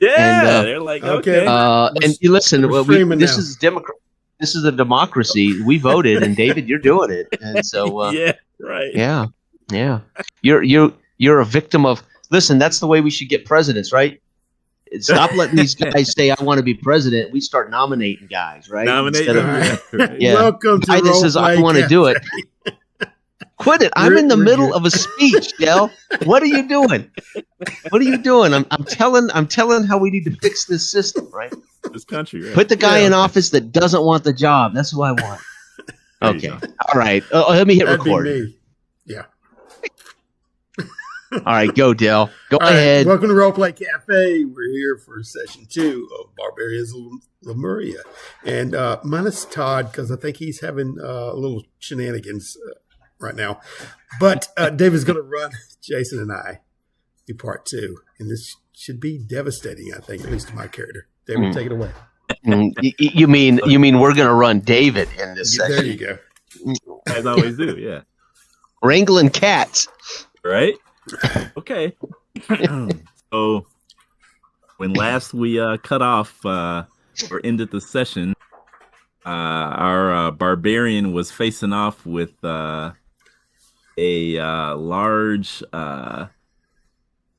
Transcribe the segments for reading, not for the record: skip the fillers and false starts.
And Yeah, they're like, Okay. okay. and you listen, We're streaming this now. is this is a democracy. We voted, and David, you're doing it. And so, Yeah, right. yeah. You're a victim of. Listen, that's the way we should get presidents, right? Stop letting these guys say, "I want to be president." We start nominating guys, right? Nominate Instead of, them. Yeah, right. yeah. Welcome to Guy that says, "I Roleplay want to do it." Cafe. Quit it! I'm in the We're middle good. of a speech, Del. What are you doing? What are you doing? I'm telling how we need to fix this system, right? This country, right? Put the guy Yeah. in office that doesn't want the job. That's who I want. There you Okay. go. All right. Let me hit That'd be record. me. Yeah. All right, go, Del. Go All right, ahead. welcome to Roleplay Cafe. We're here for session 2 of Barbarians Lemuria. And minus Todd, because I think he's having a little shenanigans right now. But David's going to run Jason and I do part 2. And this should be devastating, I think, at least to my character. David, take it away. You mean we're gonna run David in this There session? you go. As I always do, yeah. Wrangling cats. Right? Okay. So when last we cut off or ended the session, our barbarian was facing off with a large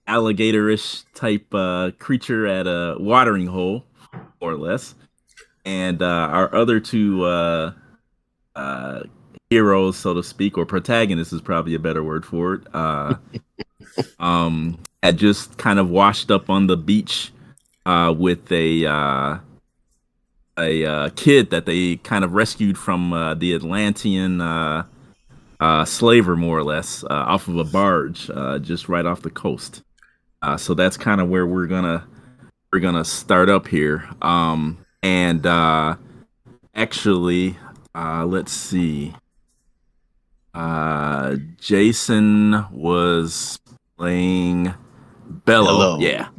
alligator-ish type creature at a watering hole, more or less. And our other two heroes, so to speak, or protagonists is probably a better word for it, had just kind of washed up on the beach with a kid that they kind of rescued from the Atlantean slaver, more or less, off of a barge just right off the coast. So that's kind of where we're gonna start up here. And actually, let's see. Jason was playing Bello, yeah,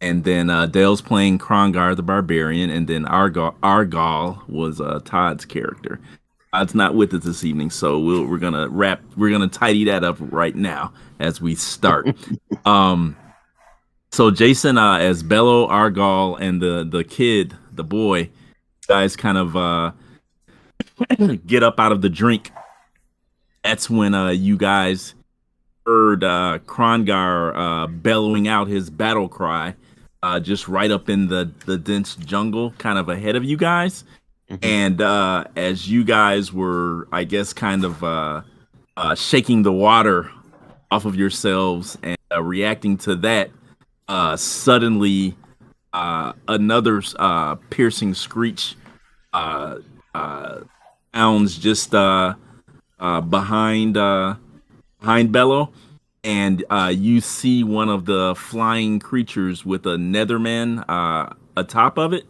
and then Dale's playing Krongar the Barbarian, and then Argal was Todd's character. Todd's not with us this evening, so we're gonna tidy that up right now as we start. So Jason as Bello, Argal, and the kid, the boy, guys kind of get up out of the drink. That's when you guys heard Krongar bellowing out his battle cry just right up in the dense jungle kind of ahead of you guys. And as you guys were, I guess, kind of shaking the water off of yourselves and reacting to that, suddenly another piercing screech sounds just behind Bello, and you see one of the flying creatures with a netherman atop of it.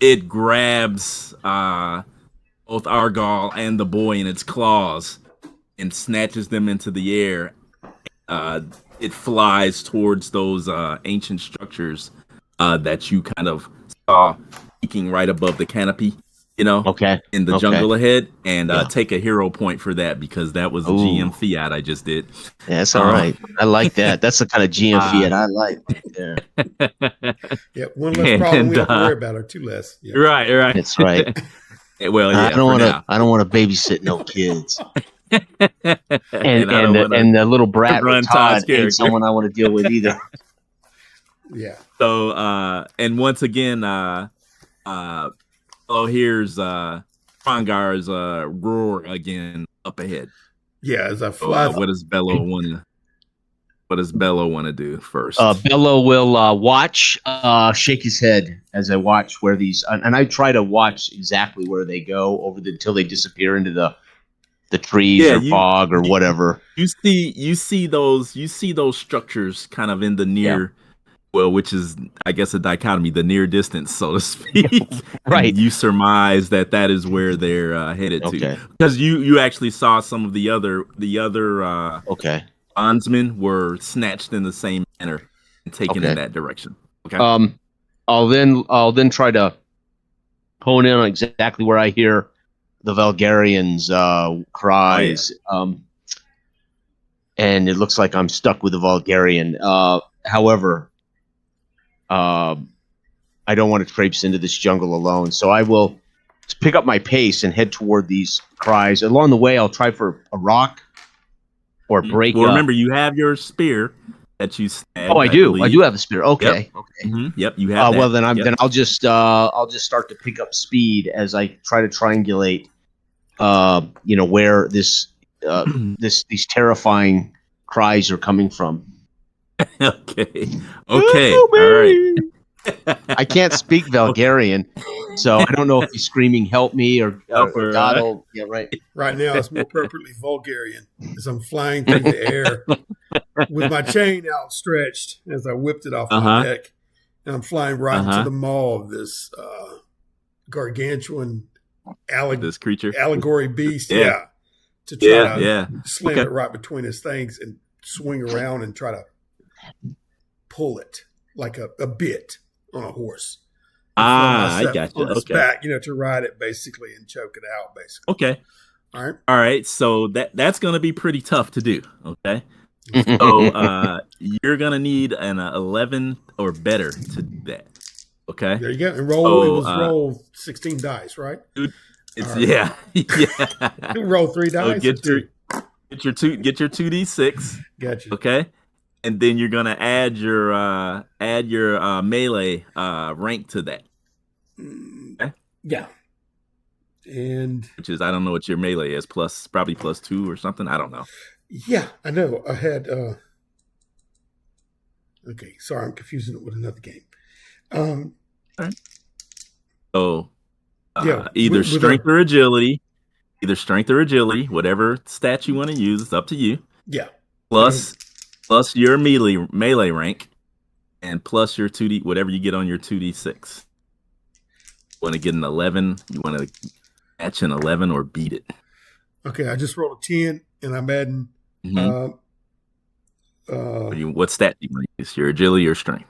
It grabs both Argal and the boy in its claws and snatches them into the air. It flies towards those ancient structures that you kind of saw peeking right above the canopy, in the jungle ahead, and take a hero point for that, because that was a GM fiat I just did. Yeah, that's all right. I like that. That's the kind of GM fiat I like. Yeah, one less problem we have to worry about, or two less. Yeah. Right. That's right. Well, yeah, I don't want to babysit no kids. and the little brat with Todd ain't someone I want to deal with either. Yeah. So and once again, here's Krongar's roar again up ahead. Yeah, as I fly. What does Bello want to do first? Bello will watch, shake his head as I watch where these, and I try to watch exactly where they go until they disappear into the trees or fog or whatever. You see those structures kind of in the near, which is, I guess, a dichotomy, the near distance, so to speak. Right. You surmise that is where they're headed to, because you actually saw some of the other bondsmen were snatched in the same manner and taken in that direction. Okay. I'll then try to hone in on exactly where I hear the Valgarians' cries. And it looks like I'm stuck with the Valgarian. However, I don't want to traipse into this jungle alone. So I will pick up my pace and head toward these cries. Along the way, I'll try for a rock or break. Well, remember, you have your spear that you snagged. Oh, I do. I do have a spear. Okay. Yep. Okay. Yep. You have. Well, then I'll just start to pick up speed as I try to triangulate. Where this these terrifying cries are coming from. Okay. All right. I can't speak Bulgarian, so I don't know if he's screaming "Help me" or God. Yeah, right. Right now, it's more appropriately Bulgarian as I'm flying through the air with my chain outstretched as I whipped it off my neck, and I'm flying right into the maw of this gargantuan this creature allegory beast. To try to slam it right between his things and swing around and try to pull it like a bit on a horse. I got you. On its back, to ride it basically and choke it out, basically. Okay. All right. So that's going to be pretty tough to do. Okay. So you're going to need an 11 or better to do that. Okay. There you go. And roll 16 dice, right? It's right. Roll 3 dice. So get your 2d6. Gotcha. Okay. And then you're gonna add your melee rank to that. Okay? Yeah. And which is, I don't know what your melee is, probably +2 or something. I don't know. Yeah, I know. I had okay, sorry, I'm confusing it with another game. All right. So either strength or agility, whatever stat you want to use, it's up to you. Yeah. Plus your melee rank, and plus your 2d, whatever you get on your 2d6. You want to get an 11. You want to match an 11 or beat it. Okay, I just rolled a 10, and I'm adding. What stat do you want to use? Your agility or strength?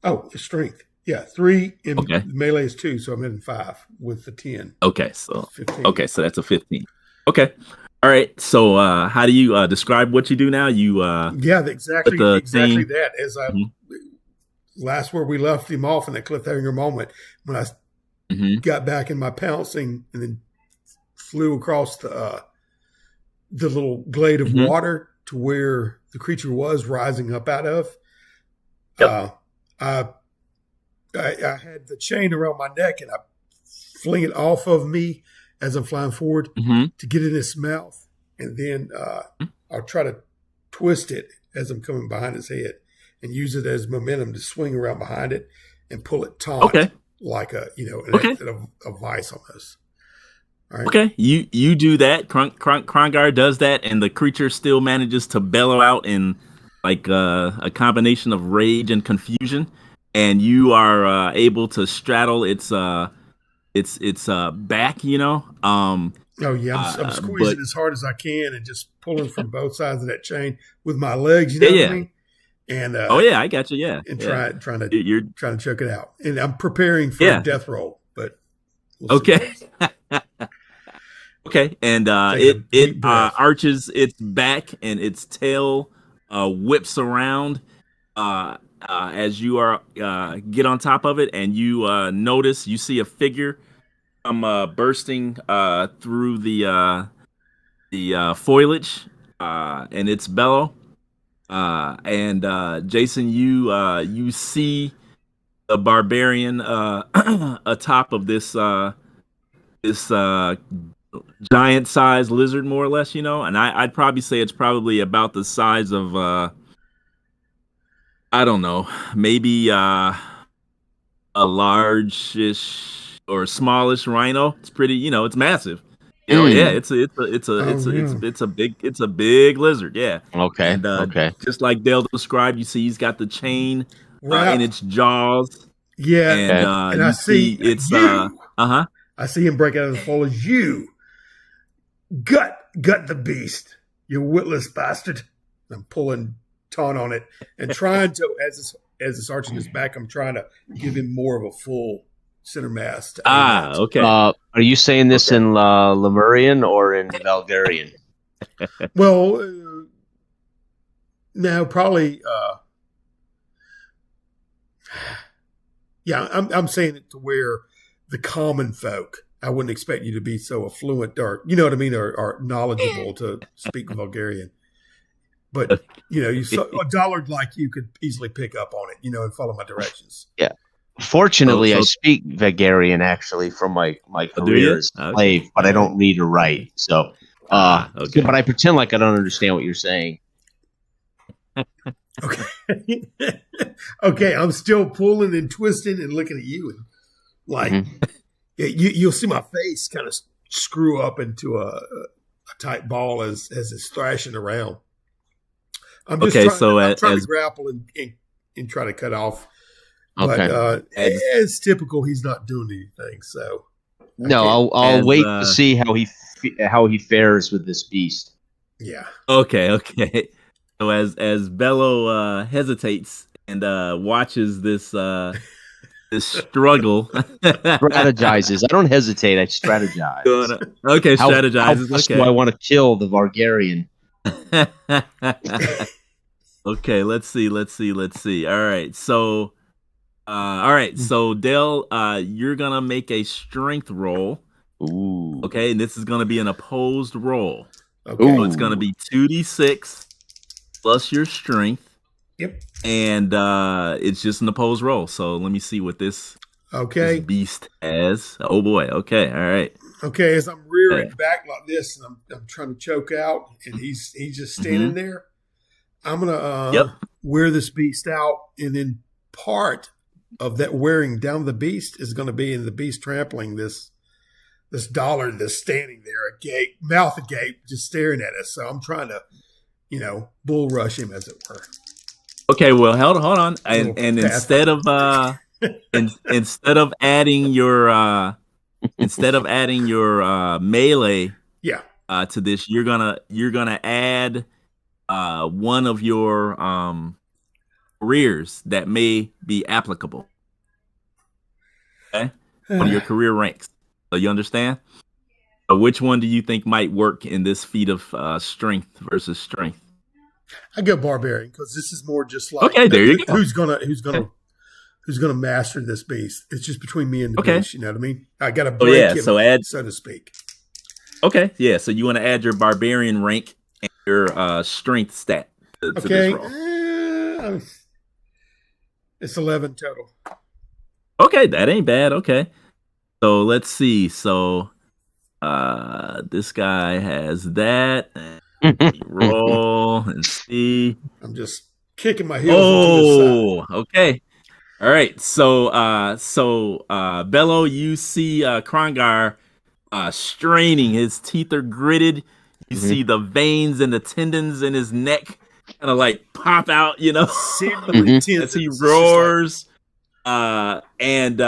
Oh, strength. Yeah, 3 and melee is 2, so I'm adding 5 with the 10. Okay, so 15. Okay, so that's a 15. Okay. All right. So how do you describe what you do now? You exactly that. As I last where we left him off in that cliffhanger moment, when I got back in my pouncing and then flew across the little glade of water to where the creature was rising up out of. I had the chain around my neck and I fling it off of me as I'm flying forward to get in his mouth. And then I'll try to twist it as I'm coming behind his head and use it as momentum to swing around behind it and pull it taut like a vice almost. All right. Okay, you do that. Krongar does that, and the creature still manages to bellow out in like a combination of rage and confusion, and you are able to straddle its back. I'm squeezing as hard as I can and just pulling from both sides of that chain with my legs. You know what I mean? And I got you. Yeah, and trying to choke it out, and I'm preparing for a death roll. But okay. Okay, and it arches its back and its tail whips around as you are get on top of it, and you you see a figure bursting through the foliage and its bellow, and Jason, you see the barbarian atop of this giant-sized lizard, more or less, and I'd probably say it's probably about the size of I don't know, maybe a large-ish or smallish rhino. It's pretty, it's massive. It's a big lizard. Yeah. Okay. And, just like Dale described, you see he's got the chain in its jaws. Yeah. And I see it's I see him break out of the foliage. You gut the beast, you witless bastard. I'm pulling taunt on it and trying to, as it's arching his back, I'm trying to give him more of a full center mass. Okay. Are you saying this in Lemurian or in Bulgarian? Well, no, probably. Yeah, I'm saying it to where the common folk, I wouldn't expect you to be so affluent or, you know what I mean, or knowledgeable to speak Bulgarian. But, a dollar like you could easily pick up on it, and follow my directions. Yeah. Fortunately, I speak Bulgarian actually from my career as a slave, but I don't read or write. So, okay. But I pretend like I don't understand what you're saying. Okay. Okay, I'm still pulling and twisting and looking at you, and like you'll see my face kind of screw up into a tight ball as it's thrashing around. I'm just trying to grapple and try to cut off. But as typical, he's not doing anything. So I'll wait to see how he fares with this beast. Yeah. Okay. So as Bello hesitates and watches this this struggle, strategizes. I don't hesitate. I strategize. Strategizes. How do I want to kill the Bulgarian? Okay, let's see. All right, so so Dale, you're gonna make a strength roll. Ooh. Okay, and this is gonna be an opposed roll. Okay. So it's gonna be 2d6 plus your strength. Yep. And it's just an opposed roll. So let me see what this beast has. Oh boy. Okay. All right. Okay. As I'm rearing back like this, and I'm trying to choke out, and he's just standing there. I'm gonna wear this beast out, and then part of that wearing down the beast is going to be in the beast trampling this dollar that's standing there, mouth agape, just staring at us. So I'm trying to, bull rush him, as it were. Okay, well, hold on, and instead of instead of adding your melee, to this, you're gonna add one of your careers that may be applicable. Okay, one of your career ranks. So you understand? So which one do you think might work in this feat of strength versus strength? I go barbarian because this is more just like there you go. Who's gonna master this beast? It's just between me and the beast. You know what I mean? I got to break him, so to speak. Okay, yeah. So you want to add your barbarian rank and your strength stat to this roll. It's 11 total. Okay, that ain't bad. Okay, so let's see. So this guy has that. Roll and see. I'm just kicking my heels into the side. Okay. All right. So Bello, you see Krongar straining. His teeth are gritted. You see the veins and the tendons in his neck kind of like pop out, as he roars. And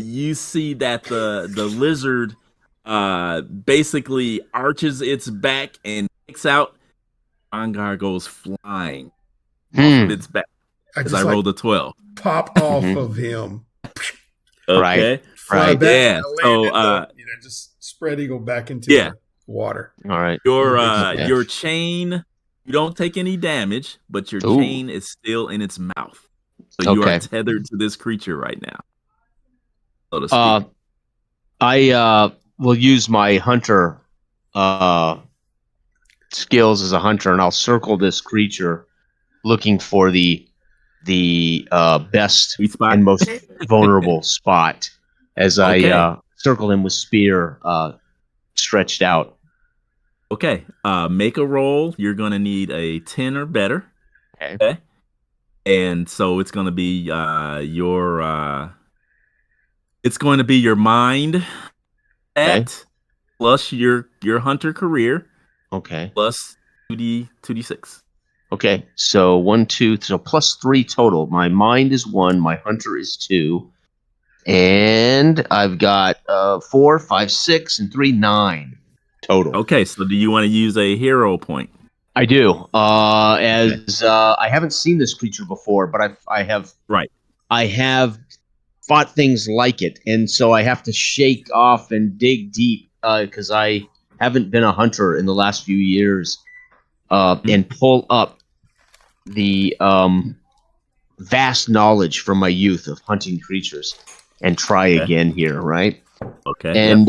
you see that the lizard basically arches its back and kicks out. Krongar goes flying off of its back as I rolled a 12. Pop off of him. Okay. Fly back. Yeah. So just spread eagle back into the water. All right. Your chain, you don't take any damage, but your chain is still in its mouth. So you are tethered to this creature right now, so to speak. I will use my hunter skills as a hunter, and I'll circle this creature, looking for the best and most vulnerable spot as I circle him with spear stretched out. Okay. Make a roll. You're going to need a 10 or better. Okay. And so it's going to be your mind plus your hunter career. Okay. Plus 2d6. Okay. So 1, 2, so plus 3 total. My mind is 1, my hunter is 2. And I've got 4, 5, 6, and 3, 9 total. Okay, so do you want to use a hero point? I do. I haven't seen this creature before, but I have fought things like it, and so I have to shake off and dig deep because I haven't been a hunter in the last few years, and pull up the vast knowledge from my youth of hunting creatures and try again here, right? Okay. And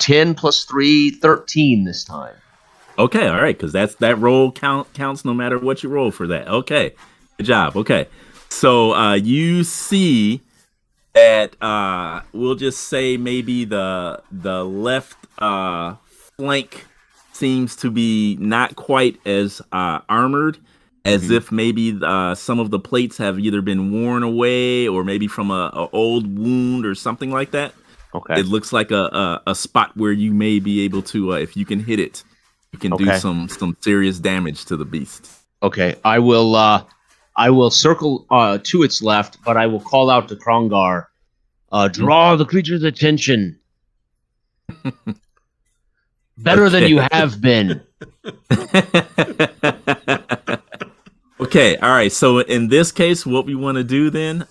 10 plus 3, 13 this time. Okay, all right, because that roll counts no matter what you roll for that. Okay, good job. Okay, so you see that we'll just say maybe the left flank seems to be not quite as armored, as if maybe some of the plates have either been worn away or maybe from a old wound or something like that. Okay. It looks like a spot where you may be able to, if you can hit it, you can do some serious damage to the beast. Okay, I will circle to its left, but I will call out to Krongar, draw the creature's attention. Better than you have been. Okay, all right. So in this case, what we want to do then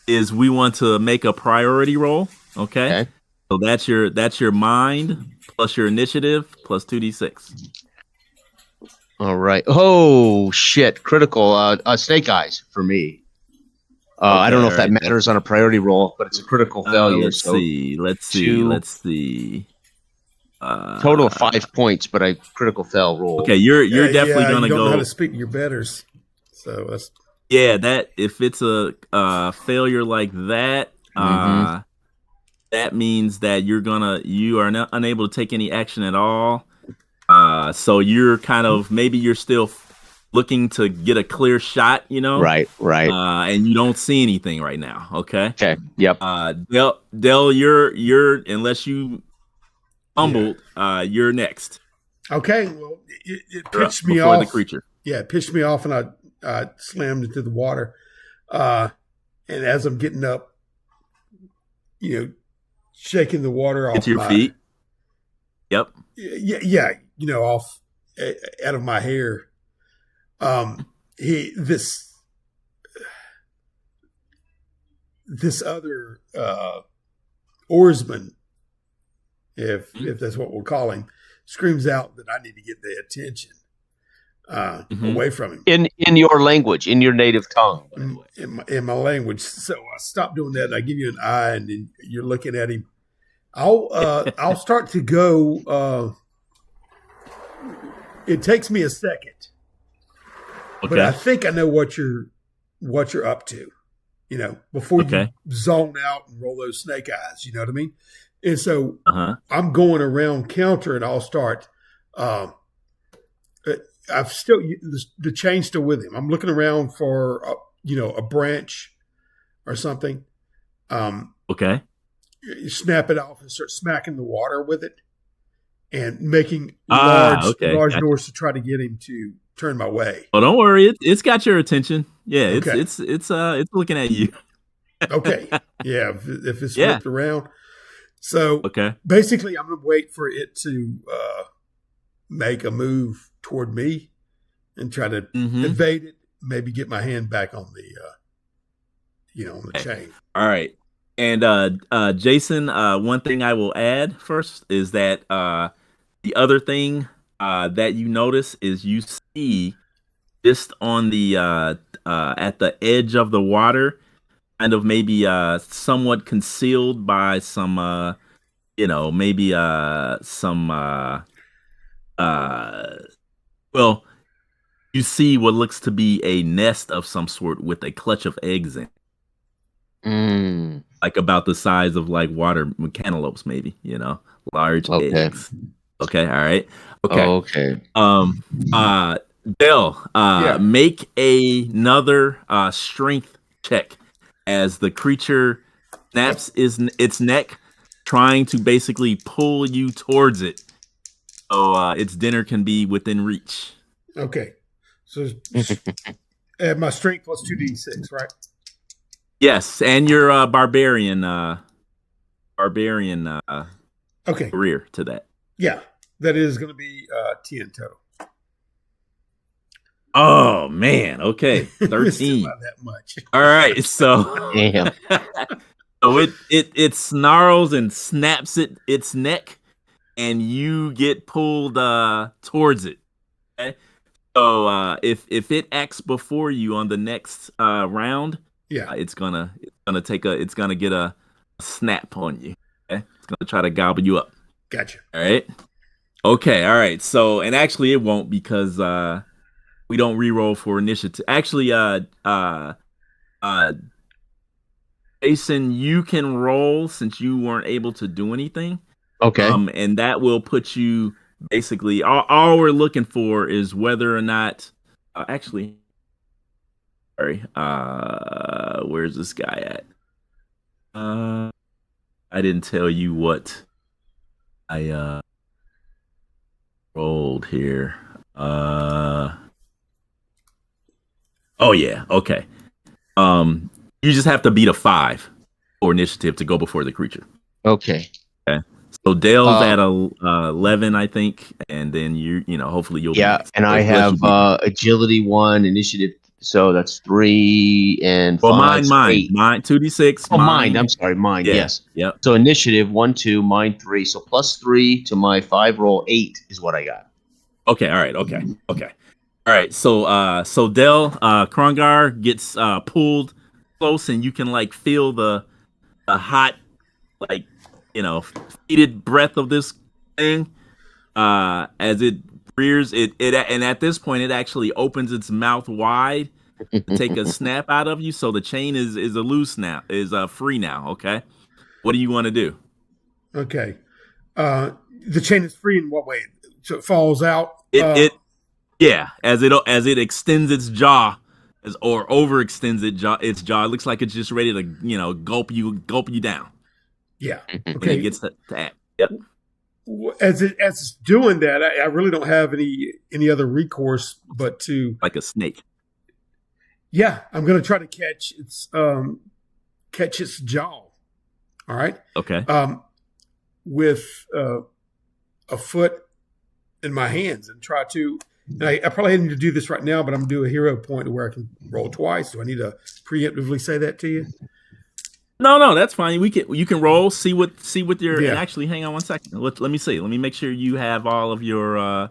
is we want to make a priority roll. Okay. So that's your mind plus your initiative plus 2d6. All right. Oh shit! Critical. Snake eyes for me. I don't know if that matters on a priority roll, but it's a critical failure. Let's see. Total of 5 points, but I critical fail roll. Okay, you're definitely gonna you don't go. know how to speak to your betters, so that's that if it's a failure like that, that means that you are not unable to take any action at all. So you're kind of maybe you're still looking to get a clear shot, Right. And you don't see anything right now. Okay. Yep. Del, you're unless you fumbled, you're next. okay. Well, it pitched me off the creature. Yeah, it pitched me off, and I slammed into the water. And as I'm getting up, shaking the water off into your feet. Yep. Yeah, off out of my hair. This other oarsman, if that's what we'll call him, screams out that I need to get the attention away from him. In your language, in your native tongue. In my language. So I stop doing that, and I give you an eye, and then you're looking at him. I'll start to go. It takes me a second, but I think I know what you're up to. Before you zone out and roll those snake eyes. You know what I mean? And so I'm going around counter, and I'll start. I've still the chain's still with him. I'm looking around for a branch or something. You snap it off and start smacking the water with it, and making large doors to try to get him to turn my way. Oh, don't worry, it's got your attention. Yeah, it's looking at you. Okay, yeah, if it's flipped around. So basically, I'm going to wait for it to make a move toward me and try to evade it. Maybe get my hand back on the on the chain. All right. And Jason, one thing I will add first is that the other thing that you notice is you see just on the at the edge of the water, kind of maybe somewhat concealed by some maybe some well, you see what looks to be a nest of some sort with a clutch of eggs in it. Like about the size of like water cantaloupes, maybe, large eggs. Okay, all right. Okay. Bill, make another strength check as the creature snaps its neck, trying to basically pull you towards it, so its dinner can be within reach. Okay, so my strength plus 2d6, right? Yes, and your barbarian career to that. Yeah, that is going to be 10 total. Oh man, okay, 13. Not that much. All right, so damn. So it snarls and snaps its neck, and you get pulled towards it. Okay, So if it acts before you on the next round, Yeah. it's gonna get a snap on you. Okay? It's gonna try to gobble you up. Gotcha. All right. Okay. All right. So, and actually, it won't because we don't reroll for initiative. Actually, Jason, you can roll since you weren't able to do anything. Okay. And that will put you basically. All we're looking for is whether or not. Actually, sorry. Where's this guy at? I didn't tell you what I rolled here. Oh yeah, okay. You just have to beat a 5 for initiative to go before the creature. Okay. Okay. So Dale's at 11, I think, and then hopefully you'll. Yeah, be and I have agility 1, initiative. So that's 3 and 5. Mine, 8. mine 2d6. Oh, mind. I'm sorry, mind. Yeah. Yes. Yep. So initiative 1, 2, mine 3. So plus 3 to my 5 roll 8 is what I got. Okay. All right. Okay. All right. So Dale Krongar gets pulled close, and you can feel the hot heated breath of this thing as it rears it, and at this point it actually opens its mouth wide to take a snap out of you. So the chain is a loose now, is free now. Okay, what do you want to do? Okay, the chain is free in what way? So it falls out. As it extends its jaw, or overextends its jaw. It looks like it's just ready to gulp you down. Yeah. Okay. When it gets to act. Yep. As it's doing that, I really don't have any other recourse but to like a snake. Yeah, I'm going to try to catch its jaw. All right. Okay. With a foot in my hands and try to. And I probably need to do this right now, but I'm going to do a hero point where I can roll twice. Do I need to preemptively say that to you? No, that's fine. You can roll, see what your Yeah. And actually hang on one second. Let me see. Let me make sure you have all of your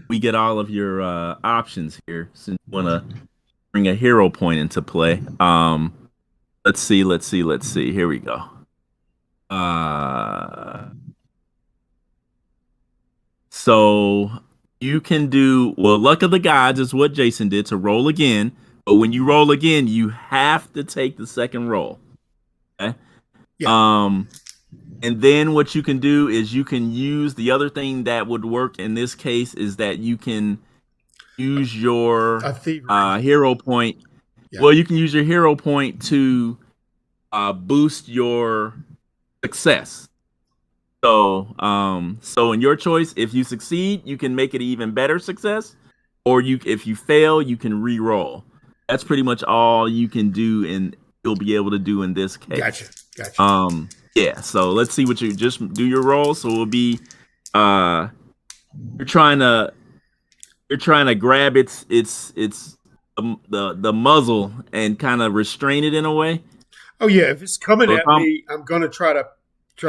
we get all of your options here since you want to bring a hero point into play. Let's see. Here we go. So you can do Luck of the Gods is what Jason did, to roll again. But when you roll again, you have to take the second roll. Okay. Yeah. And then what you can do is you can use the other thing that would work in this case is that you can use your hero point. Yeah. Well, you can use your hero point to boost your success. So in your choice, if you succeed, you can make it an even better success, or if you fail, you can re-roll. That's pretty much all you can do, and you'll be able to do in this case. Gotcha. Yeah. So let's see what you just do your roll. So it will be, you're trying to grab the muzzle and kind of restrain it in a way. Oh yeah, if it's coming at me, I'm gonna try to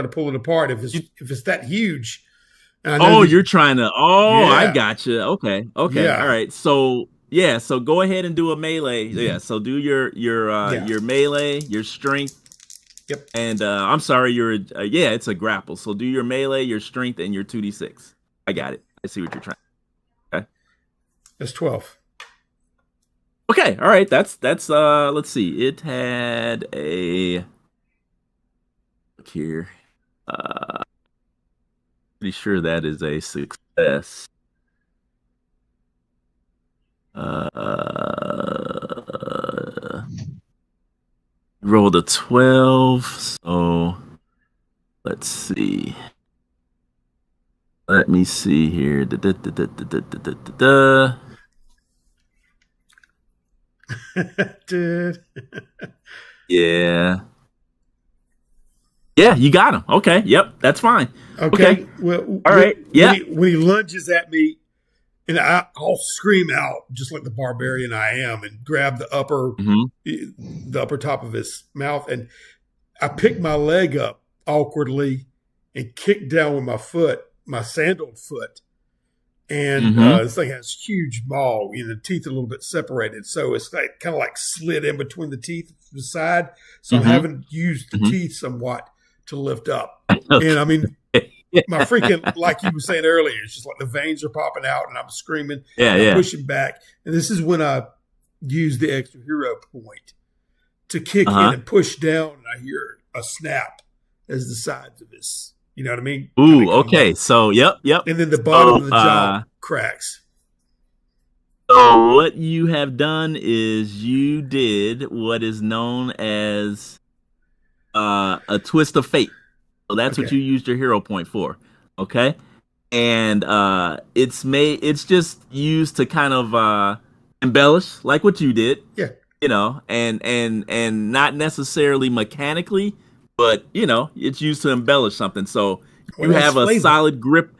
pull it apart. If it's that huge. You're trying to. Oh, yeah. I gotcha. Okay. Yeah. All right. So yeah. So go ahead and do a melee. Yeah. So do your melee, your strength. Yep. And I'm sorry, it's a grapple. So do your melee, your strength, and your 2d6. I got it. I see what you're trying. Okay. That's 12. Okay. All right. That's let's see. It had a look here. Pretty sure that is a success. Rolled a 12, so let's see. Let me see here. Dude. Yeah. Yeah, you got him. Okay. Yep, that's fine. Okay. Well, all right. When he lunges at me, and I'll scream out just like the barbarian I am, and grab the upper top of his mouth, and I pick my leg up awkwardly and kick down with my foot, my sandaled foot, And this thing has huge maw. The teeth are a little bit separated, so it's like kind of like slid in between the teeth to the side. So I'm having to use the teeth somewhat to lift up. And I mean, my freaking, like you were saying earlier, it's just like the veins are popping out, and I'm screaming, I'm pushing back. And this is when I use the extra hero point to kick in and push down, and I hear a snap as the sides of this. You know what I mean? Ooh, okay. Up. So, yep. And then the bottom of the jaw cracks. So what you have done is you did what is known as a twist of fate. So that's what you used your hero point for. Okay? And it's just used to kind of embellish like what you did. Yeah. And not necessarily mechanically, but it's used to embellish something. So you have a solid grip.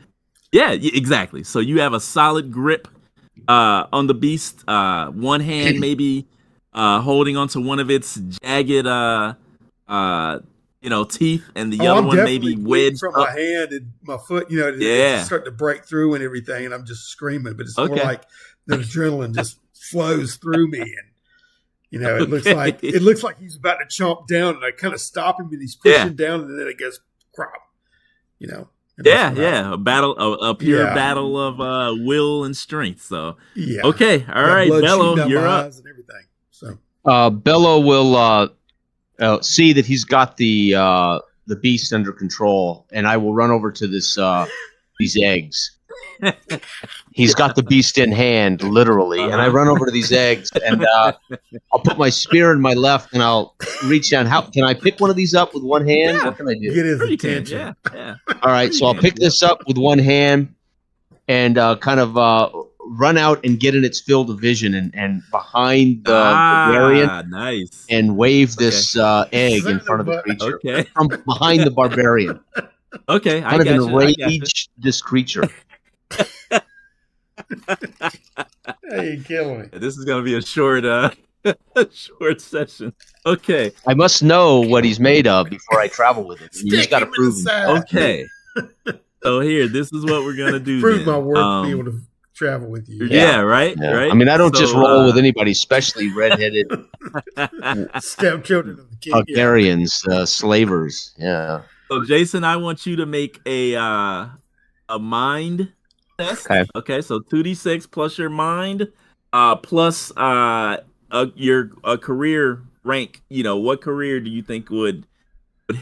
Yeah, exactly. So you have a solid grip on the beast. One hand maybe holding onto one of its jagged teeth, and the other one maybe wedged from my hand and my foot. It's starting to break through and everything, and I'm just screaming. But it's more like the adrenaline just flows through me, and it looks like he's about to chomp down, and I kind of stop him, and he's pushing down, and then it goes crop. A battle, a pure battle of will and strength. So okay, all right, Bello, you're up. And everything. So Bello will see that he's got the beast under control, and I will run over to these eggs. He's got the beast in hand, literally, and I run over to these eggs, and I'll put my spear in my left, and I'll reach down. How can I pick one of these up with one hand? Yeah. What can I do? Get his attention. Yeah. All right, so I'll pick this up with one hand, and kind of run out and get in its field of vision, and behind the barbarian, nice, and wave this egg in front of the creature from behind the barbarian. Okay, kind of enrage this creature. Hey, you killing me. This is gonna be a short session. Okay, I must know what he's made of before I travel with him. You just got to prove him. Okay. So here, this is what we're gonna do. Prove my worth to be able to travel with you. Yeah, right. I mean, I don't just roll with anybody, especially redheaded stepchildren of the king. Hungarians, slavers. Yeah. So Jason, I want you to make a mind test. Okay. So 2d6 plus your mind, plus your career rank. What career do you think would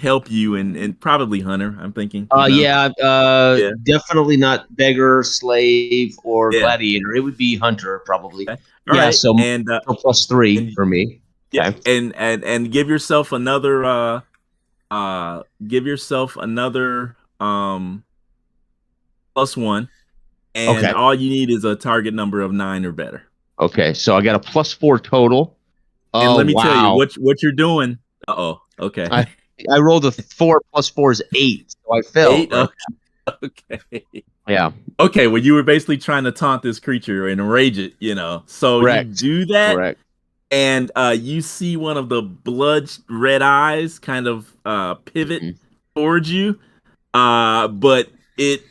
help you? And probably hunter. I'm thinking. Definitely not beggar, slave, or gladiator. It would be hunter, probably. Okay. All right. So and plus 3 for me. Yeah. Okay. And give yourself another. Give yourself another +1, and all you need is a target number of 9 or better. Okay, so I got a +4 total. And let me tell you what you're doing. Okay. I rolled a 4 + 4 is 8, so I failed. 8? Okay. Yeah. Okay. Well, you were basically trying to taunt this creature and enrage it. So correct. You do that. Correct. And you see one of the blood red eyes kind of pivot towards you, but it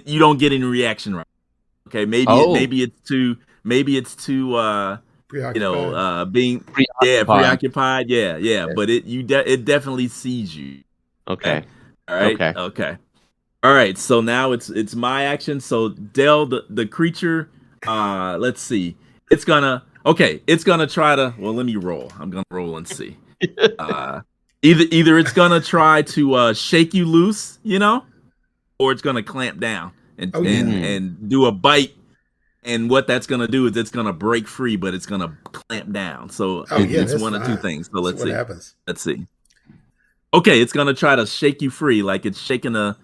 you don't get any reaction right. Okay, maybe it's too preoccupied. being preoccupied. Yeah. But it definitely sees you. Okay. All right. Okay. All right. So now it's my action. So Del, the creature. Let's see. It's gonna try to. Well, let me roll. I'm gonna roll and see. Either it's gonna try to shake you loose, or it's gonna clamp down and do a bite. And what that's gonna do is it's gonna break free, but it's gonna clamp down. So it's one of two things. So let's see. What happens? Let's see. Okay, it's gonna try to shake you free, like it's shaking a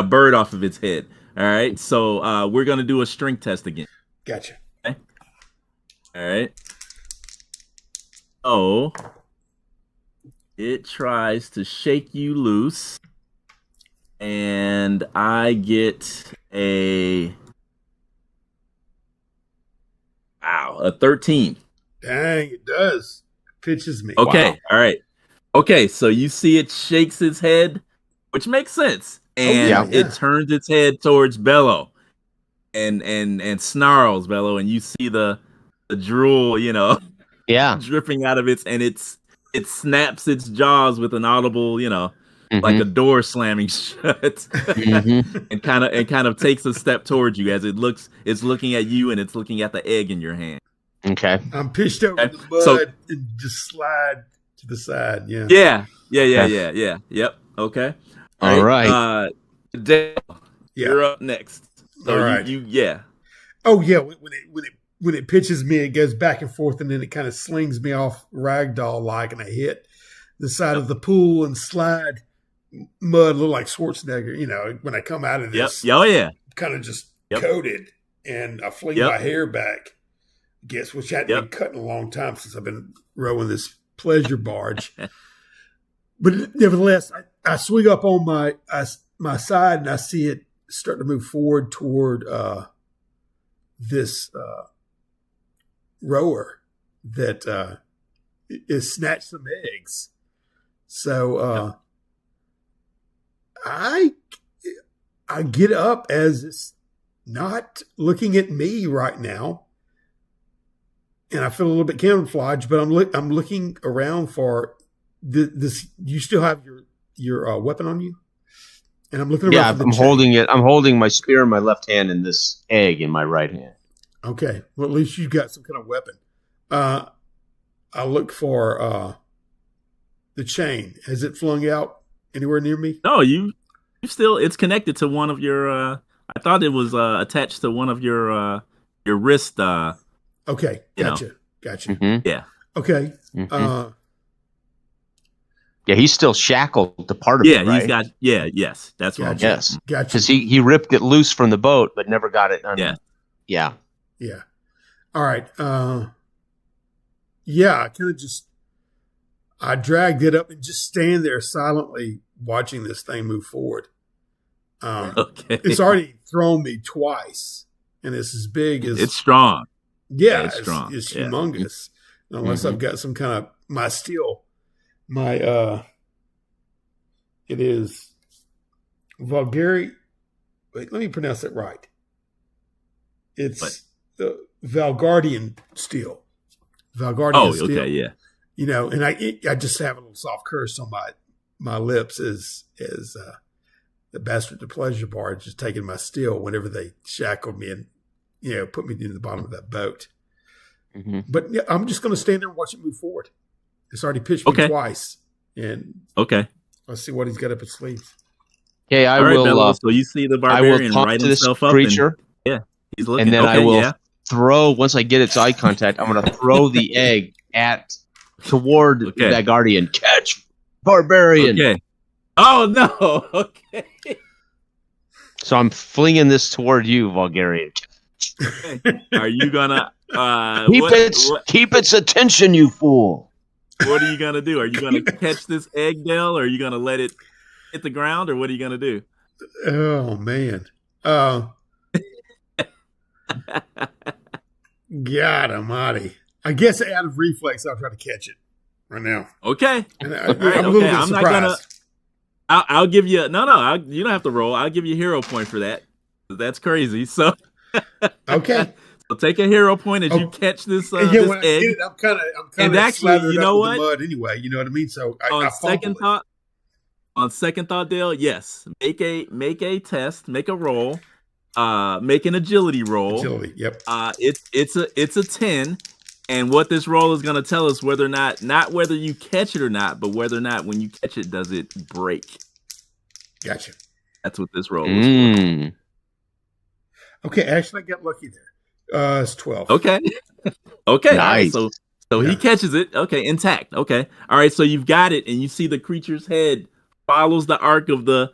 bird off of its head. All right. So we're gonna do a strength test again. Gotcha. Okay. All right. Oh, it tries to shake you loose, and I get a 13. Dang, it does. Pitches me. Okay. Wow. All right. Okay. So you see it shakes its head, which makes sense. and it turns its head towards Bello, and snarls Bello, and you see the drool, dripping out of it snaps its jaws with an audible, like a door slamming shut, and kind of takes a step towards you as it's looking at you, and it's looking at the egg in your hand. Okay. I'm pitched over in the mud and just slide to the side. Yeah. Yep. Okay. All right. Dale, you're up next. So all right. Oh yeah. When it pitches me, it goes back and forth, and then it kind of slings me off ragdoll like, and I hit the side of the pool and slide mud, look like Schwarzenegger. When I come out of this, kind of just coated, and I fling my hair back. Which hadn't been cut in a long time since I've been rowing this pleasure barge. But nevertheless, I swing up on my side, and I see it start to move forward toward this rower that is snatched some eggs. So I get up as it's not looking at me right now. And I feel a little bit camouflaged, but I'm looking around for this. You still have your weapon on you, and I'm looking around. Yeah, for the I'm chain. holding it. I'm holding my spear in my left hand and this egg in my right hand. Okay, well at least you've got some kind of weapon. I look for the chain. Has it flung out anywhere near me? No, you still. It's connected to one of your. I thought it was attached to one of your wrist. Okay, gotcha. Mm-hmm. Yeah. Okay. Mm-hmm. He's still shackled to part of it, right? He's got. Yes, that's right. Yes, gotcha. Because he ripped it loose from the boat, but never got it. Yeah. All right. I kind of I dragged it up and just stand there silently watching this thing move forward. Okay. It's already thrown me twice, and it's as big as it's strong. Yeah, it's strong. It's humongous. Unless I've got some kind of it is Vulgari. Wait, let me pronounce it right. It's the Valgardian steel. Valgardian steel. Okay, yeah. And I just have a little soft curse on my lips as the bastard to pleasure barge is taking my steel whenever they shackled me and put me in the bottom of that boat. Mm-hmm. But I'm just going to stand there and watch it move forward. It's already pitched me twice, and let's see what he's got up his sleeve. Okay, I will. Bello, so you see the barbarian right himself up, creature. He's looking, and then I will throw. Once I get its eye contact, I'm going to throw the egg toward that guardian. Catch, barbarian. Okay. Oh no. Okay. So I'm flinging this toward you, Vulgarian. Are you gonna keep its attention, you fool? What are you gonna do? Are you gonna catch this egg, Dale, or are you gonna let it hit the ground, or what are you gonna do? Oh man. God almighty. I guess out of reflex I'll try to catch it right now. Okay. And I'm a little bit surprised. Not gonna I'll give you you don't have to roll. I'll give you a hero point for that. That's crazy. So okay. So take a hero point as you catch this when this I egg. get it, I'm kind and of actually, you know what? The mud anyway, you know what I mean. So on second thought, Dale, yes, make a test, make a roll, make an agility roll. Agility, yep. It's a 10, and what this roll is going to tell us whether or not whether you catch it or not, but whether or not when you catch it, does it break? Gotcha. That's what this roll is for. Okay, actually, I got lucky there. It's 12. Okay. Nice. So he catches it. Okay, intact. Okay. All right. So you've got it, and you see the creature's head follows the arc of the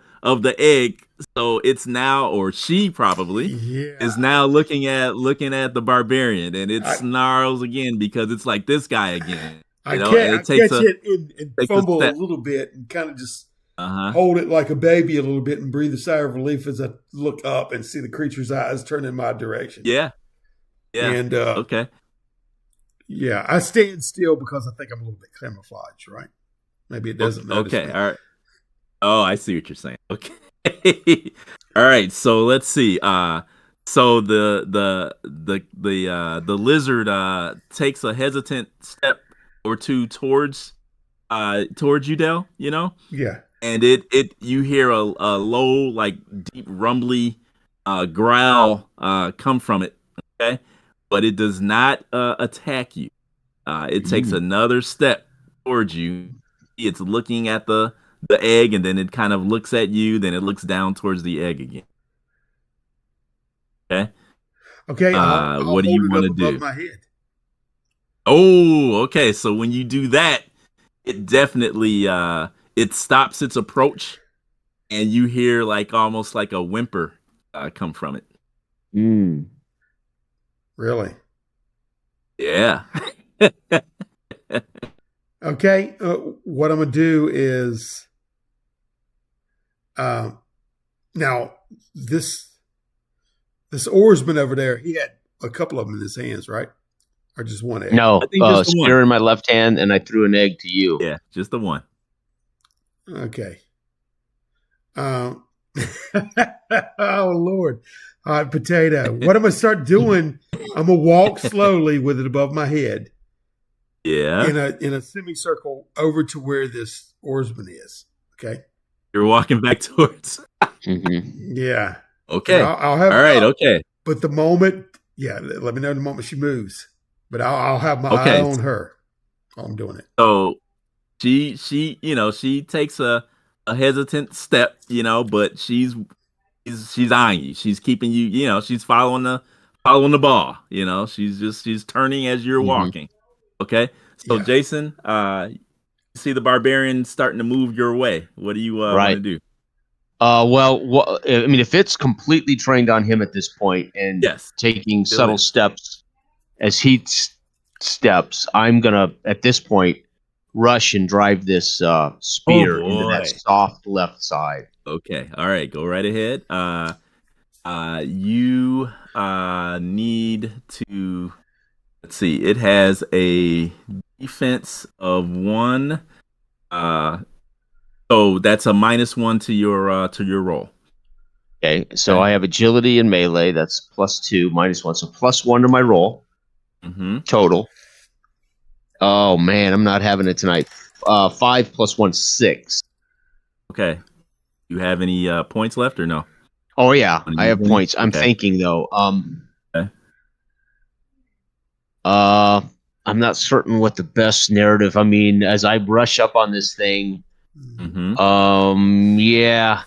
egg. So it's now, or she probably is now looking at the barbarian, and it snarls again because it's like this guy again. I catch it and fumble a little bit and kind of just hold it like a baby a little bit and breathe a sigh of relief as I look up and see the creature's eyes turn in my direction. Yeah. And okay. Yeah, I stand still because I think I'm a little bit camouflaged, right? Maybe it doesn't notice me. All right. Oh, I see what you're saying. Okay. All right, so let's see. So the lizard takes a hesitant step or two towards you, Dell, Yeah. and it you hear a low, like deep rumbly growl come from it, okay? But it does not attack you. It takes another step towards you. It's looking at the egg, and then it kind of looks at you, then it looks down towards the egg again. Okay. Okay. I'll What do hold you it want up to above do? my head. Oh, okay. So when you do that, it definitely it stops its approach, and you hear like almost like a whimper come from it. Mm. Really? Yeah. Okay. What I'm gonna do is, now this oarsman over there, he had a couple of them in his hands, right? Or just one egg? No, I think just the spear one. in my left hand, and I threw an egg to you. Yeah, just the one. Okay. Oh Lord. Hot potato. What I'm gonna start doing, I'm gonna walk slowly with it above my head Yeah. in a semicircle over to where this oarsman is. Okay. You're walking back towards. Yeah. Okay. I'll have all right. Okay. But the moment, yeah, let me know the moment she moves. But I'll have my eye Okay. on her while I'm doing it. So she takes a hesitant step, but she's eyeing you. She's keeping you, she's following the ball, she's turning as you're walking. Okay. So Yeah. Jason, you see the barbarian starting to move your way. What do you want to do? Well, I mean, if it's completely trained on him at this point and Yes, taking subtle steps as he steps, I'm gonna at this point rush and drive this spear into that soft left side. Okay, all right, go right ahead. You need to, let's see. It has a defense of 1. So that's a -1 to your roll. Okay, so I have agility and melee. That's +2, -1, so +1 to my roll. Total. Oh man, I'm not having it tonight. 5 + 1, 6. Okay. You have any points left or no? Oh yeah, I have points. I'm thinking though. Okay. I'm not certain what the best narrative. I mean, as I brush up on this thing, yeah.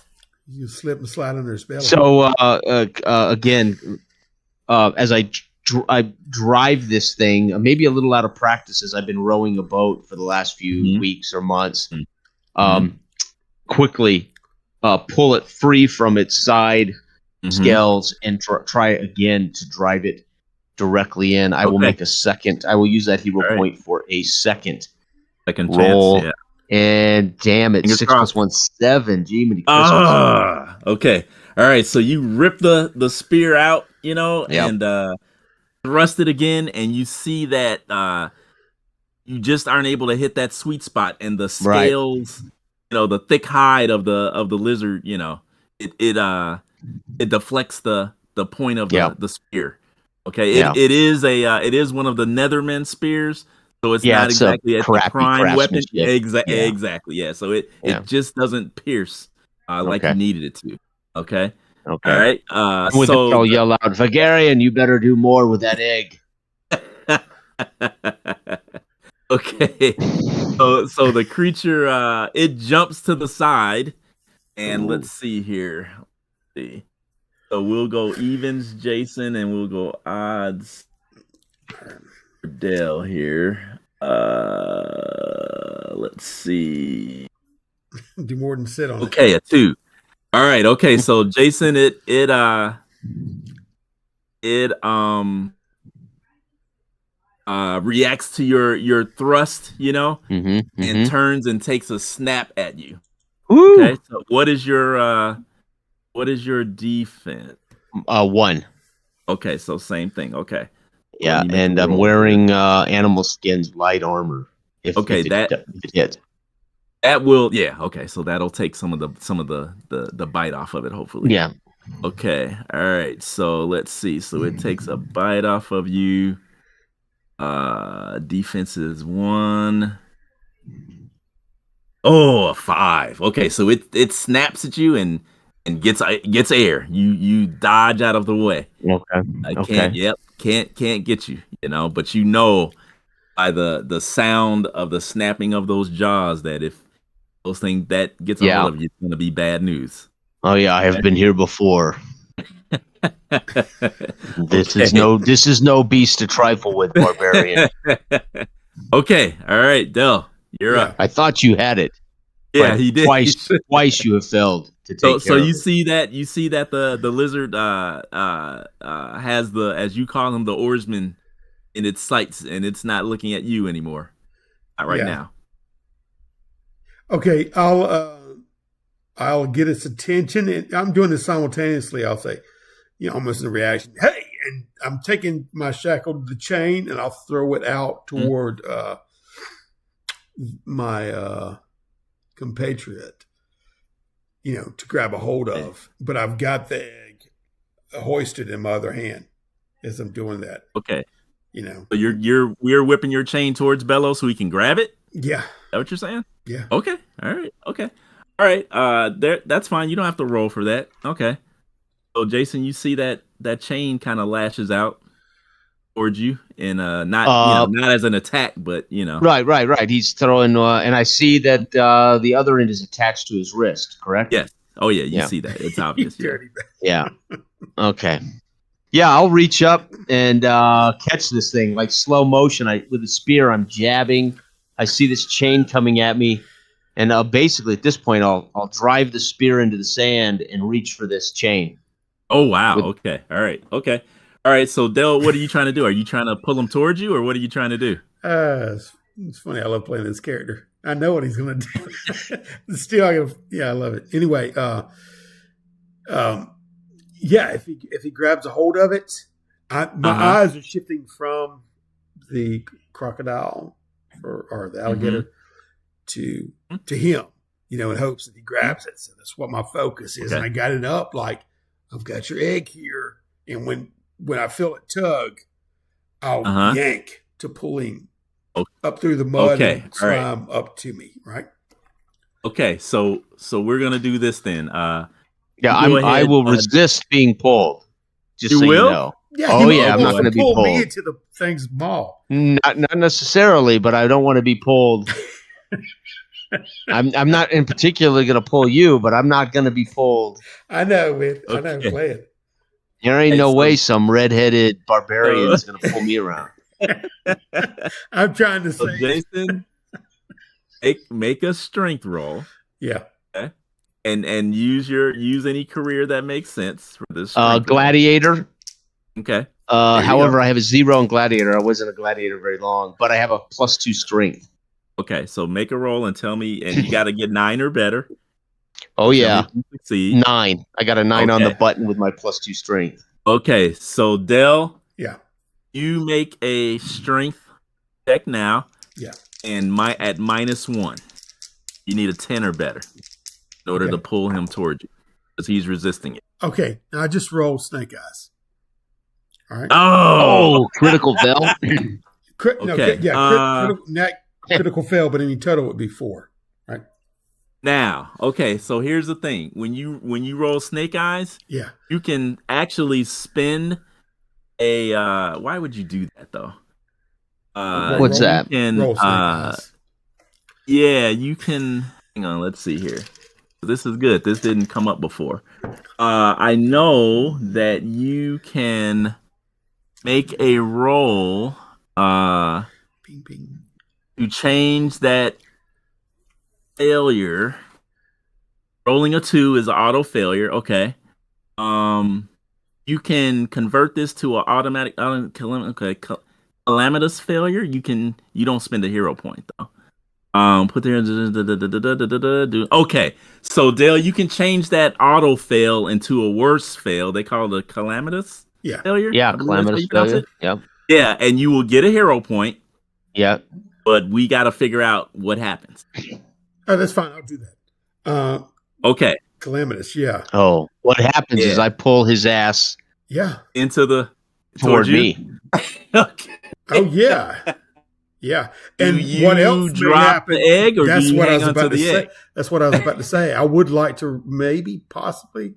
You slip and slide under his belly. So again, as I drive this thing, maybe a little out of practice as I've been rowing a boat for the last few weeks or months. Quickly pull it free from its side scales and try again to drive it directly in. I will make a second. I will use that hero point for a second roll. Chance, and damn it, 6 + 1, 7. Gee, many Christmas. Okay. All right. So you rip the spear out, and thrust it again, and you see that you just aren't able to hit that sweet spot, and the scales, the thick hide of the lizard, it deflects the point of the spear. Okay. It is one of the Netherman spears. So it's not exactly a prime weapon. Exactly. Yeah. So it just doesn't pierce like you needed it to. Okay. All right. I'll yell out, Vagarian, you better do more with that egg. Okay. So the creature it jumps to the side, and let's see here. So we'll go evens, Jason, and we'll go odds. Dale here. Let's see. Do more than sit on it. Okay, a 2. All right. Okay, so Jason, it reacts to your thrust, and turns and takes a snap at you. Woo! Okay. So what is your defense? 1. Okay, so same thing. Okay. Yeah, and I'm wearing animal skins light armor. If it hits. That will, yeah, okay. So that'll take some of the bite off of it, hopefully. Yeah. Okay. All right. So let's see. So it takes a bite off of you. Defense is 1. Oh, a 5. Okay, so it snaps at you and gets air. You dodge out of the way. Okay. I Okay. can't. Yep. Can't get you. But by the sound of the snapping of those jaws that if those things that gets a hold of you, it's gonna be bad news. Oh yeah, I have been here before. This is no beast to trifle with, barbarian. Okay, all right, Del, you're up. I thought you had it. Yeah, he did. Twice you have failed to take care so of you it. see that the lizard has the, as you call him, the oarsman in its sights, and it's not looking at you anymore. Not right now. Okay, I'll get its attention, and I'm doing this simultaneously. I'll say, almost in a reaction, hey, and I'm taking my shackle to the chain, and I'll throw it out toward my compatriot, to grab a hold of. But I've got the egg hoisted in my other hand as I'm doing that. Okay. So we're whipping your chain towards Bello so he can grab it? Yeah. Is that what you're saying? Yeah. Okay. All right. Okay. All right. That's fine. You don't have to roll for that. Okay. So Jason, you see that chain kind of lashes out towards you, and not as an attack, but Right. He's throwing, and I see that the other end is attached to his wrist. Correct? Yes. Oh yeah, you see that? It's obvious. Yeah. Okay. Yeah, I'll reach up and catch this thing like slow motion. With a spear, I'm jabbing. I see this chain coming at me, and basically at this point, I'll drive the spear into the sand and reach for this chain. Oh wow! Okay. All right. Okay. All right. So Del, what are you trying to do? Are you trying to pull him towards you, or what are you trying to do? It's funny. I love playing this character. I know what he's going to do. Still, I love it. Anyway, if he grabs a hold of it, my eyes are shifting from the crocodile or the alligator to him, in hopes that he grabs it. So that's what my focus is. Okay. And I got it up like, I've got your egg here. And when I feel it tug, I'll yank to pull him up through the mud and slime up to me, right? Okay, so we're going to do this then. I will resist being pulled. Just you so will? you know. Yeah, I'm not going to be pulled. Me into the thing's maw. Not necessarily, but I don't want to be pulled. I'm not in particular going to pull you, but I'm not going to be pulled. I know, man. Okay. I know. Play it. There ain't no way some redheaded barbarian is going to pull me around. I'm trying to say, Jason, make a strength roll. Yeah. Okay. And use any career that makes sense for this. Gladiator. Roll. Okay. However, I have a 0 in gladiator. I wasn't a gladiator very long, but I have a +2 strength. Okay, so make a roll and tell me, and you got to get 9 or better. Oh yeah, succeed. 9. I got a 9 on the button with my +2 strength. Okay, so Del, yeah, you make a strength check now. Yeah, and at -1, you need a 10 or better in order to pull him towards you because he's resisting it. Okay, now I just rolled snake eyes. All right. Oh, critical fail. Critical fail, but any total would be 4. Right. Now, okay, so here's the thing: when you roll snake eyes, you can actually spend a. Why would you do that though? What's that? Roll snake eyes. Yeah, you can. Hang on, let's see here. This is good. This didn't come up before. I know that you can make a roll. Ping, ping. To change that failure, rolling a 2 is an auto failure. Okay. You can convert this to an automatic calamitous failure. You don't spend a hero point though. Put there. Okay. So Dale, you can change that auto fail into a worse fail. They call it a calamitous failure. Yeah, calamitous failure. Yep. Yeah, and you will get a hero point. Yeah. But we got to figure out what happens. Oh, that's fine. I'll do that. Okay. Calamitous, yeah. Oh, what happens is I pull his ass into the toward me. Okay. Oh, yeah. Yeah. Do And you what else may drop happen? the egg, or That's do you what I hang was onto about to the say. egg? That's what I was about to say. I would like to possibly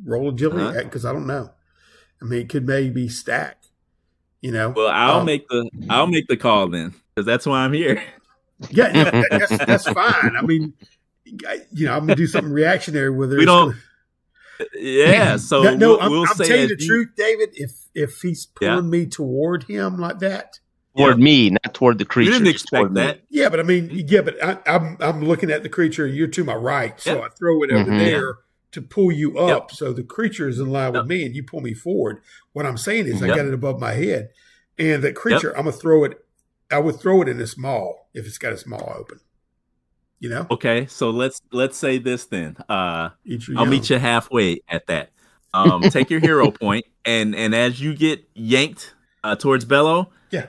roll agility because I don't know. I mean, it could maybe stack. You know. Well, I'll make the call then, because that's why I'm here. Yeah, no, that's fine. I mean, I'm gonna do something reactionary with her. We don't. Yeah, so I'm we'll say telling you the truth, David. If he's pulling me toward him like that, toward me, not toward the creature. You didn't expect that. Yeah, but I mean, I'm looking at the creature, and you're to my right, so I throw it over there to pull you up. So the creature is in line with me, and you pull me forward. What I'm saying is, I got it above my head, and that creature, I'm gonna throw it. I would throw it in a small if it's got a small open. You know. Okay, so let's say this then. I'll young. meet you halfway at that. Take your hero point, and as you get yanked towards Bello, you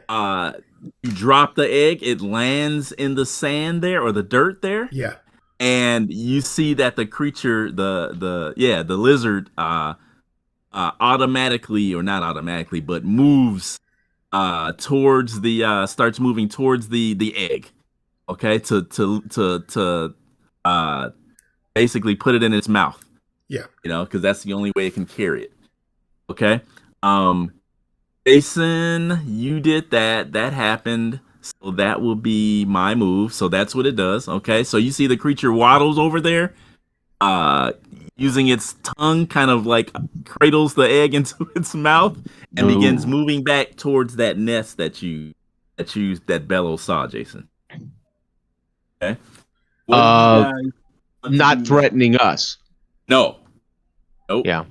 drop the egg. It lands in the sand there, or the dirt there. Yeah. And you see that the creature, the lizard, automatically, or not automatically, but moves towards the starts moving towards the egg. Okay, to basically put it in its mouth. Yeah, because that's the only way it can carry it. Okay, Jason, you did that. That happened. So that will be my move. So that's what it does. Okay. So you see the creature waddles over there, using its tongue, kind of like cradles the egg into its mouth and begins moving back towards that nest that Bello saw, Jason. Okay. Not threatening us. No. Nope. Yeah.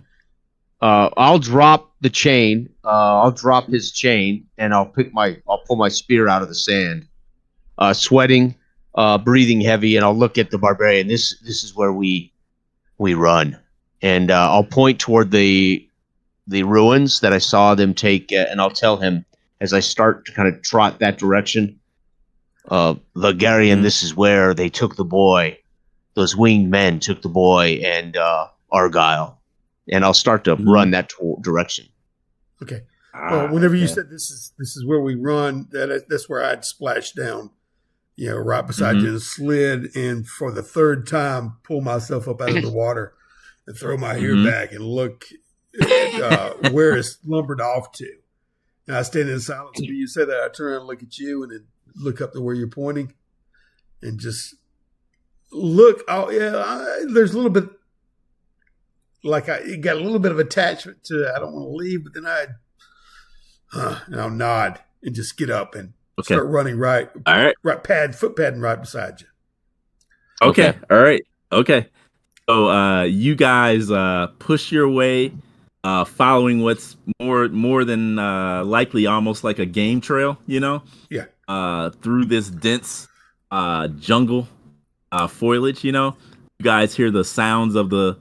I'll drop the chain. I'll drop his chain, and I'll pull my spear out of the sand, sweating, breathing heavy, and I'll look at the barbarian. This is where we run, and I'll point toward the ruins that I saw them take, and I'll tell him as I start to kind of trot that direction. Lugarian, this is where they took the boy. Those winged men took the boy and Argyle. And I'll start to run that direction. Okay. Well, whenever you said this is where we run, that's where I'd splash down, right beside you, and slid, and for the third time, pull myself up out of the water and throw my hair back and look at where it's lumbered off to. And I stand in silence. When you say that, I turn around and look at you, and then look up to where you're pointing, and just look. Oh yeah, there's a little bit. Like it got a little bit of attachment to it. I don't want to leave, but then and I'll nod and just get up and start running right. All right. Foot padding right beside you. Okay. All right. Okay. So you guys push your way, following what's more than likely almost like a game trail, Yeah. Through this dense jungle foliage, You guys hear the sounds of the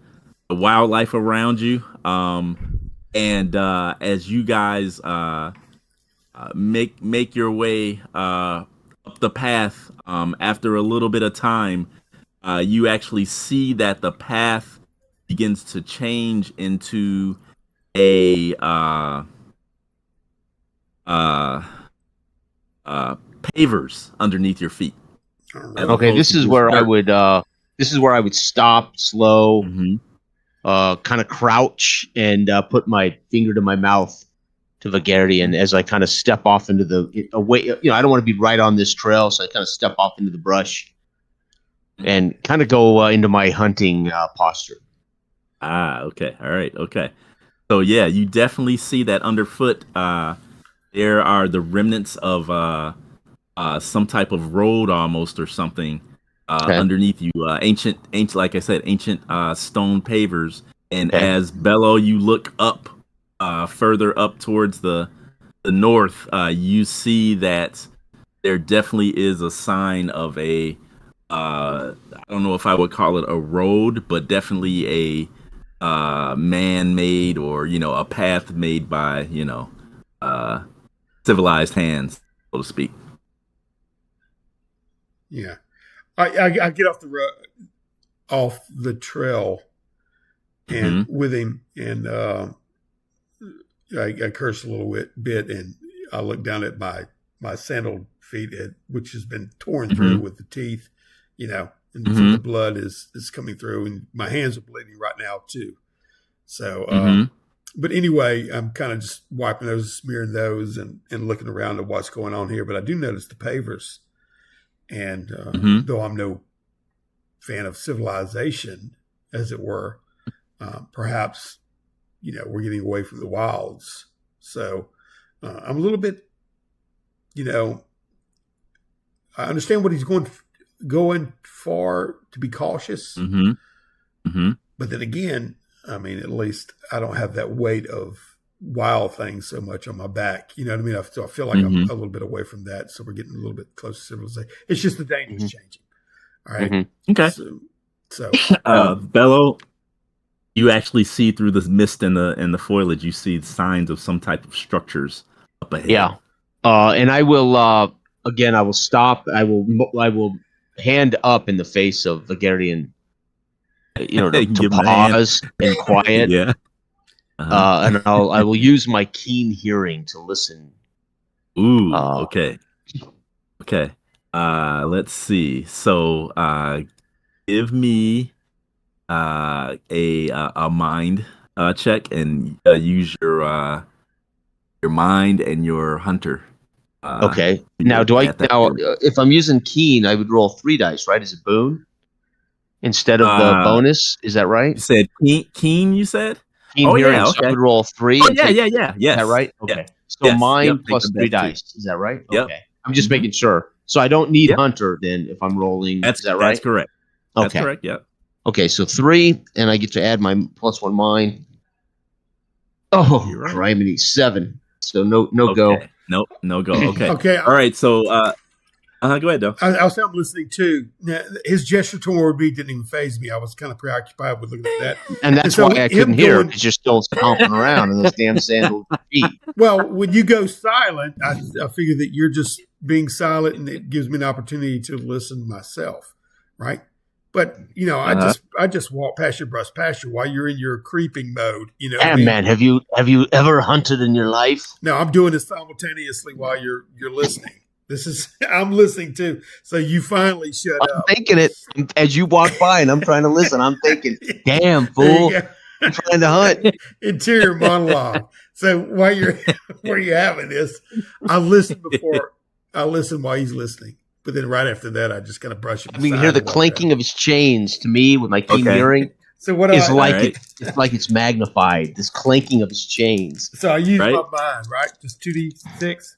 wildlife around you, and as you guys make your way up the path, after a little bit of time, you actually see that the path begins to change into a pavers underneath your feet. Okay, this is where I would stop, slow. Kind of crouch and put my finger to my mouth to Vagarian as I kind of step off into the away. I don't want to be right on this trail, so I kind of step off into the brush and kind of go into my hunting posture. Okay. All right. Okay. So yeah, you definitely see that underfoot. There are the remnants of some type of road almost, or something. Underneath you, ancient, like I said, ancient stone pavers. And as Bello, you look up, further up towards the north, you see that there definitely is a sign of a, I don't know if I would call it a road, but definitely a man-made, or a path made by civilized hands, so to speak. Yeah. I get off the trail and with him, and I curse a little bit, and I look down at my sandaled feet, which has been torn through with the teeth, and so the blood is coming through, and my hands are bleeding right now too. So, but anyway, I'm kind of just wiping those, smearing those, and looking around at what's going on here. But I do notice the pavers, and though I'm no fan of civilization, as it were, perhaps we're getting away from the wilds. So I'm a little bit, I understand what he's going for, to be cautious. But then again, I mean, at least I don't have that weight of wild things so much on my back. You know what I mean? I feel like I'm a little bit away from that. So we're getting a little bit close to civilization. It's just the danger's changing. All right. Okay. So Bello, you actually see through the mist and the foliage, you see signs of some type of structures up ahead. Yeah. And I will again, I will stop. I will hand up in the face of Vegarian, to pause and quiet. Yeah. And I will use my keen hearing to listen. Ooh. Okay. Let's see. So, give me a mind check, and use your mind and your hunter. Okay. Now, if I'm using keen, I would roll 3 dice, right? As a boon instead of the bonus. Is that right? You said keen. You said keen hearing. So I would roll 3. Oh, yeah. Yes. Is that right? Okay. Yes. So mind plus 3 dice. Is that right? Yep. Okay. I'm just making sure. So I don't need hunter then if I'm rolling. Is that right? That's correct. Okay. That's correct. Yeah. Okay. So 3, and I get to add my +1 mind. Oh, right. criminy, 7. So no go. Nope, no go. Okay. Okay. All right. So, go ahead, though. I was listening too. Now, his gesture toward me didn't even faze me. I was kind of preoccupied with looking at that. And that's why I couldn't hear, because you're still stomping around in those damn sandal feet. Well, when you go silent, I figure that you're just being silent, and it gives me an opportunity to listen myself, right? But I just walk past your brush pasture while you're in your creeping mode. Man, have you ever hunted in your life? No, I'm doing this simultaneously while you're listening. I'm listening too. So you finally shut up. I'm thinking it as you walk by, and I'm trying to listen. I'm thinking, damn fool, I'm trying to hunt. Interior monologue. So while you're having this, I listen while he's listening. But then right after that, I just kind of brush it. I mean, you hear the clanking of his chains to me with my keen hearing. So what it's like it's magnified. This clanking of his chains. So I use my mind, right? Just 2d6.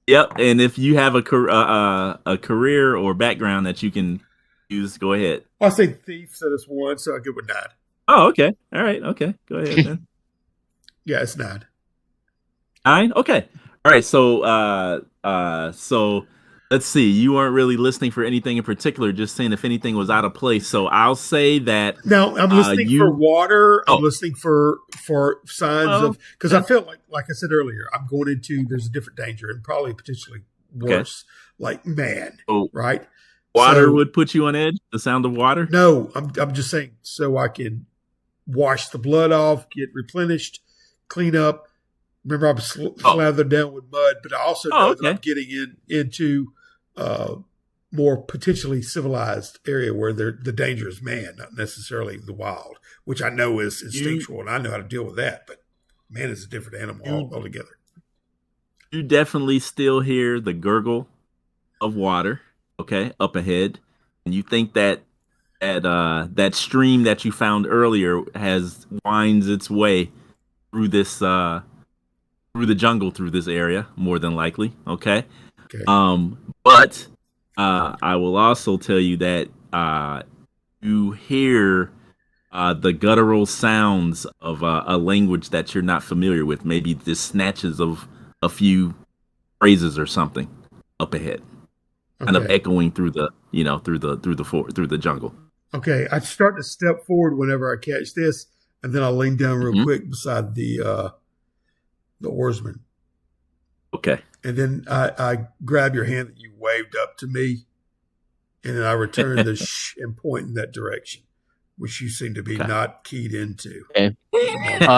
Yep. And if you have a career or background that you can use, go ahead. I'll say thief, so that's 1, so I get with 9. Oh, okay. All right. Okay. Go ahead then. Yeah, it's 9. 9? Okay. All right. So let's see. You weren't really listening for anything in particular, just saying if anything was out of place. So I'll say that. No, I'm listening for water. I'm listening for signs of, because I feel like I said earlier, I'm going into, there's a different danger and probably potentially worse, like man, right? Water would put you on edge. The sound of water. No, I'm just saying so I can wash the blood off, get replenished, clean up. Remember, I'm slathered down with mud, but I also know that I'm getting into more potentially civilized area where the danger is man, not necessarily the wild, which I know is instinctual, and I know how to deal with that. But man is a different animal altogether. You definitely still hear the gurgle of water, up ahead, and you think that that stream that you found earlier winds its way through this through the jungle, through this area, more than likely. Okay. But I will also tell you that you hear the guttural sounds of a language that you're not familiar with. Maybe just snatches of a few phrases or something up ahead, kind of echoing through the through the jungle. Okay, I start to step forward whenever I catch this, and then I'll lean down real quick beside the oarsman. Okay. And then I grab your hand that you waved up to me, and then I return the shh and point in that direction, which you seem to be not keyed into. Okay.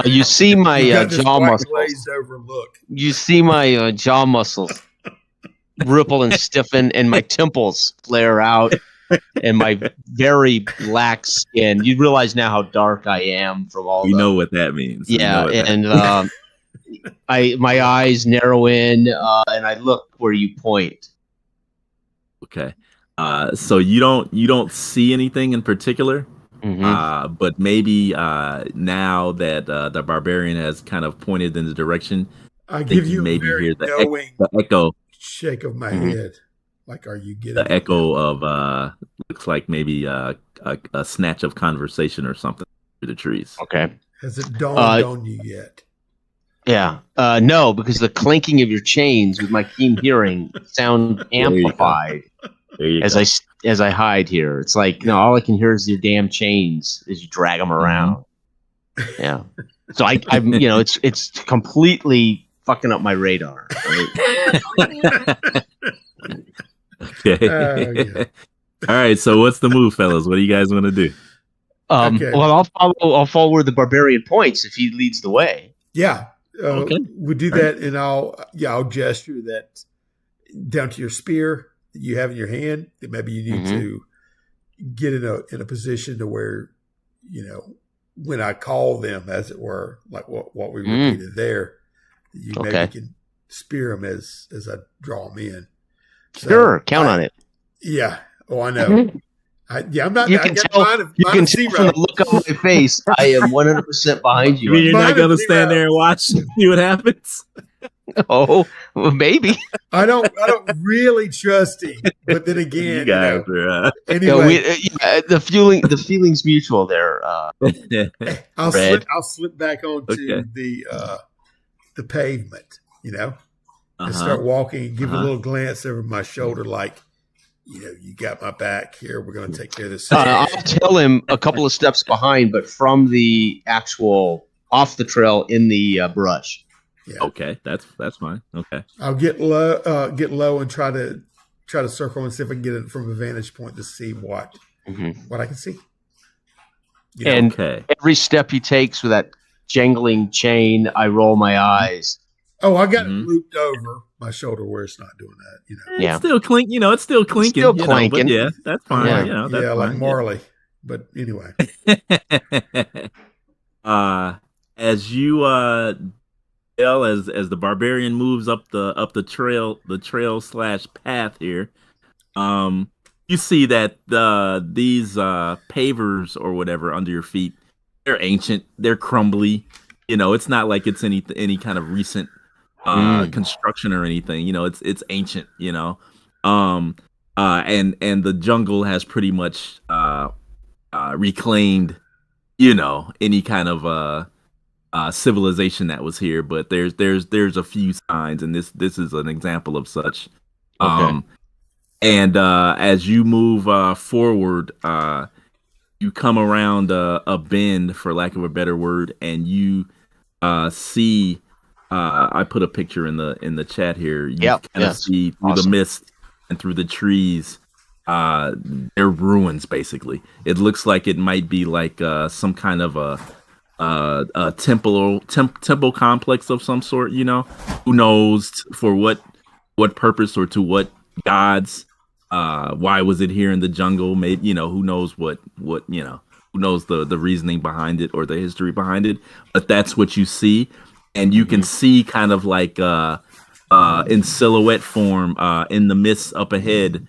You see my jaw muscles. Glazed over look. You see my jaw muscles ripple and stiffen, and my temples flare out, and my very black skin. You realize now how dark I am from all. You know what that means. Yeah, and my eyes narrow in, and I look where you point. Okay. So you don't see anything in particular, but maybe now that the barbarian has kind of pointed in the direction, I give you maybe a very hear the echo shake of my head. Like, are you getting the echo of looks like maybe a snatch of conversation or something through the trees. Okay. Has it dawned on you yet? Yeah. No, because the clinking of your chains with my keen hearing sound amplified as I hide here. It's like, no, all I can hear is your damn chains as you drag them around. Yeah. So I'm it's completely fucking up my radar. Right? Okay. All right. So what's the move, fellas? What do you guys want to do? Well, I'll follow where the barbarian points if he leads the way. Yeah. We do that, and I'll gesture that down to your spear that you have in your hand. That maybe you need to get in a position to where, when I call them, as it were, like what we repeated there, you maybe can spear them as I draw them in. So sure, count on it. Yeah. Oh, I know. I'm not. You can tell from the look on my face. I am 100% behind you. I mean, you're not going to stand there and watch and see what happens. Oh, well, maybe. I don't really trust him, but then again, you guys are, anyway, the feeling's mutual there. I'll slip back onto the pavement, and start walking and give a little glance over my shoulder, like, you got my back here. We're going to take care of this. I'll tell him a couple of steps behind, but from the actual off the trail in the brush. Yeah. Okay, that's fine. Okay, I'll get low and try to circle and see if I can get it from a vantage point to see what I can see. And every step he takes with that jangling chain, I roll my eyes. Oh, I got it looped over my shoulder where it's not doing that. It's still clinking. It's still clinking. Still clinking. But yeah, that's fine. Yeah, That's fine. Like Marley. But anyway, as you as the barbarian moves up the trail / path here, you see that these pavers or whatever under your feet, they're ancient, they're crumbly. It's not like it's any kind of recent construction or anything. It's ancient. And the jungle has pretty much reclaimed any kind of civilization that was here, but there's a few signs, and this is an example of such. And as you move forward, you come around a bend, for lack of a better word, and you see. I put a picture in the chat here. You kind of see through the mist and through the trees. They're ruins, basically. It looks like it might be like some kind of a temple complex of some sort. Who knows for what purpose or to what gods? Why was it here in the jungle? Maybe who knows what who knows the reasoning behind it or the history behind it. But that's what you see. And you can see kind of like in silhouette form in the mist up ahead,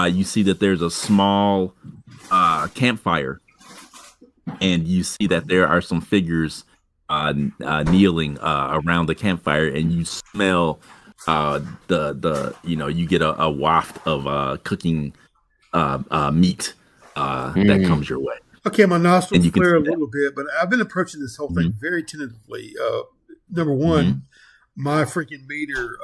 you see that there's a small campfire. And you see that there are some figures kneeling around the campfire, and you smell you get a waft of cooking meat that comes your way. Okay, my nostrils flare a little bit, but I've been approaching this whole thing very tentatively. Number one, my freaking meter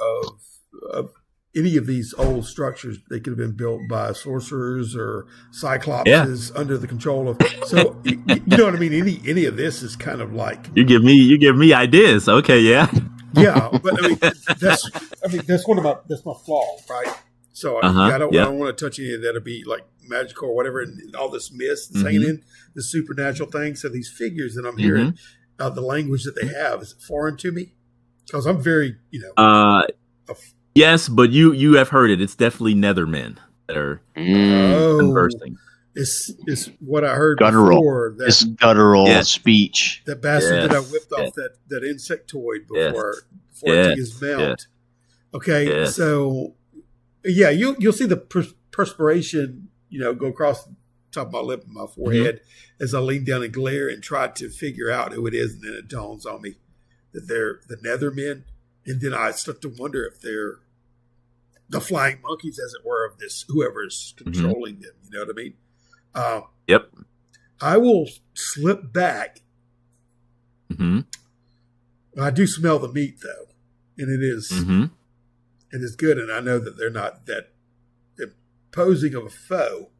of any of these old structures, they could have been built by sorcerers or cyclopses under the control of. So you know what I mean. Any of this is kind of like you give me ideas. Okay, yeah, yeah, but that's my flaw, right? So I don't want to touch any of that. It'll be like magical or whatever, and all this mist that's hanging in the supernatural thing. So these figures that I'm hearing, the language that they have, is it foreign to me? Because I'm very, yes, but you have heard it. It's definitely Nethermen that are conversing. It's what I heard guttural. Before. It's guttural speech. That bastard that I whipped off that insectoid before it took his mount. Okay, so you'll see the perspiration, go across the top of my lip and my forehead as I lean down and glare and try to figure out who it is, and then it dawns on me that they're the Nethermen, and then I start to wonder if they're the flying monkeys, as it were, of this whoever is controlling them. You know what I mean? Yep. I will slip back. I do smell the meat though, and it is it is good, and I know that they're not that imposing of a foe.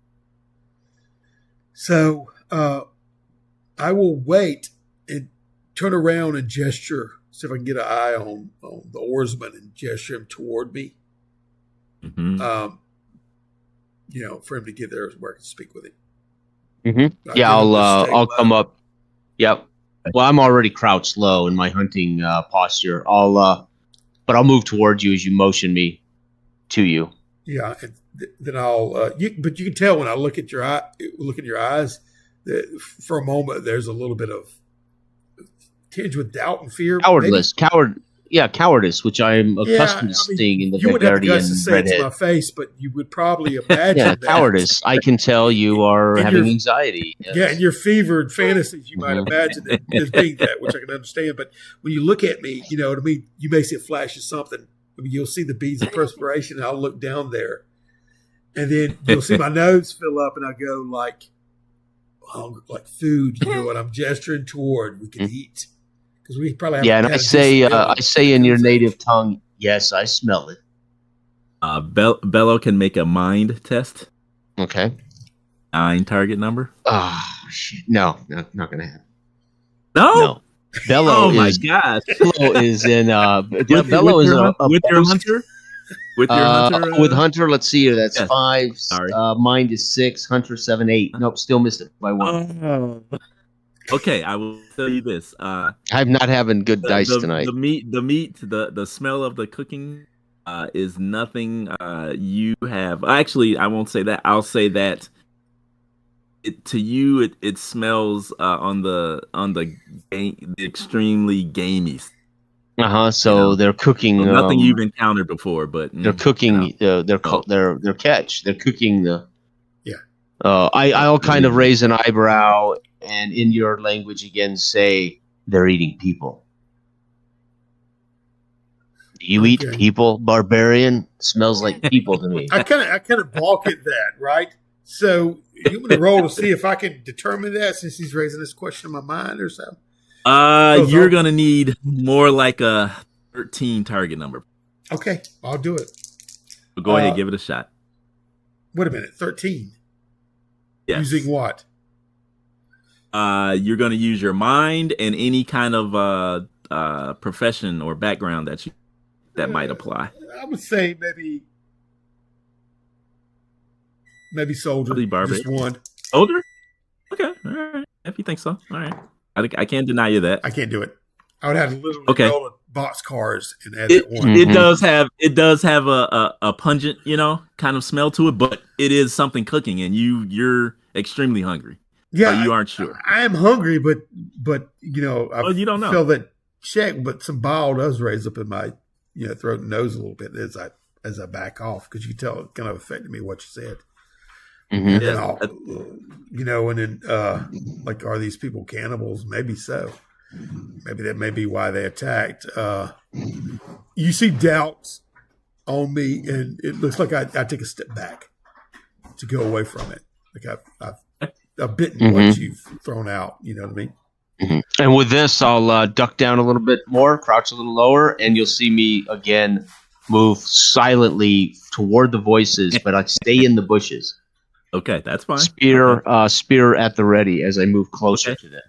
So I will wait and turn around and gesture, see if I can get an eye on the oarsman and gesture him toward me. For him to get there where I can speak with him. Yeah, I'll come up. Yep. Well, I'm already crouched low in my hunting posture. But I'll move towards you as you motion me to you. Yeah, and then I'll. But you can tell when I look at your eyes, that for a moment there's a little bit of tinge with doubt and fear. Cowardice, which I'm accustomed to seeing in the Bavarian redhead. To my face, but you would probably imagine that. Cowardice. I can tell you are having anxiety. Yes. Yeah, in your fevered fantasies, you might imagine it as being that, which I can understand. But when you look at me, you may see a flash of something. You'll see the beads of perspiration, and I'll look down there. And then you'll see my nose fill up, and I'll go like food, what I'm gesturing toward. We can eat. We probably and I say in your native tongue, yes, I smell it. Bello can make a mind test. Okay. 9 target number. Oh shit! No, not gonna happen. No. Bello my gosh. Bello is in. Bello is with your hunter. With your hunter. With hunter, let's see here. That's 5. Sorry. Mind is 6. Hunter 7, 8. Nope, still missed it by 1. Okay, I will tell you this. I'm not having good dice tonight. The meat, the smell of the cooking is nothing you have. Actually, I won't say that. I'll say that to you, it smells on the extremely gamey. So they're cooking. So nothing you've encountered before, but they're cooking. Their catch. They're cooking the. Yeah. I'll kind of raise an eyebrow. And in your language again, say they're eating people. Do you eat people, barbarian? Smells like people to me. I kind of balk at that, right? So you want to roll to see if I can determine that, since he's raising this question in my mind or something. You're gonna need more like a 13 target number. Okay, I'll do it. So go ahead, give it a shot. Wait a minute, 13. Yes. Using what? You're going to use your mind and any kind of profession or background that might apply. I would say maybe soldier. Just one. Soldier? Okay, all right. If you think so, all right. I can't deny you that. I can't do it. I would have to literally roll a boxcars and add that one. It does have a pungent, kind of smell to it, but it is something cooking, and you're extremely hungry. Yeah, so you aren't sure. I am hungry, but I you don't know. Feel that check, but some bile does raise up in my throat and nose a little bit as I back off, because you can tell it kind of affected me what you said. And then I'll, and then like, are these people cannibals? Maybe so. Maybe that may be why they attacked. You see doubts on me, and it looks like I take a step back to go away from it. Like I've bitten what you've thrown out. You know what I mean? And with this, I'll duck down a little bit more, crouch a little lower, and you'll see me again move silently toward the voices, but I stay in the bushes. Okay, that's fine. Spear at the ready as I move closer to them.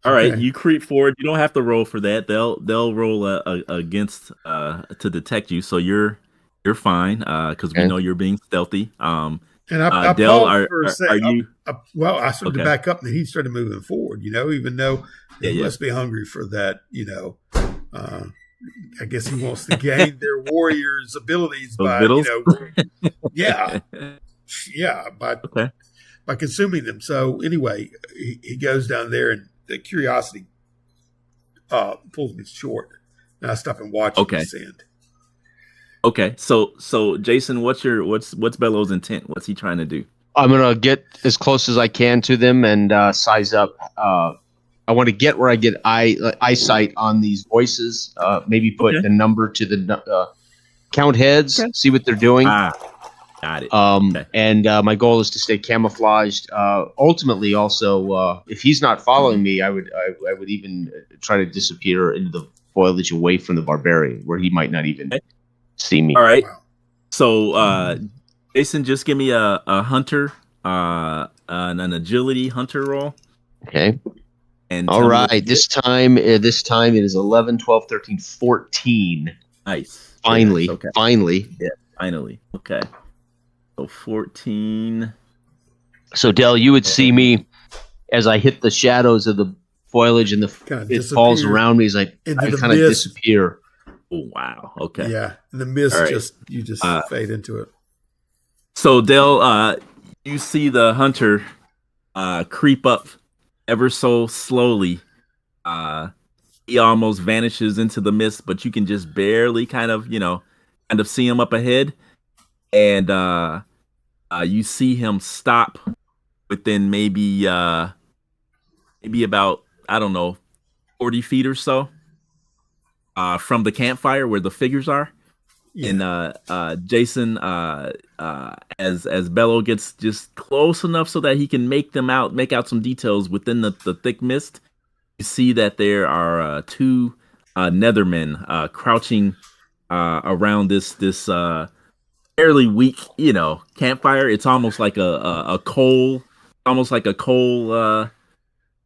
All right, you creep forward. You don't have to roll for that. They'll roll against to detect you. So you're You're fine, because we know you're being stealthy. And I Del, paused for a second. are you? I started to back up, and then he started moving forward. Even though he must be hungry for that. I guess he wants to gain their warriors' abilities by by consuming them. So anyway, he goes down there, and the curiosity pulls me short, and I stop and watch him descend. Okay, so Jason, what's Bello's intent? What's he trying to do? I'm gonna get as close as I can to them and size up. I want to get where I get eyesight on these voices. Maybe put the number to the count heads, see what they're doing. Got it. And my goal is to stay camouflaged. Ultimately, also, if he's not following me, I would even try to disappear into the foliage away from the barbarian, where he might not even see me. All right. So, Jason, just give me a hunter, an agility hunter roll. Okay. And all right, this time it is 11, 12, 13, 14. Nice. Finally. Okay. Finally. Yeah, finally. Okay. So 14. So Del, you would see me as I hit the shadows of the foliage and it falls around me as I kind of disappear. Oh, wow. Okay. Yeah. And the mist you just fade into it. So Del, you see the hunter creep up ever so slowly. He almost vanishes into the mist, but you can just barely kind of see him up ahead. And you see him stop within maybe about, I don't know, 40 feet or so from the campfire where the figures are. Yeah. And Jason, as Bello gets just close enough so that he can make out some details within the thick mist, you see that there are two Nethermen crouching around this fairly weak, campfire. It's almost like a coal, I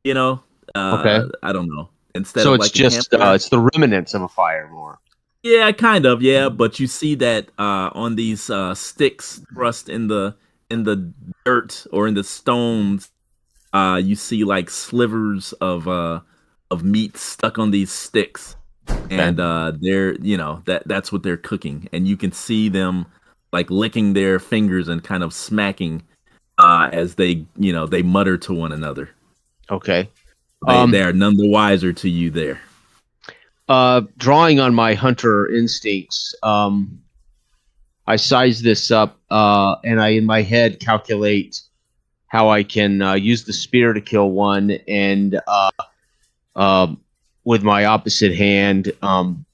don't know. Instead so of it's like just it's the remnants of a fire more. Yeah, kind of. Yeah, but you see that on these sticks thrust in the dirt or in the stones, you see like slivers of meat stuck on these sticks, and they're that's what they're cooking, and you can see them like licking their fingers and kind of smacking as they mutter to one another. Okay, they are none the wiser to you there. Drawing on my hunter instincts, I size this up, and I, in my head, calculate how I can use the spear to kill one, and with my opposite hand,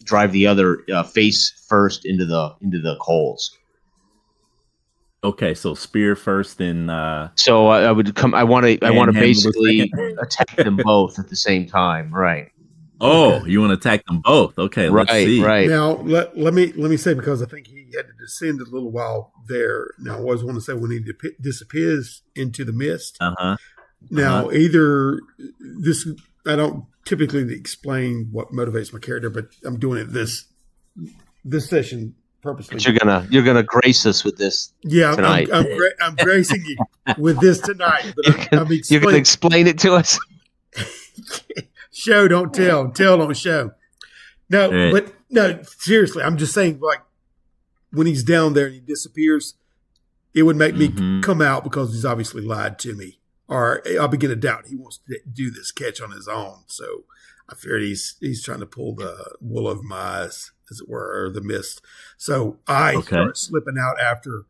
drive the other face first into the coals. Okay, so spear first, then. So I would come. I want to basically attack them both at the same time, right? Oh, you want to attack them both? Okay, let's see. Right. Now let me say, because I think he had to descend a little while there. Now I always want to say when he disappears into the mist. Now either this, I don't typically explain what motivates my character, but I'm doing it this session purposely. But you're gonna grace us with this. Yeah, tonight. I'm gracing you with this tonight. But you're gonna explain it to us. Show, don't tell. Tell, don't show. No, right. But no, seriously, I'm just saying, like, when he's down there and he disappears, it would make me come out because he's obviously lied to me. Or I'll begin to doubt he wants to do this catch on his own. So I fear he's trying to pull the wool over my eyes, as it were, or the mist. So I start slipping out after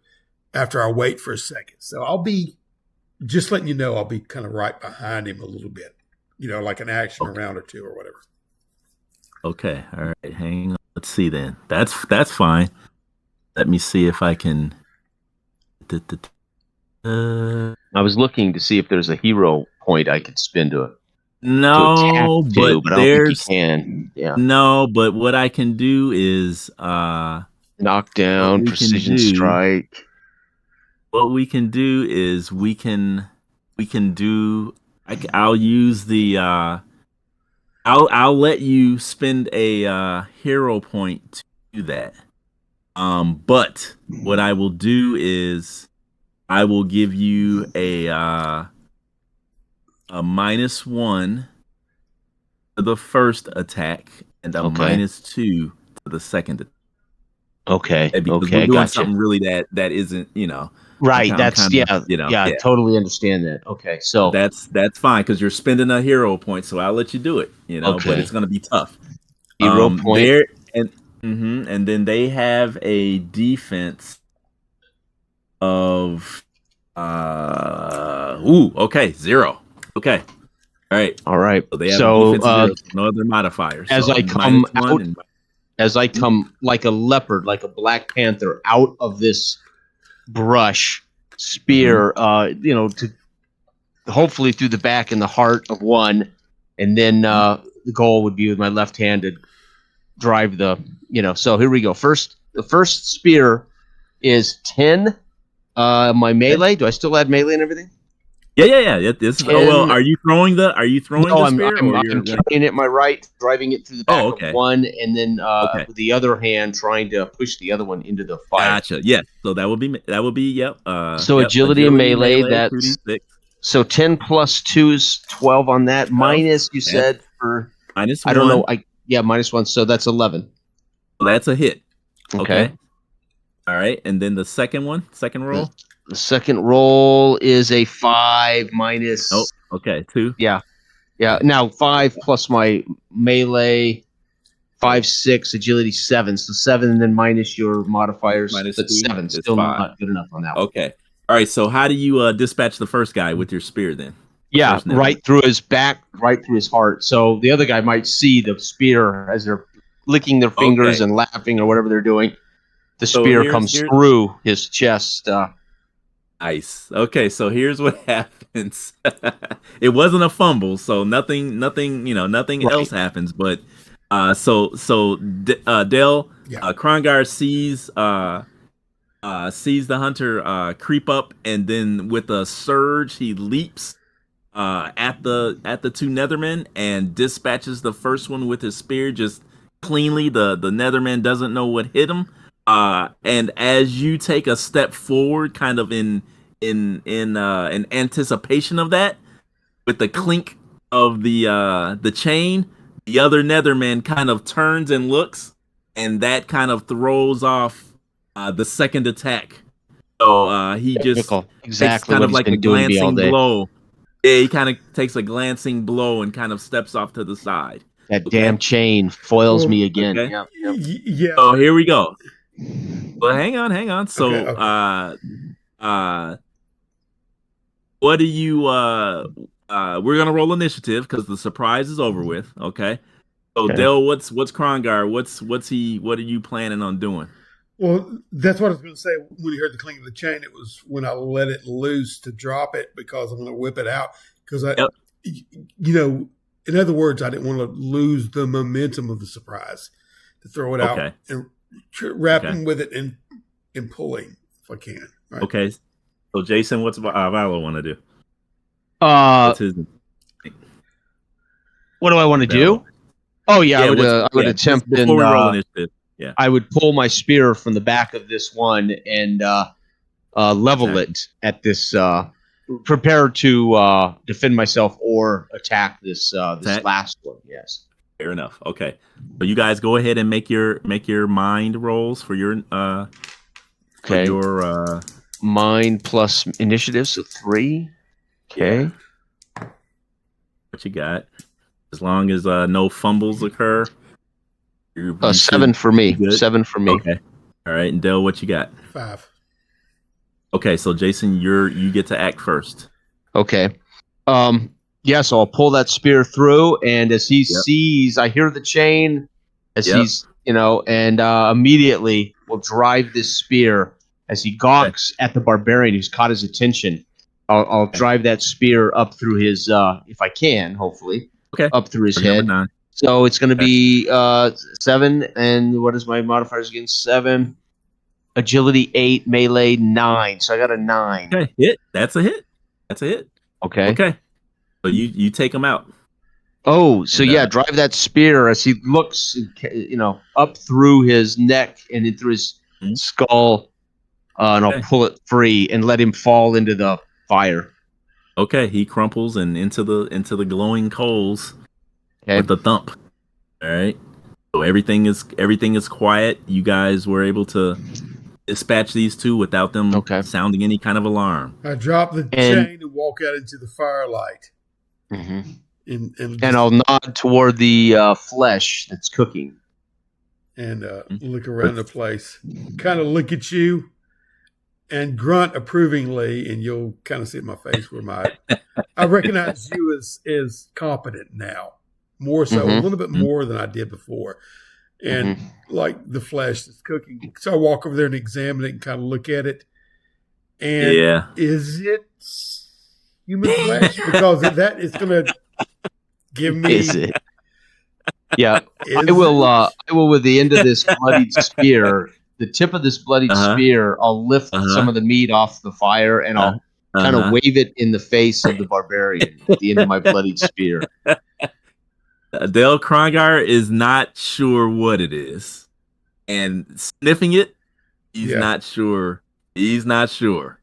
I wait for a second. So I'll be, just letting you know, I'll be kind of right behind him a little bit. Like an action round or two or whatever. Okay, all right. Hang on. Let's see then. That's fine. Let me see if I can. I was looking to see if there's a hero point I could spin to it. No, but I don't think you can. Yeah. No, but what I can do is knockdown, precision strike. What we can do is we can do. I'll use the. I'll let you spend a hero point to do that. But what I will do is I will give you a -1 to the first attack and a -2 to the second attack. Okay. Because we're doing something really that isn't, right. I'm That's kind of, yeah. Totally understand that. Okay, so that's fine because you're spending a hero point, so I'll let you do it. But it's gonna be tough. Hero point there and then they have a defense of 0. Okay. All right. So they have a defense of 0, no other modifiers. As so I come out, and, as I come like a leopard, like a black panther, out of this brush, spear, to hopefully through the back and the heart of one, and then the goal would be with my left hand to drive the, So here we go. The first spear is 10. My melee. Do I still add melee and everything? Yeah. This is. Oh well. Are you throwing the spear? I'm carrying it my right, driving it through the back of one, and then with the other hand trying to push the other one into the fire. Gotcha. Yes. So that would be. Yep. So agility and melee. That's so 10 plus 2 is 12 on that. 12. Minus you said for -1. I don't know. -1. So that's 11. So that's a hit. Okay. All right, and then the second roll. The second roll is a 5 minus. Oh, okay, 2. Yeah. Now 5 plus my melee, 5, 6, agility 7. So 7, and then minus your modifiers. That's 7. Still 5. Not good enough on that one. Okay. All right. So how do you dispatch the first guy with your spear then? Yeah, right through his back, right through his heart. So the other guy might see the spear as they're licking their fingers and laughing or whatever they're doing. The spear comes through his chest. Nice. Okay, so here's what happens. It wasn't a fumble, so nothing else happens. But Dell Krongar sees the hunter creep up, and then with a surge, he leaps at the two Nethermen and dispatches the first one with his spear just cleanly. The Netherman doesn't know what hit him. And as you take a step forward, kind of in anticipation of that, with the clink of the chain, the other Netherman kind of turns and looks, and that kind of throws off the second attack. So he just takes kind of like a glancing blow. Yeah, he kind of takes a glancing blow and kind of steps off to the side. That damn chain foils me again. Okay. Yeah. So here we go. Well, hang on. So, what do you? We're gonna roll initiative because the surprise is over with. Okay. So, Dell, what's Krongar? What are you planning on doing? Well, that's what I was going to say. When you heard the clink of the chain, it was when I let it loose to drop it because I'm going to whip it out. Because in other words, I didn't want to lose the momentum of the surprise to throw it out and wrapping with it and pulling if I can. Right? Okay. So, Jason, what's Valo want to do? What do I want to do? Oh yeah, I would attempt before we roll initiative. Yeah. I would pull my spear from the back of this one and level it at this. Prepare to defend myself or attack this last one. Yes. Fair enough. Okay. So you guys go ahead and make your mind rolls for your for your mind plus initiative, so 3. Okay. What you got? As long as no fumbles occur. 7 for me. 7 for me. Okay. All right. And Dell, what you got? 5. Okay. So Jason, you get to act first. Okay. So I'll pull that spear through, and as he sees, I hear the chain as he's, and immediately will drive this spear as he gawks at the barbarian who's caught his attention. I'll drive that spear up through his, if I can, hopefully, up through his head. So it's going to be 7, and what is my modifiers again? 7, agility 8, melee 9. So I got a 9. Okay, hit. That's a hit. Okay. So you take him out. Oh, so drive that spear as he looks, up through his neck and in through his skull, and I'll pull it free and let him fall into the fire. Okay, he crumples and into the glowing coals with a thump. All right. So everything is quiet. You guys were able to dispatch these two without them sounding any kind of alarm. I drop the chain and walk out into the firelight. And I'll nod toward the flesh that's cooking. And look around the place. Kind of look at you and grunt approvingly, and you'll kind of see my face where I recognize you as competent now. More so, a little bit more than I did before. And like the flesh that's cooking. So I walk over there and examine it and kind of look at it. And is it human flesh? Because that is going to give me... Is it? Yeah. I will with the end of this bloodied spear, the tip of this bloodied spear, I'll lift some of the meat off the fire and I'll kind of wave it in the face of the barbarian at the end of my bloodied spear. Del Krongar is not sure what it is, and sniffing it, he's not sure. He's not sure.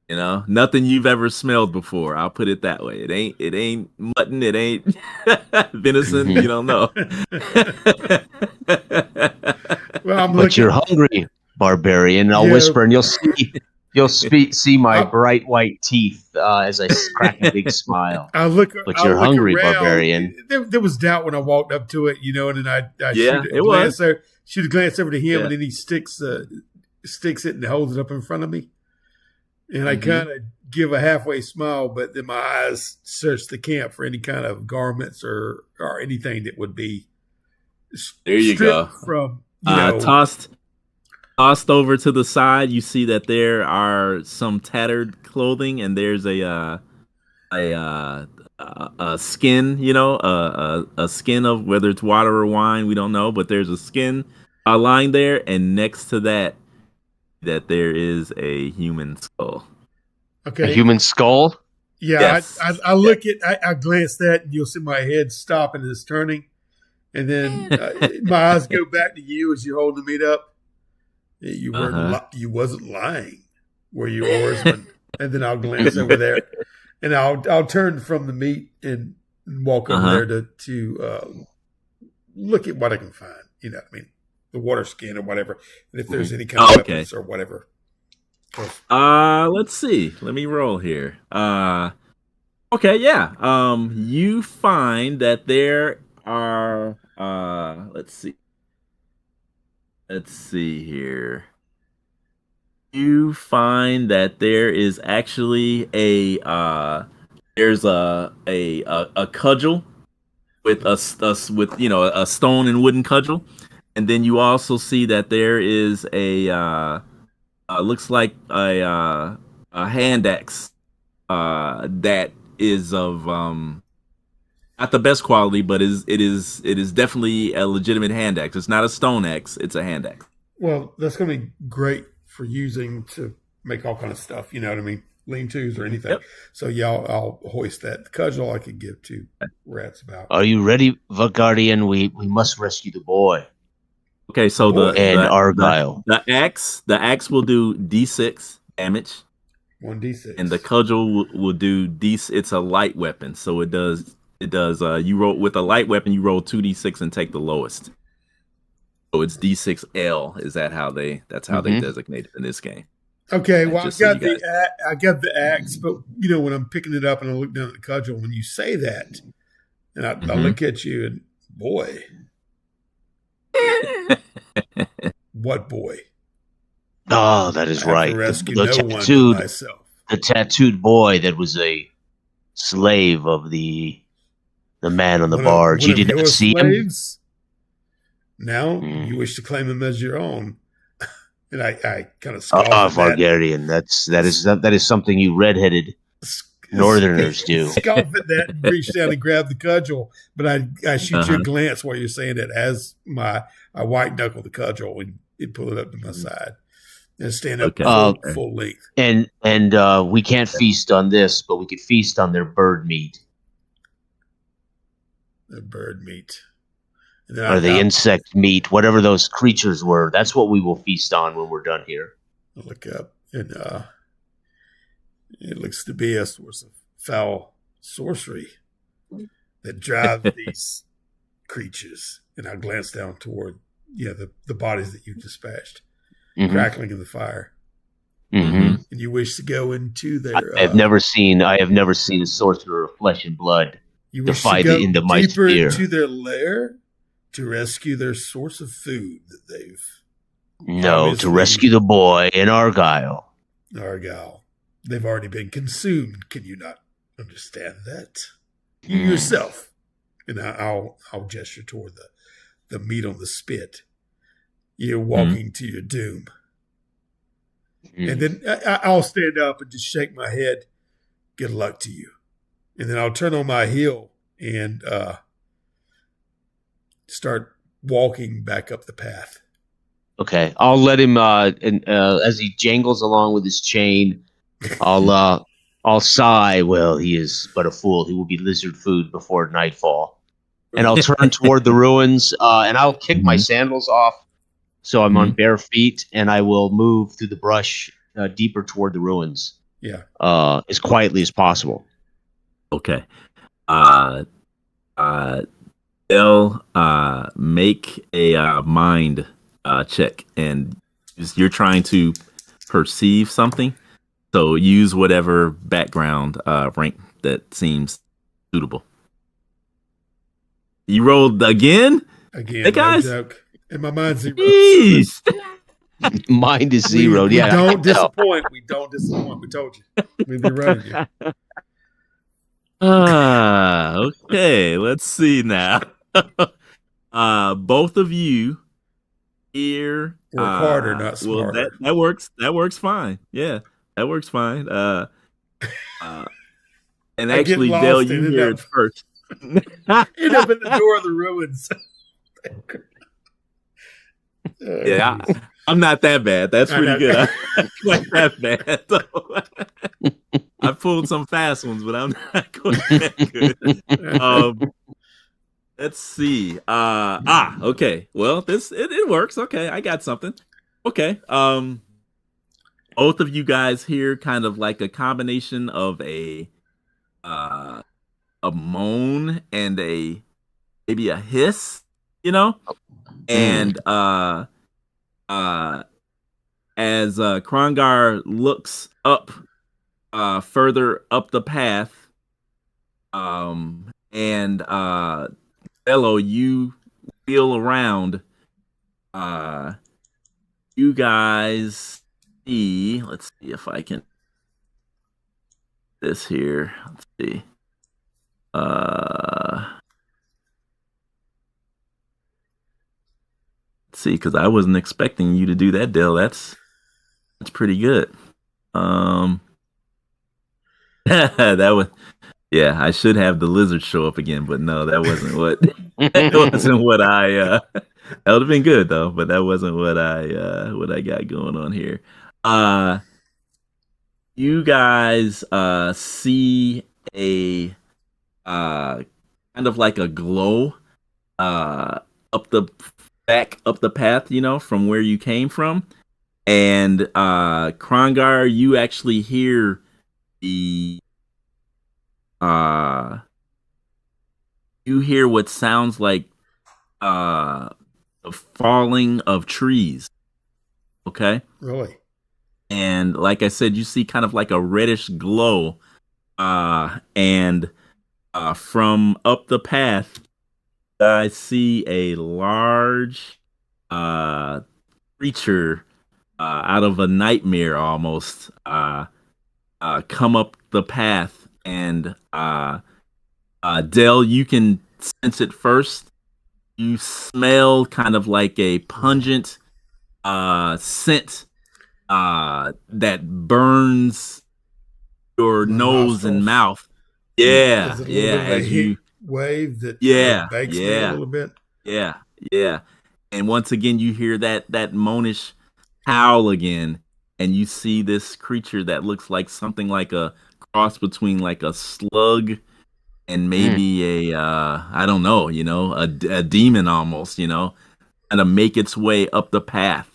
You know, nothing you've ever smelled before. I'll put it that way. It ain't mutton. It ain't venison. You don't know. But you're hungry, barbarian. And I'll whisper, and you'll see my bright white teeth as I crack a big smile. But you're hungry, around. Barbarian. There was doubt when I walked up to it, you know, and then I shoot a glance over to him, and then he sticks it and holds it up in front of me. And I kind of give a halfway smile, but then my eyes search the camp for any kind of garments or anything that would be there you go. From, tossed over to the side, you see that there are some tattered clothing, and there's a skin, you know, a skin of whether it's water or wine, we don't know, but there's a skin lying there, and next to that there is a human skull. Okay, a human skull. Yeah, yes. I look at, I glance that, and you'll see my head stop and it's turning, and then my eyes go back to you as you're holding the meat up. You weren't. You wasn't lying, were you, oarsman? And then I'll glance over there, and I'll turn from the meat and walk over there to look at what I can find. You know, I mean, the water skin or whatever, and if there's any kind of weapons or whatever. Let's see. Let me roll here. Okay, yeah. You find that there are. Let's see. Let's see here. You find that there is actually there's a cudgel with a stone and wooden cudgel, and then you also see that there is looks like a hand axe that is of not the best quality, but it is definitely a legitimate hand axe. It's not a stone axe; it's a hand axe. Well, that's going to be great for using to make all kind of stuff. You know what I mean? Lean-tos or anything. Yep. So yeah, I'll hoist that. The cudgel I could give to rats about. Are you ready, Valgardian? We must rescue the boy. Okay, so Argyle. The axe will do D6 damage. 1d6. And the cudgel will do D6. It's a light weapon, so it does. You roll with a light weapon. You roll 2d6 and take the lowest. So it's D6L. That's how they designate it in this game. Okay, well I got the axe, but you know when I'm picking it up and I look down at the cudgel, when you say that, and I look at you and boy, what boy? Oh, that is right. The tattooed boy that was a slave of the man on the barge. You didn't see slaves? Him? Now you wish to claim him as your own. And I kind of scoff at Valgardian. That is something you redheaded Northerners do. Scoff at that and reach down and grab the cudgel. But I shoot you a glance while you're saying it as I white knuckle the cudgel and pull it up to my side. And stand up full length. And we can't feast on this, but we could feast on their bird meat. The bird meat. or the insect meat, whatever those creatures were. That's what we will feast on when we're done here. I look up, and it looks to be a source of foul sorcery that drives these creatures. And I glance down toward the bodies that you dispatched, crackling in the fire. Mm-hmm. And you wish to go into their. I have never seen a sorcerer of flesh and blood defy the end of my deeper spear. Into their lair to rescue their source of food that they've. No, to rescue the boy in Argyle. They've already been consumed. Can you not understand that? You yourself, and I'll gesture toward the meat on the spit. You're walking to your doom. And then I'll stand up and just shake my head. Good luck to you. And then I'll turn on my heel and start walking back up the path. Okay, I'll let him. And as he jangles along with his chain, I'll sigh. Well, he is but a fool. He will be lizard food before nightfall. And I'll turn toward the ruins, and I'll kick my sandals off, so I'm on bare feet, and I will move through the brush deeper toward the ruins. Yeah. As quietly as possible. Okay. They'll make a mind check, and you're trying to perceive something. So use whatever background rank that seems suitable. You rolled again? Again, hey guys. No joke. And my mind's zero. Jeez. Mind is zero. We don't disappoint. We don't disappoint. We told you. We've been running you. Okay. Let's see now. Both of you here work harder, not smarter. Well, that works. That works fine. Yeah, that works fine. And actually, Dale, you hear it first. End up in the door of the ruins. Yeah, I'm not that bad. That's pretty good. I'm not that bad. I pulled some fast ones, but I'm not going that good. Let's see. Okay. Well, it works. Okay, I got something. Okay. Both of you guys here, kind of like a combination of a moan and maybe a hiss, and as Krongar looks up, further up the path, and Bello, you wheel around. You guys see. Let's see if I can. This here. Let's see. Let's see, because I wasn't expecting you to do that, Dale. That's pretty good. That was. Yeah, I should have the lizard show up again, but no, that wasn't what. That wasn't what I. That would have been good though, but that wasn't what I got going on here. You guys see a kind of like a glow up the path, from where you came from, and Krongar, you actually hear the. You hear what sounds like the falling of trees. Okay? Really? And like I said, you see kind of like a reddish glow. And from up the path, I see a large creature out of a nightmare almost come up the path. And Dell, you can sense it first. You smell kind of like a pungent scent that burns your nose and mouth. Yeah, as you wave that bakes me a little bit. Yeah. And once again, you hear that moanish howl again, and you see this creature that looks like something like a cross between like a slug and maybe I don't know, a demon almost, and to make its way up the path.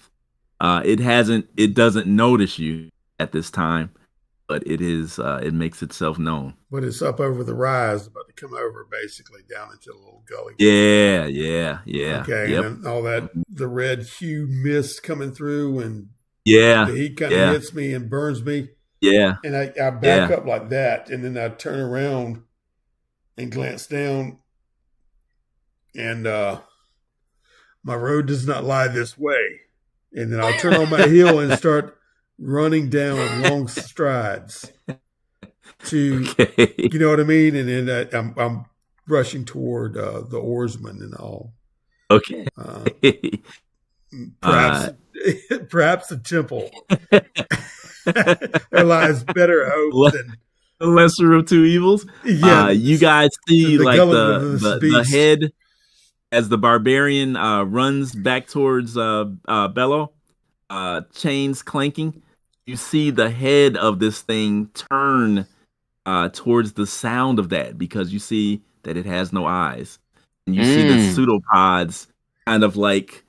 It doesn't notice you at this time, but it makes itself known. But it's up over the rise, about to come over, basically down into a little gully. Yeah. Okay, Yep. and then all that, the red hue mist coming through, and Yeah. the heat kind of hits me and burns me. Yeah. And I back up like that, and then I turn around and glance down, and my road does not lie this way. And then I'll turn on my heel and start running down with long strides to, you know what I mean? And then I'm rushing toward the oarsman and all. Okay. Perhaps the temple. There lies better hope than the lesser of two evils. Yeah, you guys see the the head as the barbarian runs back towards Bello, chains clanking. You see the head of this thing turn towards the sound of that, because you see that it has no eyes, and you see the pseudopods kind of like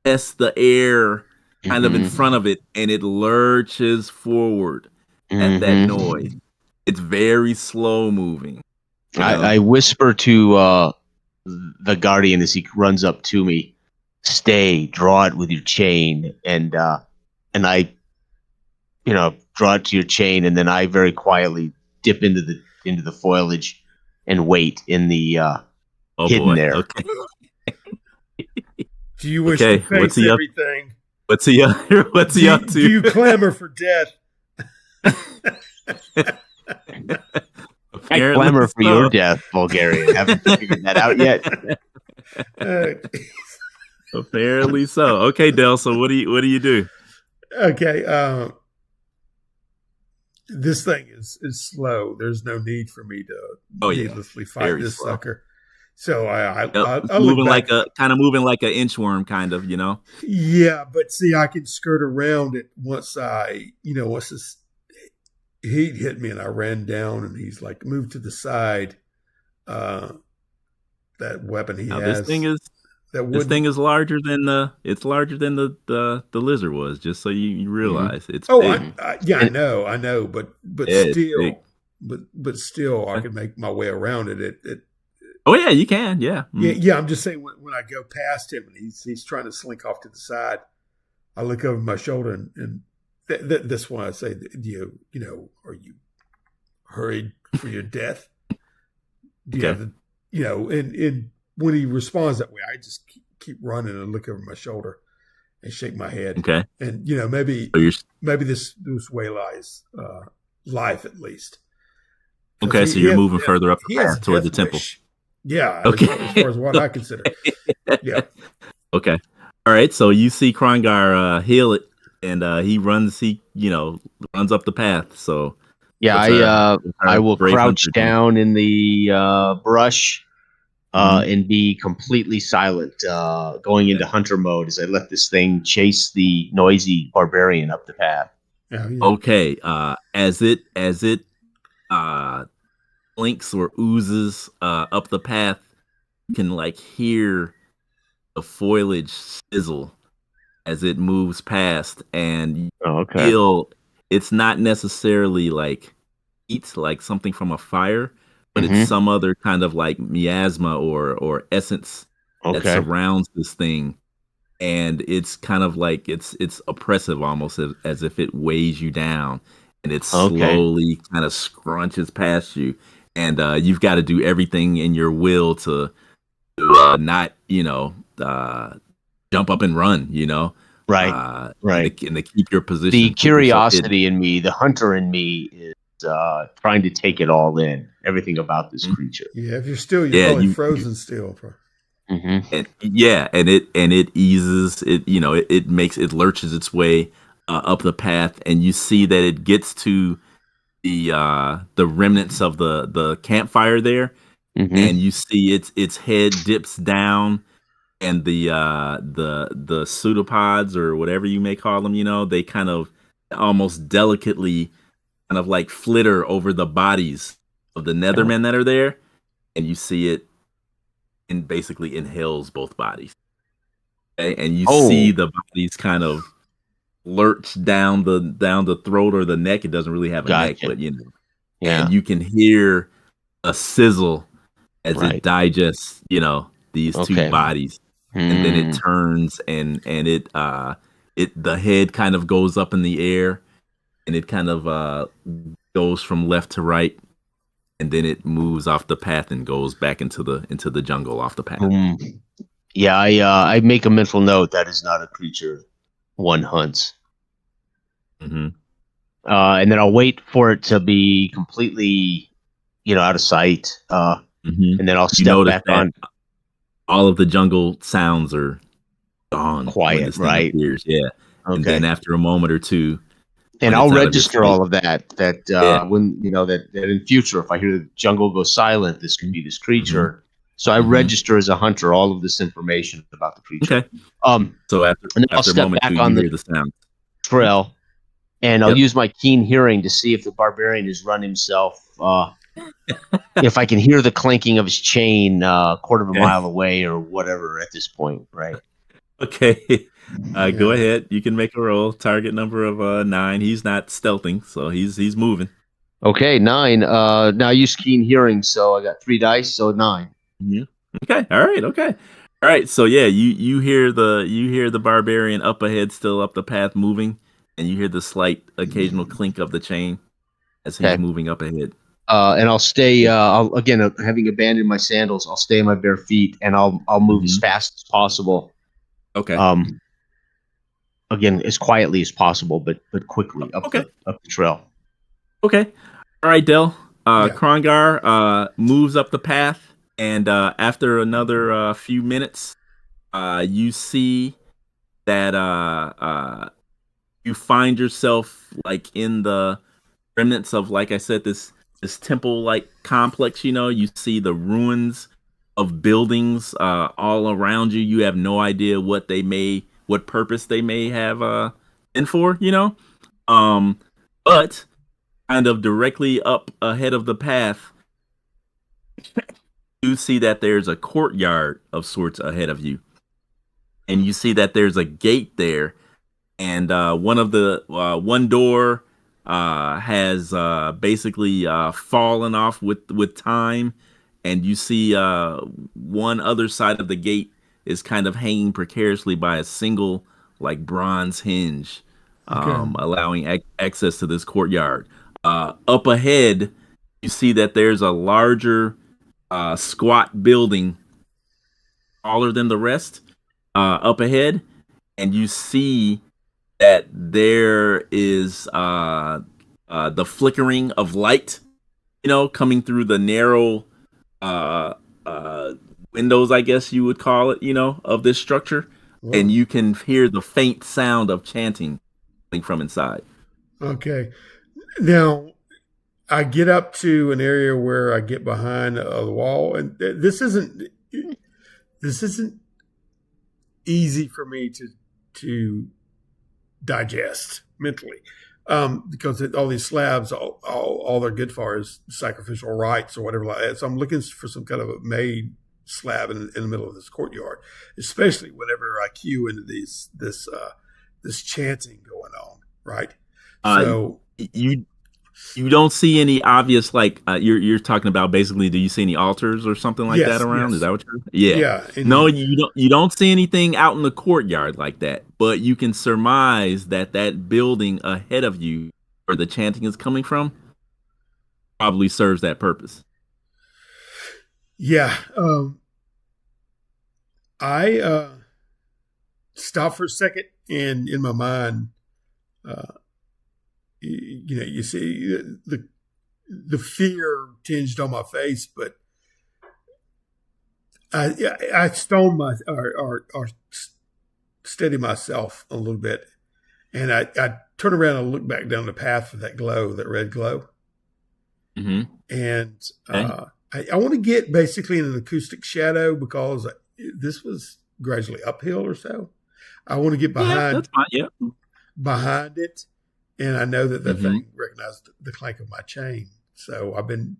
test the air kind of in front of it, and it lurches forward at that noise. It's very slow moving. I whisper to the guardian as he runs up to me, "Stay, draw it with your chain," and I, draw it to your chain, and then I very quietly dip into the foliage and wait in the hidden there. Okay. Do you wish to face everything? What's he up to? Do you clamor for death? I clamor for your death, Bulgarian. Haven't figured that out yet. Apparently so. Okay, Del. So what do you do? Okay. This thing is slow. There's no need for me to needlessly fight very this slow. sucker. So I moving like an inchworm, kind of, Yeah, but see, I can skirt around it once this heat hit me and I ran down, and he's like moved to the side. That weapon he has. This thing is larger than the lizard was. Just so you realize, it's big. I know, but still, big. but still, I can make my way around it. Oh yeah, you can. Yeah. Yeah. I'm just saying, when I go past him and he's trying to slink off to the side, I look over my shoulder and that's why I say, are you hurried for your death? Do you have and when he responds that way, I just keep running and look over my shoulder and shake my head. Okay. And maybe this way lies life at least. Okay, so you're moving further up the path toward the temple. Wish. Yeah. Okay. As far as what I consider. Yeah. Okay. All right. So you see Krongar heal it, and he runs up the path. So yeah, I will crouch down in the brush and be completely silent, going into hunter mode as I let this thing chase the noisy barbarian up the path. Yeah. Okay. As it blinks or oozes up the path, you can hear the foliage sizzle as it moves past, and you feel it's not necessarily heat, like something from a fire, but it's some other kind of miasma or essence that surrounds this thing, and it's kind of it's oppressive, almost as if it weighs you down, and it slowly kind of scrunches past you, and you've got to do everything in your will to not jump up and run, right. And to keep your position. The curiosity in me, the hunter in me, is trying to take it all in, everything about this creature. Yeah, if you're probably frozen still. And it eases it. It lurches its way up the path, and you see that it gets to the remnants of the campfire there, and you see its head dips down, and the pseudopods, or whatever you may call them, they kind of almost delicately kind of flitter over the bodies of the nethermen that are there, and you see it and basically inhales both bodies. Okay? And you Oh. see the bodies kind of lurch down the throat or the neck. It doesn't really have a neck, Gotcha. but you know. Yeah. And you can hear a sizzle as Right. it digests, you know, these two Okay. bodies. And then it turns and it the head kind of goes up in the air, and it kind of goes from left to right, and then it moves off the path and goes back into the jungle off the path. Yeah, I make a mental note that is not a creature one hunts. Mm-hmm. And then I'll wait for it to be completely, out of sight. And then I'll step back on. All of the jungle sounds are gone. Quiet, when this thing right? appears. Yeah. Okay. And then after a moment or two, and I'll register all of that. When that in future, if I hear the jungle go silent, this could be this creature. Mm-hmm. So I register as a hunter all of this information about the creature. Okay. So after I'll step back on the sound trail, and I'll use my keen hearing to see if the barbarian has run himself. If I can hear the clanking of his chain a quarter of a mile away or whatever at this point, right? Okay. Go ahead. You can make a roll. Target number of 9. He's not stealthing, so he's moving. Okay, 9. Now I use keen hearing, so I got 3 dice, so 9. Mm-hmm. Okay. All right. Okay. All right. So yeah, you hear the barbarian up ahead, still up the path, moving, and you hear the slight occasional clink of the chain as he's moving up ahead. And I'll stay. Having abandoned my sandals, I'll stay on my bare feet, and I'll move as fast as possible. Okay. Again, as quietly as possible, but quickly up the trail. Okay. All right, Del. Krongar moves up the path, and after another few minutes, you see that you find yourself like in the remnants of, like I said, this temple-like complex. You see the ruins of buildings all around you. You have no idea what purpose they may have been for, but kind of directly up ahead of the path, you see that there's a courtyard of sorts ahead of you, and you see that there's a gate there, and one door has basically fallen off with time, and you see one other side of the gate is kind of hanging precariously by a single bronze hinge, allowing access to this courtyard. Up ahead, you see that there's a larger squat building, taller than the rest, up ahead, and you see that there is the flickering of light, coming through the narrow windows, I guess you would call it, of this structure. Whoa. And you can hear the faint sound of chanting coming from inside. Okay. Now, I get up to an area where I get behind the wall, and this isn't easy for me to digest mentally, because all these slabs, all they're good for is sacrificial rites or whatever like that. So I'm looking for some kind of a made slab in the middle of this courtyard, especially whenever I cue into this chanting going on, right? So you don't see any obvious you're talking about basically. Do you see any altars or something like that around? Yes. Is that what you're? Yeah. No, you don't see anything out in the courtyard like that. But you can surmise that building ahead of you, where the chanting is coming from, probably serves that purpose. Yeah. I stop for a second, and in my mind, you see the fear tinged on my face, but I stone or steady myself a little bit, and I turn around and look back down the path for that red glow. Mm-hmm. And I want to get basically in an acoustic shadow, because this was gradually uphill or so. I want to get behind it. And I know that thing recognized the clank of my chain. So I've been,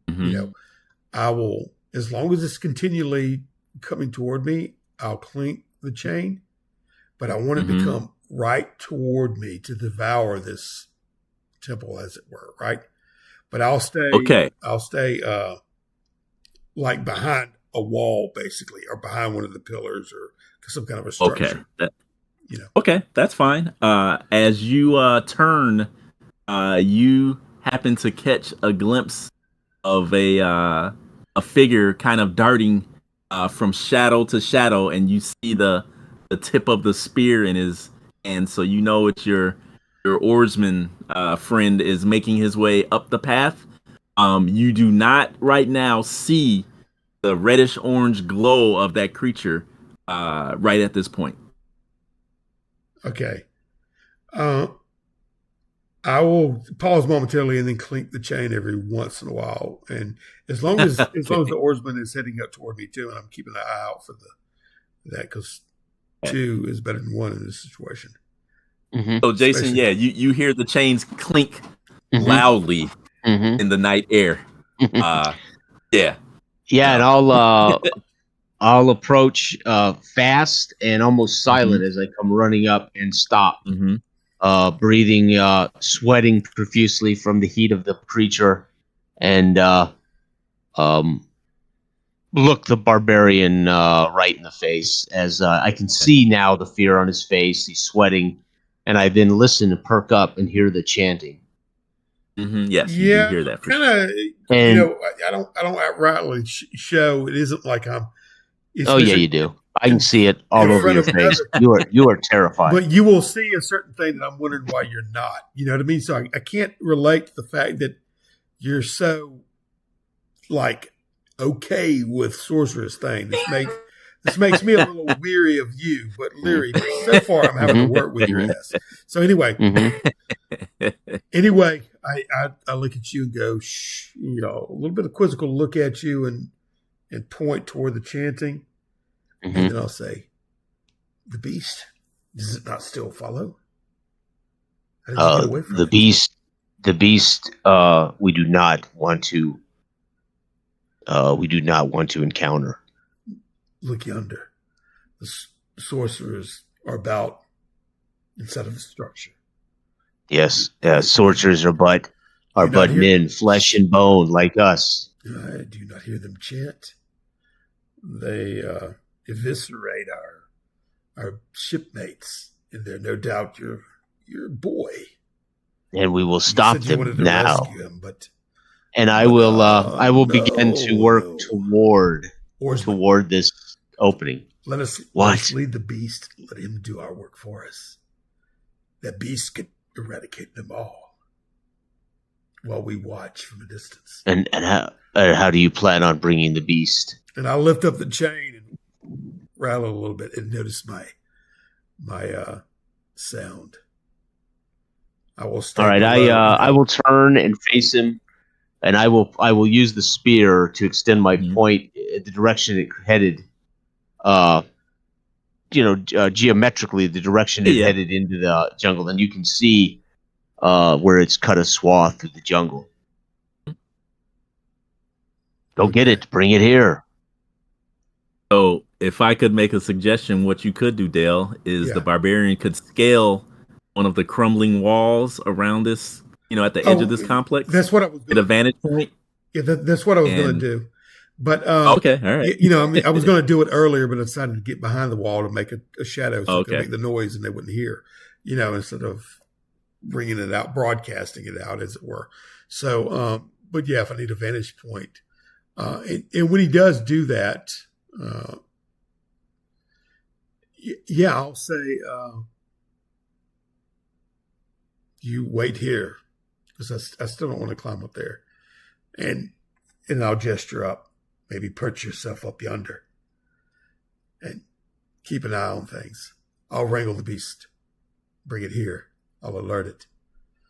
I will as long as it's continually coming toward me, I'll clink the chain. But I want it to come right toward me to devour this temple, as it were, right? But I'll stay. Okay. I'll stay like behind a wall, basically, or behind one of the pillars, or some kind of a structure. Okay. Okay, that's fine. As you turn, you happen to catch a glimpse of a figure kind of darting from shadow to shadow, and you see the tip of the spear in his hand, so you know it's your oarsman friend is making his way up the path. You do not right now see the reddish orange glow of that creature right at this point. Okay. I will pause momentarily and then clink the chain every once in a while. And as long as the oarsman is heading up toward me too, and I'm keeping an eye out for that, because 2 is better than 1 in this situation. So Jason, you hear the chains clink loudly in the night air. And I'll approach fast and almost silent as I come running up and stop, breathing, sweating profusely from the heat of the creature, and look the barbarian right in the face as I can see now the fear on his face. He's sweating, and I then listen and perk up and hear the chanting. Yes, you do hear that. Kind of, I don't outrightly show. It isn't like I'm. You do. I can see it all over your face. You are terrified. But you will see a certain thing that I'm wondering why you're not. You know what I mean? So I can't relate to the fact that you're so like okay with sorceress thing. This makes me a little weary of you, but leery. But so far, I'm having to work with your ass. So anyway, I look at you and go, shh, a little bit of quizzical look at you and point toward the chanting. And then I'll say, the beast, does it not still follow? How did you get away from it? The beast, we do not want to encounter. Look yonder. The sorcerers are about inside of the structure. Yes, sorcerers are but men, flesh and bone, like us. I do not hear them chant. They eviscerate our shipmates, and they're no doubt your boy. And we will stop them now. Him, and I will begin to work toward this opening. Let us lead the beast. Let him do our work for us. That beast could eradicate them all while we watch from a distance. And how do you plan on bringing the beast? And I'll lift up the chain and rattle a little bit and notice my sound. I will start. All right, I will turn and face him, and I will use the spear to extend my point in the direction it headed. Geometrically, the direction it headed into the jungle, and you can see where it's cut a swath through the jungle. Go get it. Bring it here. So, if I could make a suggestion, what you could do, Dale, is the barbarian could scale one of the crumbling walls around this, at the edge of this complex. That's what I was at a vantage point. Yeah, that's what I was going to do. But okay, all right. I was going to do it earlier, but I decided to get behind the wall to make a shadow so it could make the noise and they wouldn't hear. Instead of bringing it out, broadcasting it out, as it were. So, but yeah, if I need a vantage point, and when he does do that, I'll say, you wait here, because I still don't want to climb up there, and I'll gesture up. Maybe perch yourself up yonder and keep an eye on things. I'll wrangle the beast. Bring it here. I'll alert it.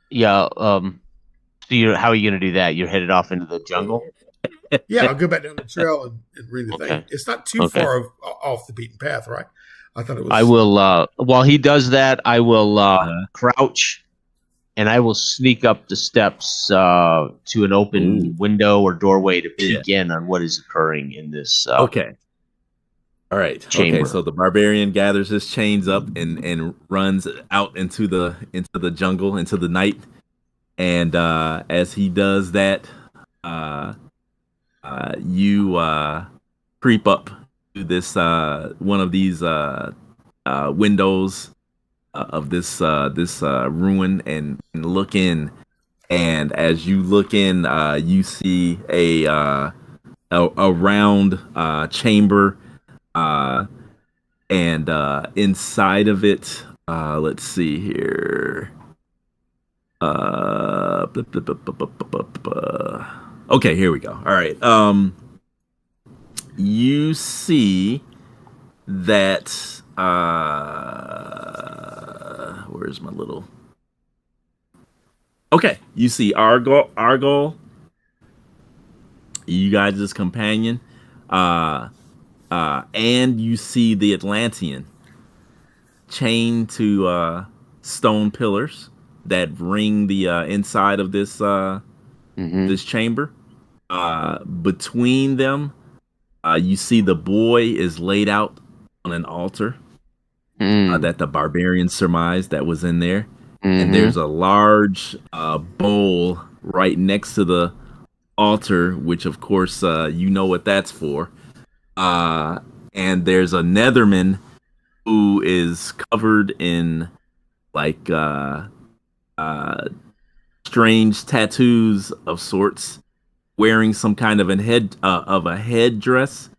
Yeah. So how are you going to do that? You're headed off into the jungle? Yeah, I'll go back down the trail and read the thing. It's not too far off the beaten path, right? I thought it was. I will, while he does that, I will crouch and I will sneak up the steps to an open window or doorway to peek in on what is occurring in this. Okay. All right. Chamber. Okay. So the barbarian gathers his chains up and runs out into the jungle, into the night. And as he does that, you creep up to this one of these windows of this ruin and look in. And as you look in, you see a round chamber, and inside of it, let's see here. Okay, here we go. All right. You see that where's my little? Okay, you see Argol, you guys' companion, and you see the Atlantean chained to stone pillars that ring the inside of this this chamber. Between them, you see the boy is laid out on an altar that the barbarian surmised that was in there. And there's a large bowl right next to the altar, which of course you know what that's for. And there's a Netherman who is covered in like strange tattoos of sorts, wearing some kind of a headdress,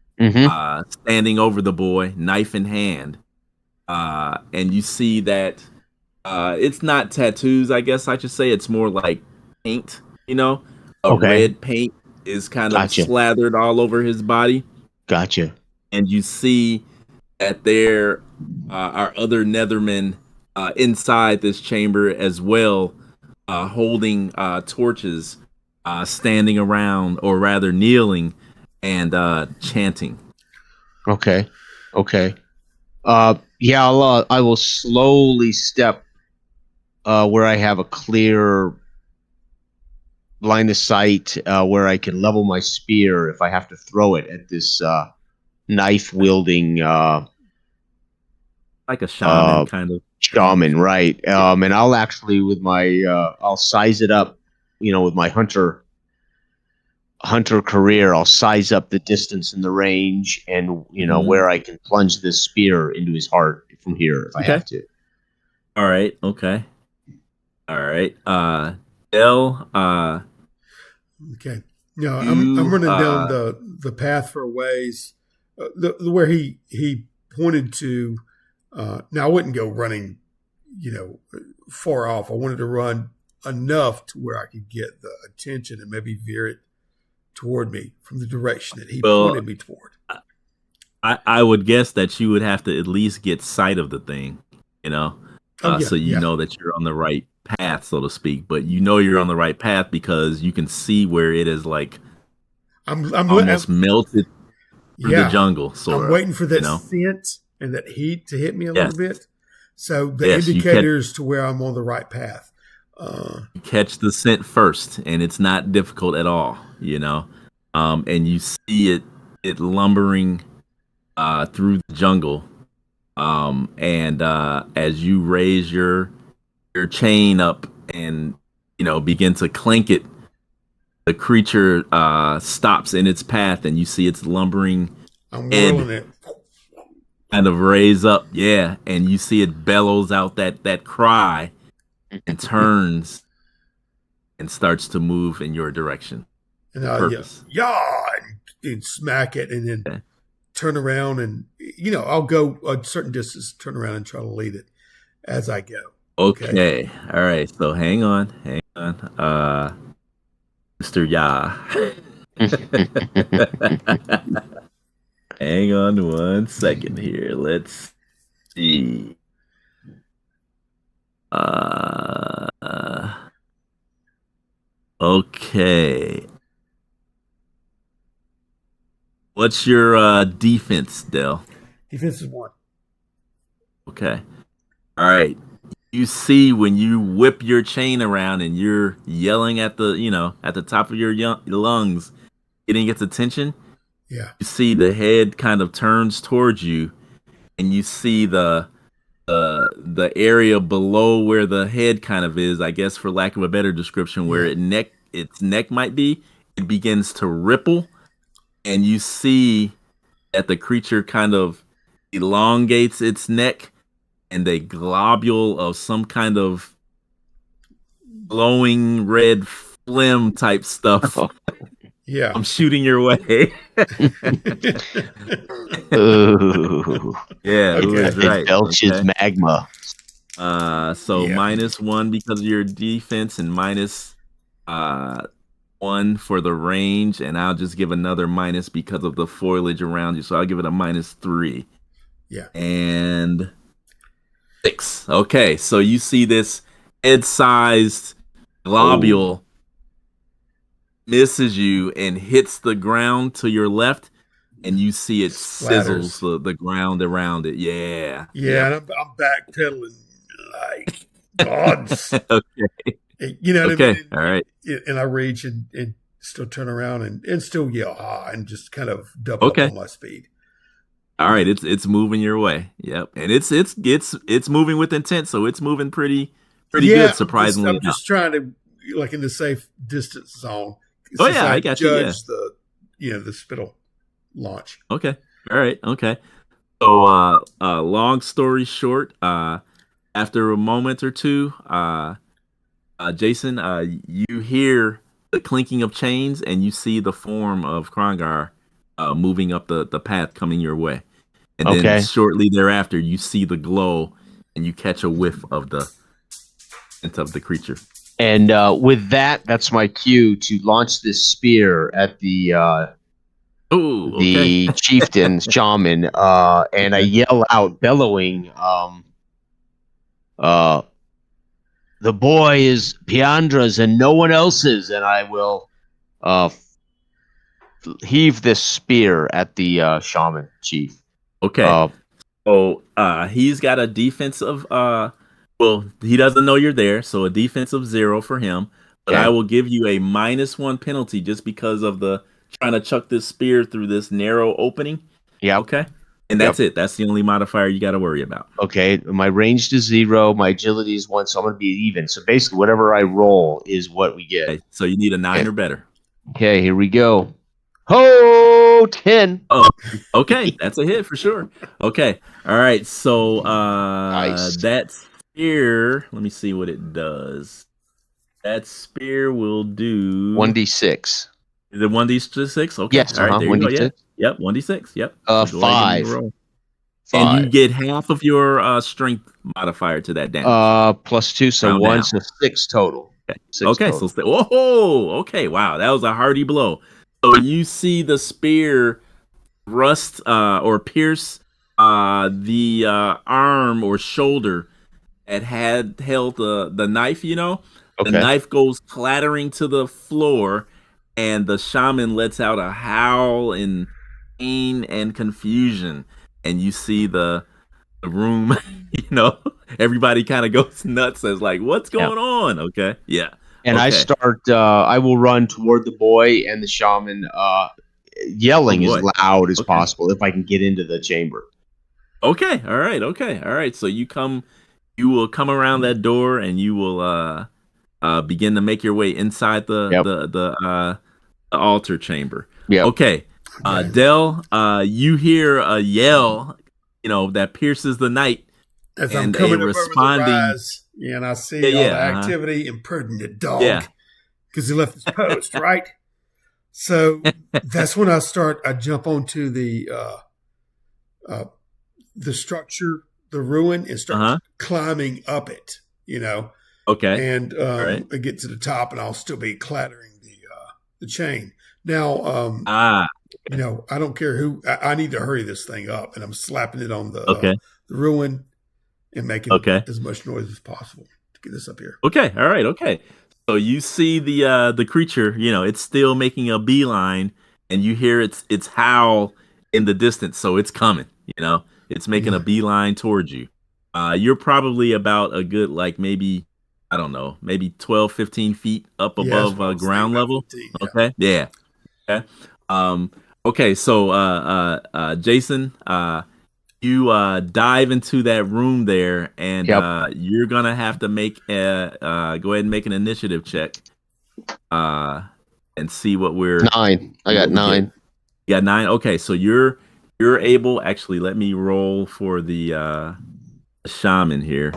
standing over the boy, knife in hand. And you see that it's not tattoos, I guess I should say. It's more like paint, red paint is kind of slathered all over his body. Gotcha. And you see that there are other Nethermen inside this chamber as well, holding torches, standing around, or rather kneeling and chanting. Okay. Yeah, I will slowly step where I have a clear line of sight, where I can level my spear if I have to throw it at this knife wielding like a shaman kind of shaman, right? And I'll actually with my I'll size it up, with my hunter career. I'll size up the distance and the range, and where I can plunge this spear into his heart from here if I have to. All right. Okay. All right. L. Okay. No, I'm running down the path for a ways, where he pointed to. Now I wouldn't go running, far off. I wanted to run enough to where I could get the attention and maybe veer it toward me from the direction that he pointed me toward. I would guess that you would have to at least get sight of the thing, so you know that you're on the right path, so to speak. But you're on the right path because you can see where it is like almost melted through the jungle. I'm waiting for that scent and that heat to hit me a little bit. So the indicators to where I'm on the right path. You catch the scent first, and it's not difficult at all, and you see it lumbering through the jungle, and as you raise your chain up and begin to clank it, the creature stops in its path, and you see its lumbering head kind of raise up, and you see it bellows out that cry and turns and starts to move in your direction. And I'll and smack it, and then turn around, and I'll go a certain distance, turn around, and try to lead it as I go. Okay. All right. So hang on, Mr. Ya. Hang on 1 second here. Let's see. Okay. What's your defense, Del? Defense is 1. Okay. All right. you see when you whip your chain around and you're yelling at the top of your lungs, getting its attention. Yeah. You see the head kind of turns towards you, and you see the area below where the head kind of is, I guess, for lack of a better description, where its neck might be. It begins to ripple, and you see that the creature kind of elongates its neck, and a globule of some kind of glowing red phlegm type stuff. Yeah. I'm shooting your way. Ooh. Yeah, Okay. that's right. It belches magma. So -1 because of your defense and -1 for the range, and I'll just give another minus because of the foliage around you. So I'll give it a -3. Yeah. And 6. Okay, so you see this head-sized globule misses you and hits the ground to your left, and you see it sizzles the ground around it. Yeah. Yeah, and I'm backpedaling like gods. Okay. You know what I mean? All right. And I rage and still turn around and still yell and just kind of double up on my speed. All right, it's moving your way. Yep, and it's moving with intent, so it's moving pretty good. Surprisingly, I'm just trying to like in the safe distance zone. Oh yeah, I got you. Yeah. The spittle launch. Okay. All right. Okay. So, long story short, after a moment or two, Jason, you hear the clinking of chains, and you see the form of Krongar moving up the path coming your way. And then shortly thereafter, you see the glow, and you catch a whiff of the scent of the creature. And with that's my cue to launch this spear at the chieftain, shaman, and I yell out, bellowing, the boy is Piandra's and no one else's, and I will heave this spear at the shaman chief. Okay. So he's got a defensive he doesn't know you're there, so a defensive 0 for him. But I will give you a -1 penalty just because of the trying to chuck this spear through this narrow opening. Yeah. Okay. And that's it. That's the only modifier you got to worry about. Okay. My range is 0. My agility is 1, so I'm going to be even. So basically, whatever I roll is what we get. Okay, so you need a 9 or better. Okay, here we go. Ho, 10. Oh, okay. That's a hit for sure. Okay. All right. So nice. That spear, let me see what it does. That spear will do 1d6. Is it 1d6? Okay. Yes. All right. There you go. 1d6. Yeah. Yep. 1d6. Yep. 5. And you get half of your strength modifier to that damage. +2, so Round 1, down. so 6 total. Okay. 6 total. So whoa. Okay. Wow. That was a hearty blow. So you see the spear rust or pierce the arm or shoulder that had held the knife. The knife goes clattering to the floor, and the shaman lets out a howl in pain and confusion. And you see the room, everybody kind of goes nuts as like, what's going on? Okay. Yeah. And I start, I will run toward the boy and the shaman, yelling as loud as possible if I can get into the chamber. Okay. All right. So you will come around that door, and you will begin to make your way inside the altar chamber. Yeah. Okay. Del, you hear a yell, that pierces the night. As I'm coming up over the rise, and I see all the activity, impertinent dog, because he left his post, right? So that's when I jump onto the structure, the ruin, and start climbing up it, Okay. And I get to the top, and I'll still be clattering the chain. Now, I don't care who. I need to hurry this thing up, and I'm slapping it on the ruin and making as much noise as possible to get this up here. Okay. All right. Okay. So you see the creature, it's still making a beeline, and you hear its howl in the distance. So it's coming, it's making a beeline towards you. You're probably about a good, like, maybe, I don't know, maybe 12, 15 feet up above ground level. 15, yeah. Okay. Yeah. Okay. Okay. So, Jason, you dive into that room there, and Yep. you're gonna have to make go ahead and make an initiative check, and see what we're 9. I got 9. You got 9. Okay, so you're able. Actually, let me roll for the shaman here.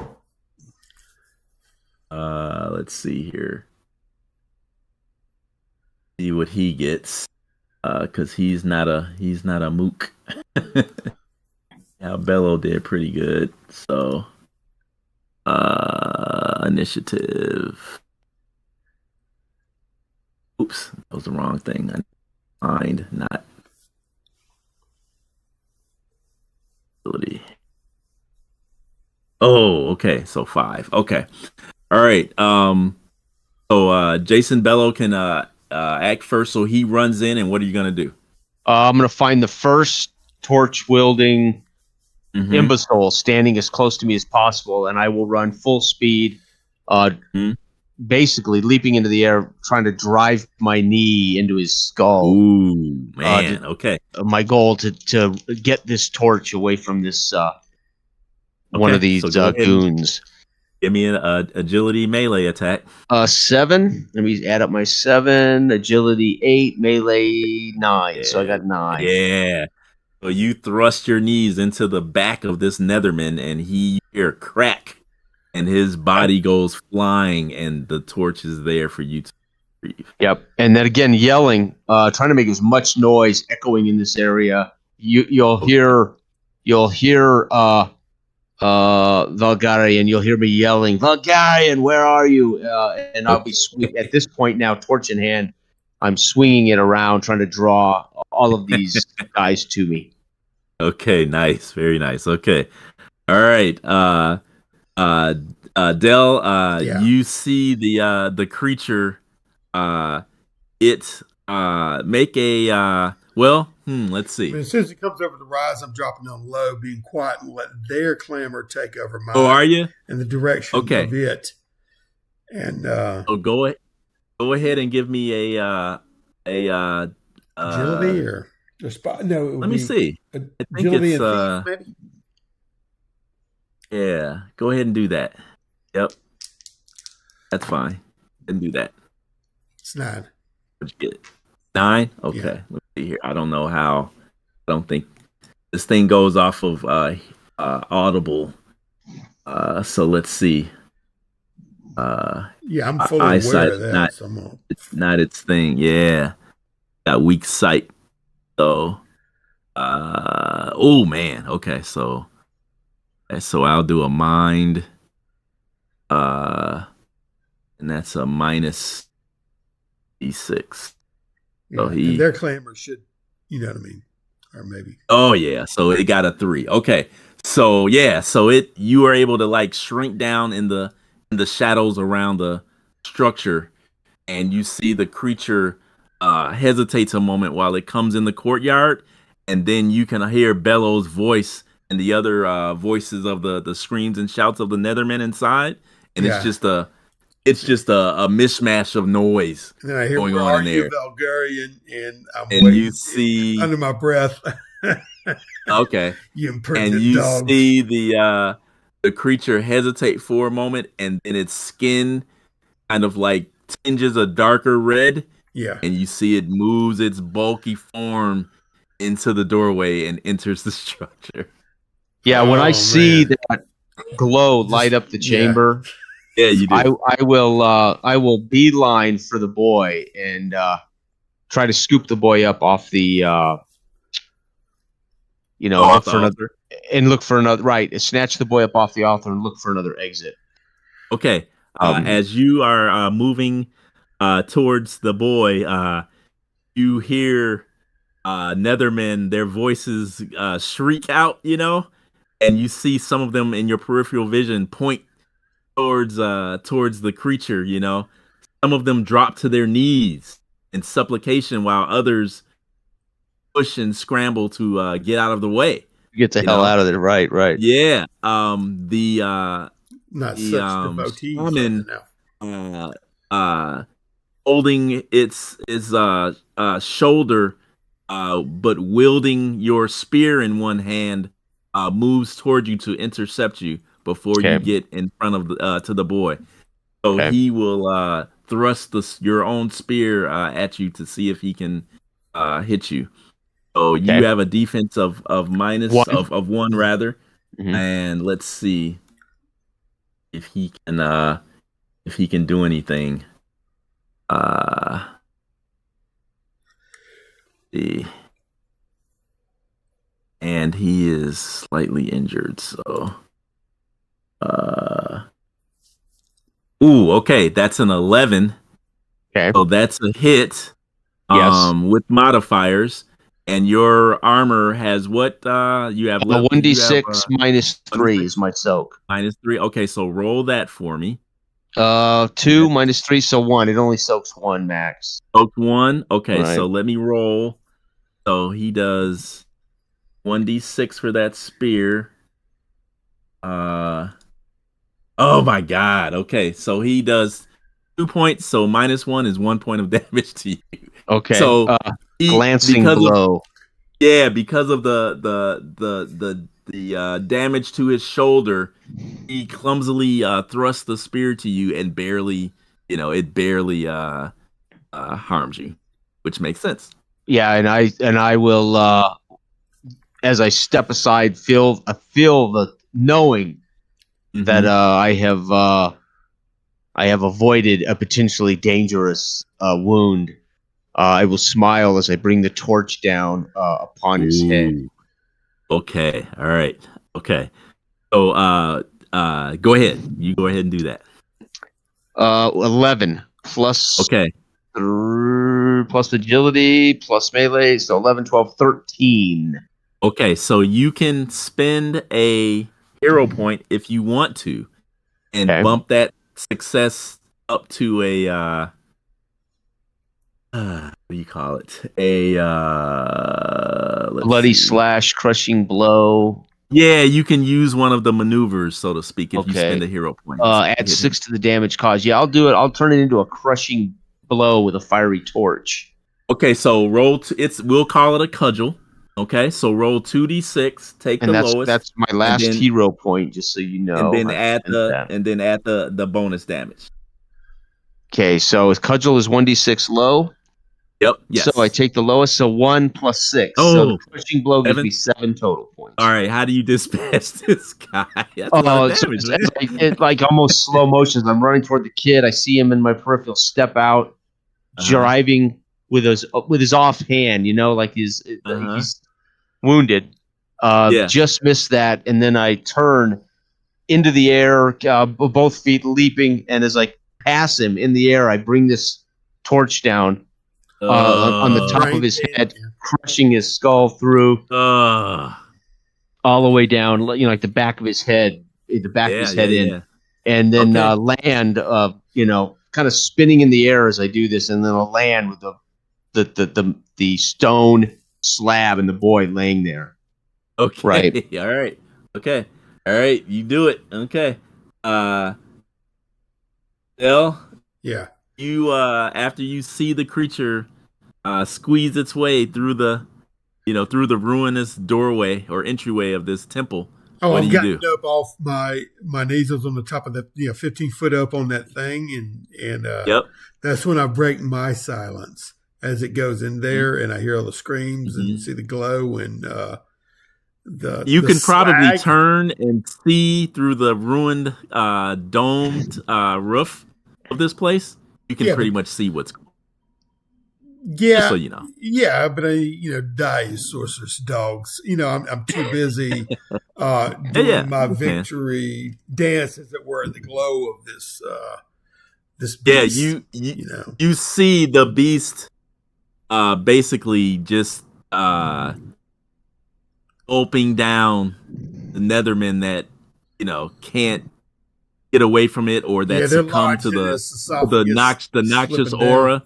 Let's see here. See what he gets. Because he's not a mook. Yeah, Bello did pretty good. So initiative. Oops, that was the wrong thing. Mind, not ability. Oh, okay. So 5. Okay. All right. So Jason Bello can act first. So he runs in, and what are you gonna do? I'm gonna find the first torch wielding imbecile standing as close to me as possible, and I will run full speed, basically leaping into the air, trying to drive my knee into his skull. Ooh, man. Okay. My goal to get this torch away from this one of these goons. Give me an agility melee attack. 7. Let me add up my 7. Agility 8. Melee 9. Yeah. So I got 9. Yeah. So you thrust your knees into the back of this Netherman, and he hear a crack, and his body goes flying, and the torch is there for you to retrieve. Yep. And then again, yelling, trying to make as much noise echoing in this area. You'll hear Valgarian. You'll hear me yelling, Valgarian, where are you? And I'll be at this point now, torch in hand. I'm swinging it around, trying to draw all of these guys to me. Okay, nice, very nice. Okay, all right. Del, you see the creature. It make a let's see. As soon as it comes over the rise, I'm dropping on low, being quiet, and let their clamor take over mine. Oh, are you? In the direction of it. And go ahead and give me a agility or a spot. No, let me see. I think agility it's and thief, maybe. Yeah, go ahead and do that. Yep, that's fine. And do that. It's 9. What'd you get? 9. Okay, Yeah. let's see here. I don't know how. I don't think this thing goes off of Audible. So let's see. Yeah, I'm fully aware of that. It's not its thing. Yeah, got weak sight. So, oh man. Okay, so I'll do a mind. And that's a minus D6. So and their clamor should, you know what I mean, or maybe. Oh yeah, so it got a 3. Okay, so yeah, so you are able to like shrink down in the shadows around the structure, and you see the creature hesitates a moment while it comes in the courtyard, and then you can hear Bello's voice and the other voices of the screams and shouts of the Nethermen inside, and it's just a mishmash of noise and then I hear, going on in there. Valgarian, and I'm and waiting, you see under my breath. Okay, you impertinent and you dogs. see the creature hesitate for a moment, and then its skin kind of like tinges a darker red. Yeah, and you see it moves its bulky form into the doorway and enters the structure. Yeah, when I see that glow light up the chamber, you do. I will beeline for the boy and try to scoop the boy up off the look for another and look for another snatch the boy up off the altar and look for another exit. Okay. As you are moving towards the boy, you hear Nethermen, their voices shriek out, and you see some of them in your peripheral vision point towards the creature, Some of them drop to their knees in supplication while others push and scramble to get out of the way. Get the hell out of there. Right. Yeah. Not the such devotees shaman now. Holding its shoulder, but wielding your spear in one hand, moves toward you to intercept you before you get in front of to the boy. So he will thrust your own spear at you to see if he can hit you. So you have a defense of minus one. of one rather, and let's see if he can do anything. See. And he is slightly injured, so ooh, okay, that's an 11. Okay. So that's a hit. Yes. With modifiers. And your armor has what you have left? 1d6 minus 3 is my soak. Minus 3. Okay, so roll that for me. 2 minus 3, so 1. It only soaks 1 max. Soaked 1. Okay, so let me roll. So he does 1d6 for that spear. Oh my god. Okay, so he does 2 points. So minus 1 is 1 point of damage to you. Okay. So glancing blow. Because of the damage to his shoulder, he clumsily thrusts the spear to you and barely harms you, which makes sense. Yeah, and I will as I step aside feel the knowing that I have avoided a potentially dangerous wound. I will smile as I bring the torch down upon his head. Okay. All right. Okay. So go ahead. You go ahead and do that. 11 plus plus agility plus melee, so 11, 12, 13. Okay, so you can spend a hero point if you want to and bump that success up to a what do you call it? A bloody slash, crushing blow. Yeah, you can use one of the maneuvers, so to speak, if you spend a hero point. Add 6 to the damage caused. Yeah, I'll do it. I'll turn it into a crushing blow with a fiery torch. Okay, so we'll call it a cudgel. Okay, so roll 2d6, take the lowest. That's my last hero point, just so you know. And then add the bonus damage. Okay, so his cudgel is 1d6 low. Yep. Yes. So I take the lowest, so 1 plus 6. Oh, so the crushing blow gives me 7 total points. All right, how do you dispatch this guy? That's it's like almost slow motions. I'm running toward the kid. I see him in my peripheral step out, driving with his offhand. Like he's wounded. Just missed that, and then I turn into the air, both feet leaping, and as I pass him in the air, I bring this torch down on the top of his head, crushing his skull through all the way down, like the back of his head, in, and then land, kind of spinning in the air as I do this, and then I'll land with the stone slab and the boy laying there. Okay. Right. All right. Okay. All right. You do it. Okay. Bill. Yeah. You after you see the creature squeeze its way through the ruinous doorway or entryway of this temple. Oh, I've gotten up off my knees. I was on the top of the 15 foot up on that thing, and that's when I break my silence as it goes in there, and I hear all the screams and see the glow and you can probably turn and see through the ruined domed roof of this place. You can pretty much see what's going on. Yeah. Just so you know. Yeah, but die, you sorceress dogs. I'm too busy doing my victory dance, as it were, in the glow of this beast. Yeah, you see the beast basically just gulping down the Nethermen that can't get away from it, or that succumb to the noxious aura.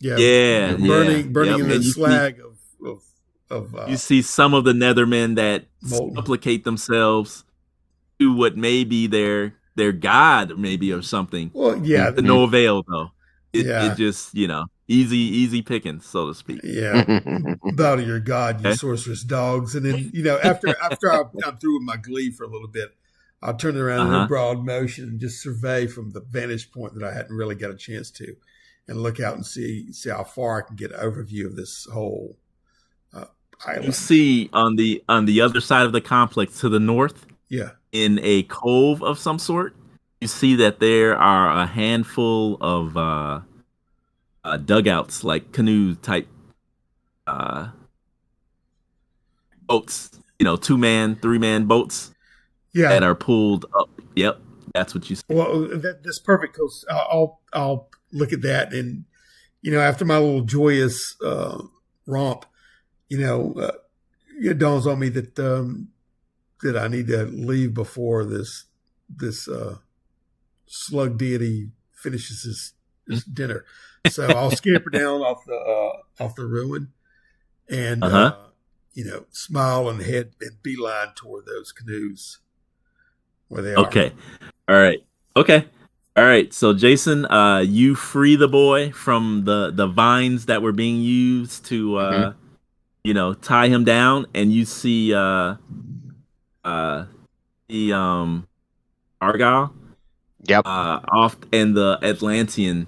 Burning in the slag of you see some of the Nethermen that molten. supplicate themselves to what may be their god, maybe, or something. Well, yeah, To no avail, though. Yeah. It just, easy pickings, so to speak. Yeah. Bow to your god, you sorceress dogs. And then, after I'm through with my glee for a little bit, I'll turn it around in broad motion and just survey from the vantage point that I hadn't really got a chance to, and look out and see how far I can get an overview of this whole island. You see on the other side of the complex to the north, in a cove of some sort, you see that there are a handful of dugouts, like canoe type boats, 2-man, 3-man boats that are pulled up. Yep, that's what you see. Well, that's perfect, because I'll look at that, and after my little joyous romp, it dawns on me that that I need to leave before this slug deity finishes his dinner. So I'll scamper down off the ruin, and smile and head and beeline toward those canoes where they are. Okay, all right, okay, all right. So Jason, you free the boy from the vines that were being used to tie him down, and you see Argyle, off, and the Atlantean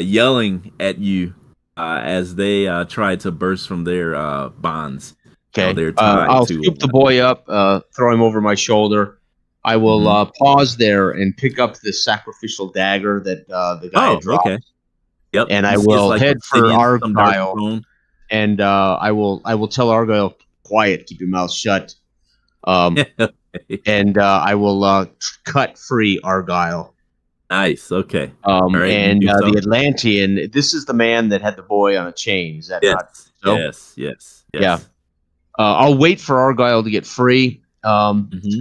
yelling at you as they try to burst from their bonds. Okay, I'll scoop the boy up, throw him over my shoulder. I will pause there and pick up the sacrificial dagger that the guy had dropped. Okay. Yep. And I will head for Argyle, and I will tell Argyle, quiet, keep your mouth shut. And I will cut free Argyle. Nice. Okay. Right, and the Atlantean. This is the man that had the boy on a chain. Is that not so? Yes. Yeah. I'll wait for Argyle to get free.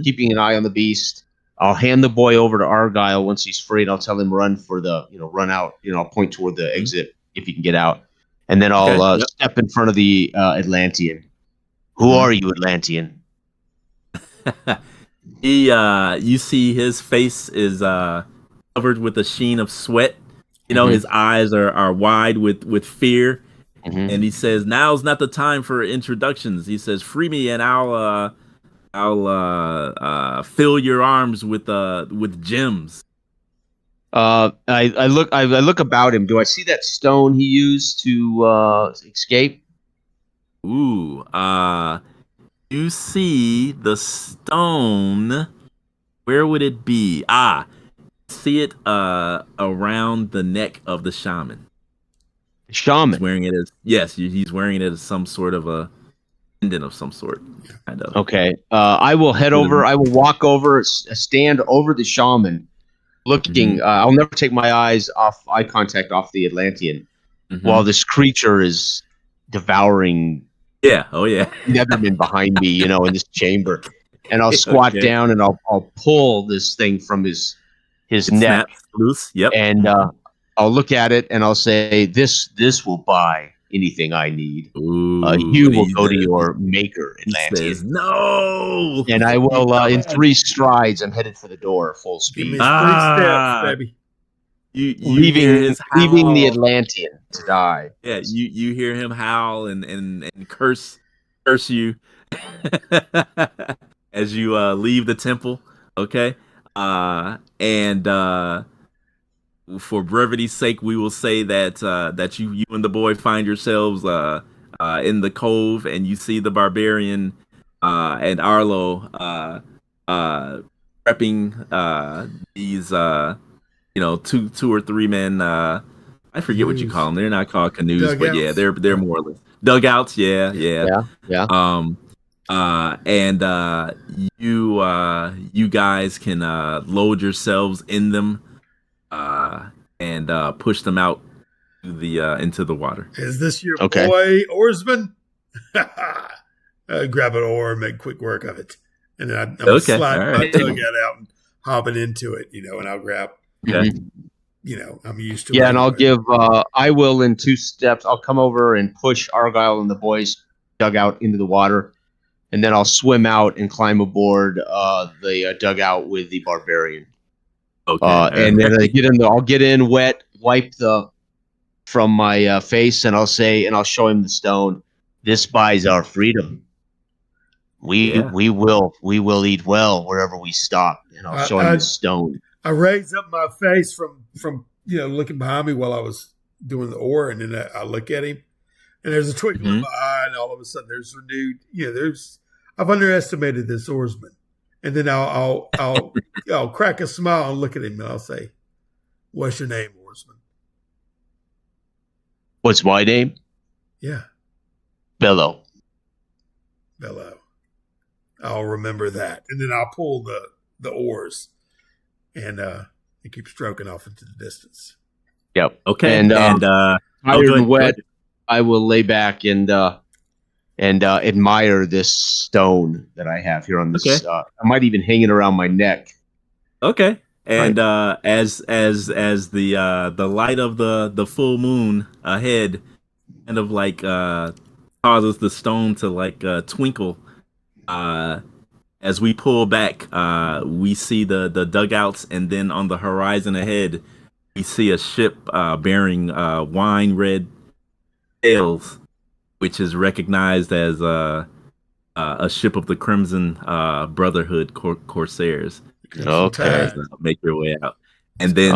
Keeping an eye on the beast. I'll hand the boy over to Argyle once he's free, and I'll tell him run out. I'll point toward the exit if he can get out, and then I'll step in front of the Atlantean. Who are you, Atlantean? You see his face is covered with a sheen of sweat. His eyes are wide with fear, and he says, "Now's not the time for introductions." He says, "Free me, and I'll fill your arms with gems." I look about him. Do I see that stone he used to escape? Ooh, you see the stone. Where would it be? See it around the neck of the shaman. Shaman. He's wearing it as he's wearing it as some sort of a pendant of some sort. Kind of. Okay. I will head over. I will walk over, stand over the shaman, looking. I'll never take my eye contact off the Atlantean while this creature is devouring. Yeah. Oh yeah. Nethermen behind me, in this chamber, and I'll squat down and I'll pull this thing from his neck loose. Yep. And I'll look at it and I'll say, "This will buy anything I need. You will go to your maker, Atlantean." Says, "No." And I will, in 3 strides, I'm headed for the door, full speed. Give me 3 steps, baby. You leaving the Atlantean to die. Yeah, you hear him howl and curse you as you leave the temple. Okay, and for brevity's sake, we will say that you and the boy find yourselves in the cove, and you see the barbarian and Arlo prepping these. 2 or 3 men. I forget what you call them. They're not called canoes, dugouts. But yeah, they're more or less dugouts. Yeah. And you guys can load yourselves in them and push them out to into the water. Is this your boy, oarsman? Grab an oar and make quick work of it, and then I'm sliding my dugout out and hopping into it. And I'll grab. Okay. I'm used to. Yeah, and I'll give. I will in 2 steps. I'll come over and push Argyle and the boys dugout into the water, and then I'll swim out and climb aboard the dugout with the barbarian. Okay. And then I'll get in wet, wipe from my face, and I'll show him the stone. This buys our freedom. We will eat well wherever we stop, and I'll show him the stone. I raised up my face from looking behind me while I was doing the oar, and then I look at him, and there's a twinkle in my eye, and all of a sudden there's renewed. I've underestimated this oarsman, and then I'll crack a smile and look at him, and I'll say, "What's your name, oarsman?" What's my name? Yeah, Bello. I'll remember that, and then I'll pull the oars, and keep stroking off into the distance. Yep. Okay. And tired and wet, I will lay back and admire this stone that I have here on this. I might even hang it around my neck. Okay. And as the light of the full moon ahead kind of like causes the stone to like twinkle, as we pull back, we see the dugouts, and then on the horizon ahead, we see a ship bearing wine red sails, which is recognized as a ship of the Crimson Brotherhood Corsairs. Okay, make your way out, and then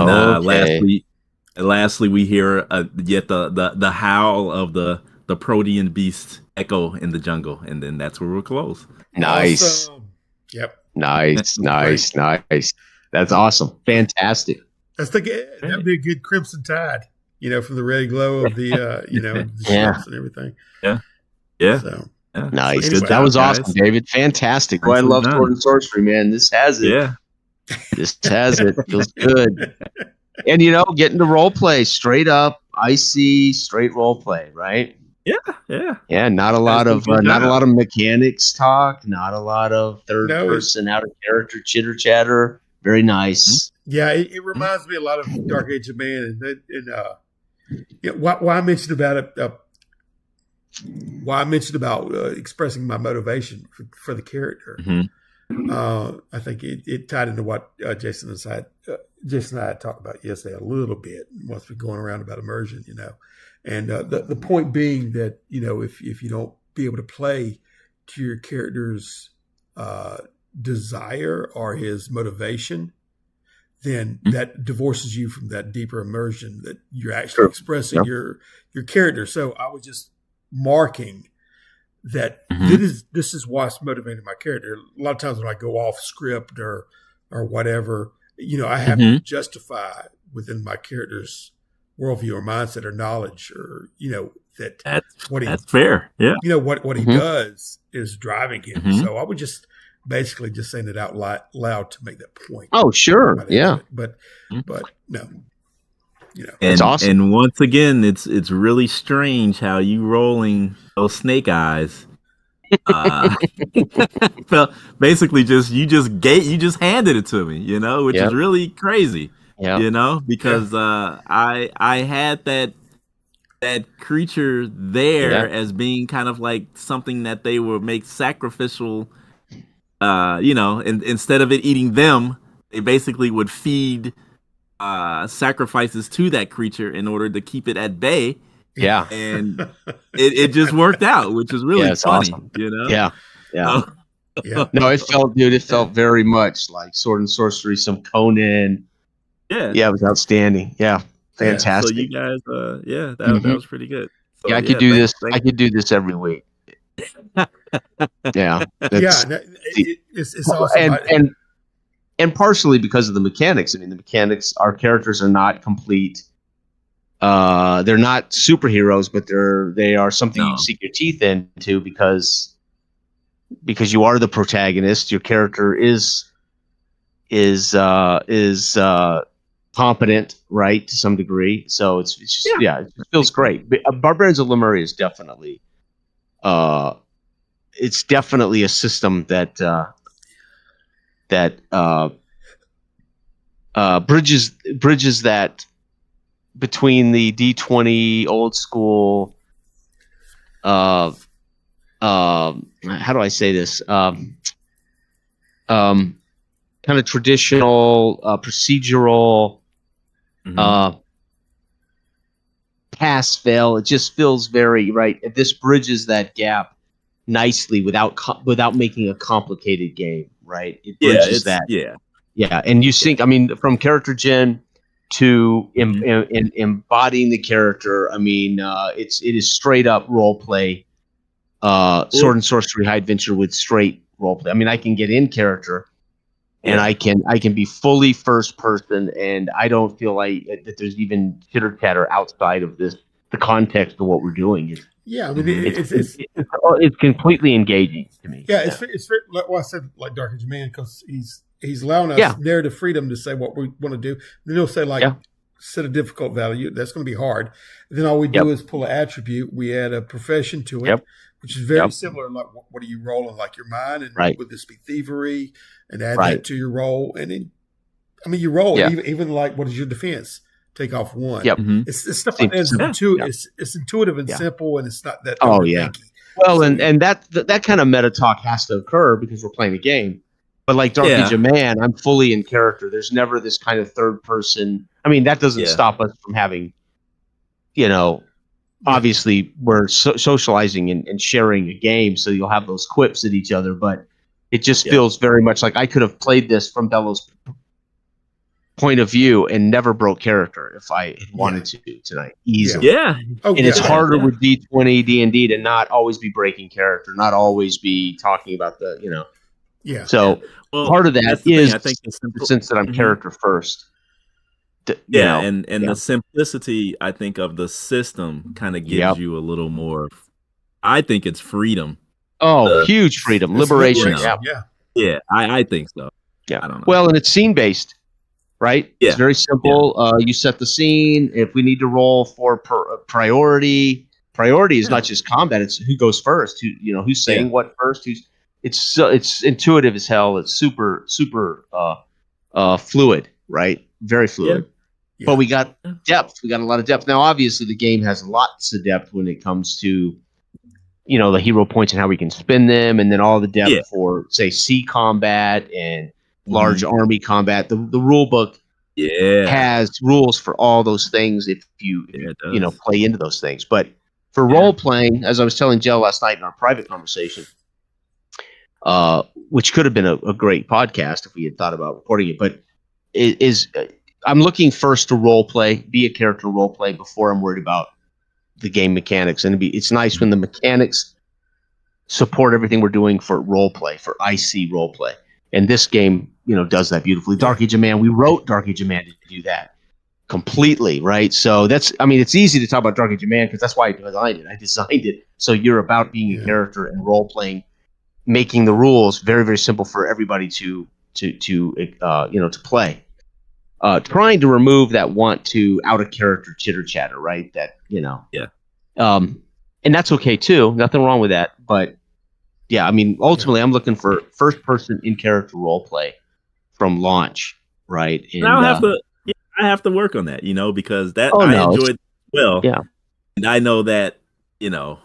lastly, we hear yet the howl of the Protean beast echo in the jungle, and then that's where we'll close. Nice. Awesome. Yep. Nice. That's awesome. Fantastic. I was thinking that'd be a good Crimson Tide, from the red glow of the, the ships and everything. Yeah. So, nice. Anyway, that was awesome, David. Fantastic. Well, I love sword and sorcery, man. This has it. Yeah. This has it. Feels good. And getting to role play straight up, icy, straight role play, right? Yeah. Not a lot of mechanics talk. Not a lot of third person out of character chitter chatter. Very nice. Yeah, it reminds me a lot of Dark Age of Man, and why I mentioned about it. Why I mentioned about expressing my motivation for the character. I think it tied into what Jason and I talked about yesterday a little bit once we're going around about immersion, and the point being that if you don't be able to play to your character's desire or his motivation, then that divorces you from that deeper immersion that you're actually expressing your character. So I was just marking that this is what's motivating my character. A lot of times when I go off script or whatever, I have to justify within my character's worldview or mindset or knowledge or that's fair. Yeah. What he does is driving him. So I would just basically just saying it out loud to make that point. Oh, sure. Yeah. But no. It's awesome. And once again, it's really strange how you rolling those snake eyes. Basically, you just handed it to me, which is really crazy. Yeah. Because I had that creature there as being kind of like something that they would make sacrificial. And instead of it eating them, they basically would feed sacrifices to that creature in order to keep it at bay. Yeah. And it just worked out, which is really funny, awesome. Yeah. No, it felt very much like Sword and Sorcery, some Conan. Yeah, it was outstanding. Yeah, fantastic. So you guys, that was pretty good. So, I could do this. I could do this every week. Yeah, it's awesome. And partially because of the mechanics. I mean, our characters are not complete. They're not superheroes, but they are something you sink your teeth into because you are the protagonist. Your character is competent, right, to some degree. So it's just it feels great. Barbarians of Lemuria is definitely it's definitely a system that bridges that between the D20 old school how do I say this? Kind of traditional, procedural, pass fail. It just feels very right. This bridges that gap nicely without making a complicated game. Right? It bridges that. Yeah. And you think, I mean, from character gen to embodying the character. I mean, it is straight up role play. Sword and sorcery high adventure with straight role play. I mean, I can get in character. And I can be fully first person, and I don't feel like that there's even chitter chatter outside of this. The context of what we're doing is it's completely engaging to me. Yeah, it's like what I said, like Dark Age Man, because he's allowing us narrative freedom to say what we want to do. Then he'll say set a difficult value. That's going to be hard. And then all we do is pull an attribute. We add a profession to it. Which is very similar. Like, what are you rolling? Like your mind, and would this be thievery? And add that to your roll, and then, I mean, you roll even like, what is your defense? Take off one. It's stuff like that. It's intuitive and simple, and it's not that. Well, and that kind of meta talk has to occur because we're playing a game. But like Dark Age of Man, I'm fully in character. There's never this kind of third person. I mean, that doesn't stop us from having, obviously, we're socializing and sharing a game, so you'll have those quips at each other. But it just feels very much like I could have played this from Bello's point of view and never broke character if I had wanted to tonight. Easily. And it's harder with D20, D&D to not always be breaking character, not always be talking about the, So part of that is, I think, since that I'm character first. And the simplicity, I think, of the system kind of gives you a little more. I think it's freedom. Huge freedom, liberation. I think so. Yeah, I don't know. Well, and it's scene based, right? It's very simple. You set the scene. If we need to roll for priority is not just combat. It's who goes first. Who's saying what first. It's intuitive as hell. It's super fluid, right? Very fluid. But we got depth. We got a lot of depth. Now, obviously, the game has lots of depth when it comes to, the hero points and how we can spin them, and then all the depth for, say, sea combat and large army combat. The rule book has rules for all those things if you play into those things. But for role playing, as I was telling Jill last night in our private conversation, which could have been a great podcast if we had thought about recording it, but I'm looking first to role play, be a character role play before I'm worried about the game mechanics. And it's nice when the mechanics support everything we're doing for role play, for IC role play. And this game, does that beautifully. Dark Age of Man, we wrote Dark Age of Man to do that completely, right? So it's easy to talk about Dark Age of Man because that's why I designed it. I designed it so you're about being a character and role playing, making the rules very, very simple for everybody to play. Trying to remove that want to out of character chitter chatter, right? That and that's okay too. Nothing wrong with that. But ultimately, I'm looking for first person in character role play from launch, right? And I have to work on that, because that I enjoyed well. Yeah, and I know that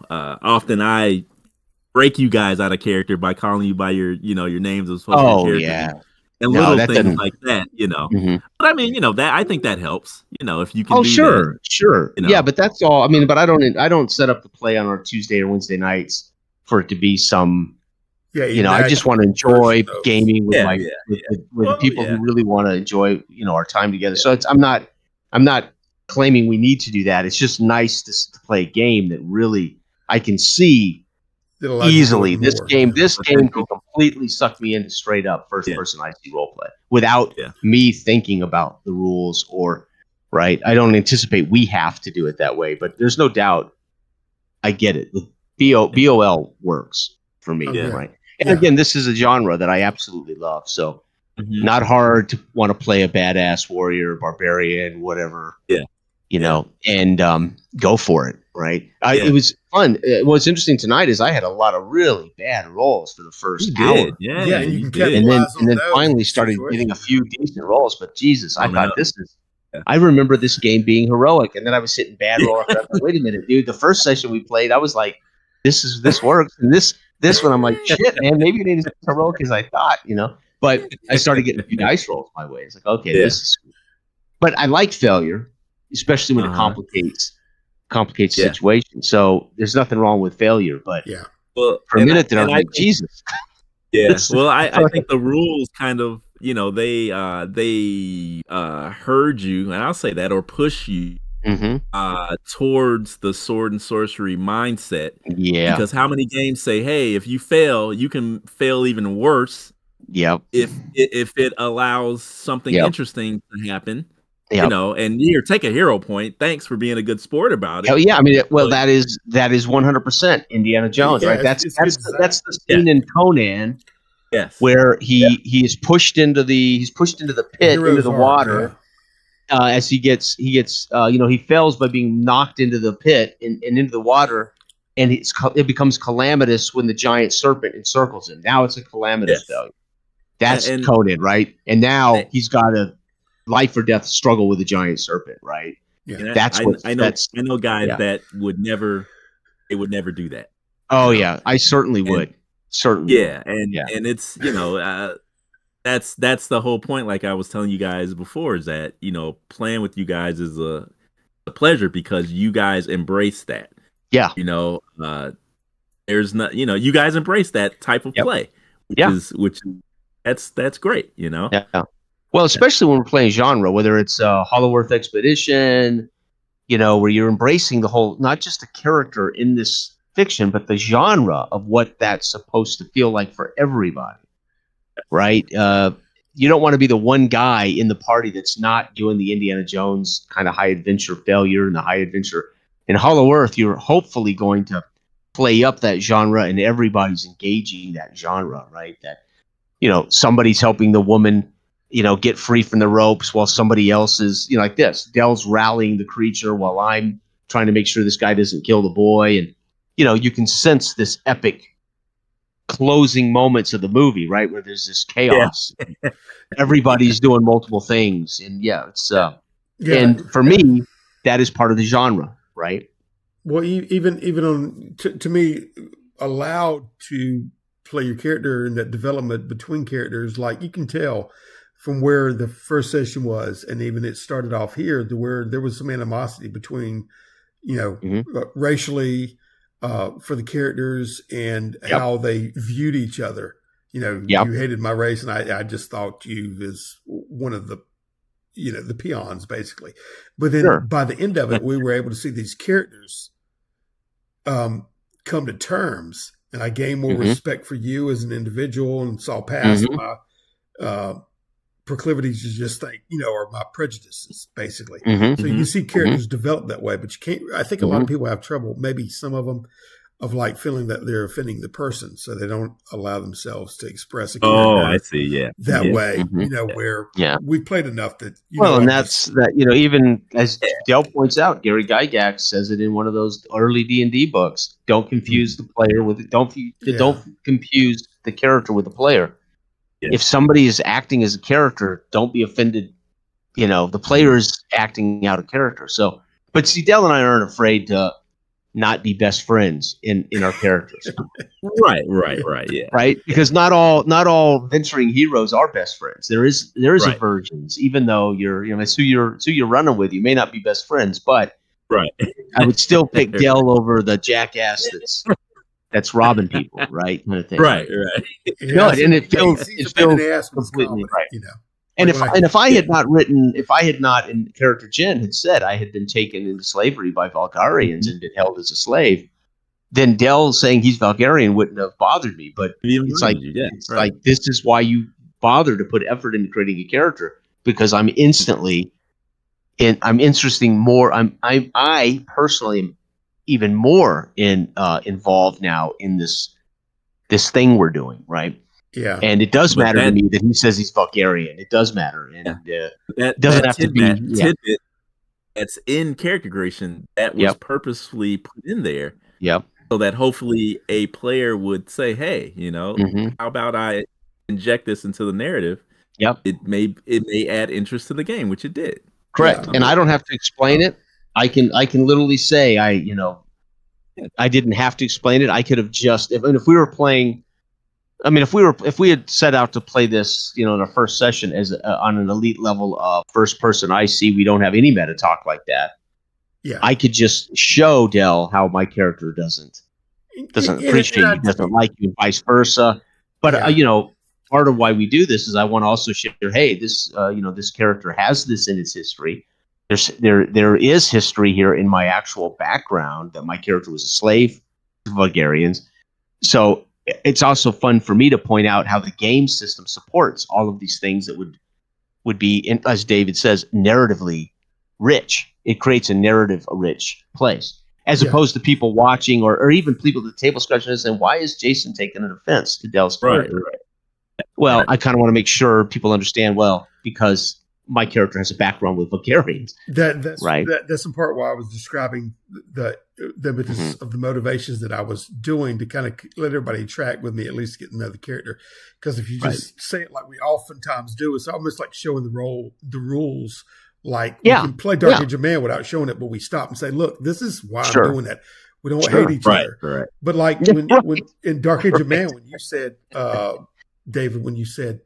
often I break you guys out of character by calling you by your names as opposed to characters. And little things like that, But I mean, that I think that helps. If you can. Oh, sure. Yeah, but that's all. I mean, but I don't set up the play on our Tuesday or Wednesday nights for it to be some. I just want to enjoy gaming with with people who really want to enjoy our time together. So I'm not claiming we need to do that. It's just nice to play a game that really I can see. Easily, this game can completely suck me into straight up first person IC role play without me thinking about the rules right. I don't anticipate we have to do it that way, but there's no doubt. I get it. BOL works for me, right? And again, this is a genre that I absolutely love. So not hard to want to play a badass warrior, barbarian, whatever. And go for it. Right. It was fun. What's interesting tonight is I had a lot of really bad rolls for the first hour. And then finally started getting a few decent rolls. But Jesus, I thought this is. I remember this game being heroic, and then I was hitting bad roll. Wait a minute, dude! The first session we played, I was like, this works. And this one, I'm like, shit, man, maybe it ain't as heroic as I thought, But I started getting a few dice rolls my way. It's like, okay, this is sweet. But I like failure, especially when it complicates the situation. So there's nothing wrong with failure. But for a minute there, I was like, Jesus. Yeah. Well, I think the rules kind of, they herd you, and I'll say that, or push you towards the sword and sorcery mindset. Yeah. Because how many games say, hey, if you fail, you can fail even worse. Yep. If it allows something interesting to happen. Yep. And here, take a hero point. Thanks for being a good sport about it. Oh yeah, I mean, that is 100% Indiana Jones, right? That's the scene in Conan, where he is pushed into the pit, into the water, as he fails by being knocked into the pit and into the water, and it becomes calamitous when the giant serpent encircles him. Now it's a calamitous failure. That's Conan, right? And now he's got a life or death struggle with a giant serpent, right? Yeah, I know guys that would never do that. Oh yeah, I certainly would. Certainly. Yeah, and it's that's the whole point. Like I was telling you guys before, is that playing with you guys is a pleasure because you guys embrace that. Yeah. There's not you guys embrace that type of play, which that's great. Yeah. Well, especially when we're playing genre, whether it's Hollow Earth Expedition, where you're embracing the whole, not just the character in this fiction, but the genre of what that's supposed to feel like for everybody, right? You don't want to be the one guy in the party that's not doing the Indiana Jones kind of high adventure failure and the high adventure. In Hollow Earth, you're hopefully going to play up that genre and everybody's engaging that genre, right? That, somebody's helping the woman get free from the ropes while somebody else is, like this. Dell's rallying the creature while I'm trying to make sure this guy doesn't kill the boy. And, you can sense this epic closing moments of the movie, right? Where there's this chaos. Yeah. Everybody's doing multiple things. And it's, and for me, that is part of the genre, right? Well, even on, to me, allowed to play your character in that development between characters, like you can tell from where the first session was, and even it started off here, to where there was some animosity between, racially for the characters and how they viewed each other. You hated my race, and I just thought you as one of the, the peons, basically. But then by the end of it, we were able to see these characters come to terms, and I gained more respect for you as an individual and saw past my proclivities to just think, or my prejudices, basically. So you see characters develop that way, but you can't. I think a lot of people have trouble, maybe some of them, of like feeling that they're offending the person, so they don't allow themselves to express a character. Oh, I see. That way, where we played enough that. And that's that. Even as Dell points out, Gary Gygax says it in one of those early D&D books. Don't confuse the player with it. Don't confuse the character with the player. Yeah. If somebody is acting as a character, don't be offended. The player is acting out a character. So, but see, Dell and I aren't afraid to not be best friends in our characters. Right. Yeah. Right. Because not all venturing heroes are best friends. There is aversions, even though it's who you're running with. You may not be best friends, but I would still pick Dell over the jackass that's robbing people, right? Kind of thing. Right. No, and it feels completely right. And if I had not in character Jen had said I had been taken into slavery by Valgarians and been held as a slave, then Dell saying he's Valgarian wouldn't have bothered me. But it's like this is why you bother to put effort into creating a character, because I'm instantly I'm interesting more. I personally am even more involved now in this thing we're doing, right? Yeah, and it does matter to me that he says he's Bulgarian. It does matter, and that doesn't have to be tidbit that's in character creation that was purposefully put in there. Yep. So that hopefully a player would say, "Hey, how about I inject this into the narrative?" Yep. It may add interest to the game, which it did. Correct, and I don't have to explain it. I can literally say I didn't have to explain it. I could have just if we were playing. I mean, if we had set out to play this, in our first session as on an elite level of first person IC, we don't have any meta talk like that. Yeah, I could just show Dell how my character doesn't appreciate you, doesn't like you, and vice versa. But part of why we do this is I want to also share, hey, this this character has this in its history. There is history here in my actual background that my character was a slave to Vulgarians. So it's also fun for me to point out how the game system supports all of these things that would be, as David says, narratively rich. It creates a rich place, as opposed to people watching or even people at the table scratching and saying, why is Jason taking an offense to Dell's character? Right. Well, I kind of want to make sure people understand, because my character has a background with Vulgarians. That's right. That's in part why I was describing the impetus of the motivations that I was doing to kind of let everybody track with me, at least get to know the character. Because if you just say it like we oftentimes do, it's almost like showing the rules. Like you can play Dark Age of Man without showing it, but we stop and say, "Look, this is why I'm doing that. We don't hate each other." Right. But like when in Dark Age of Man, when you said, David, when you said,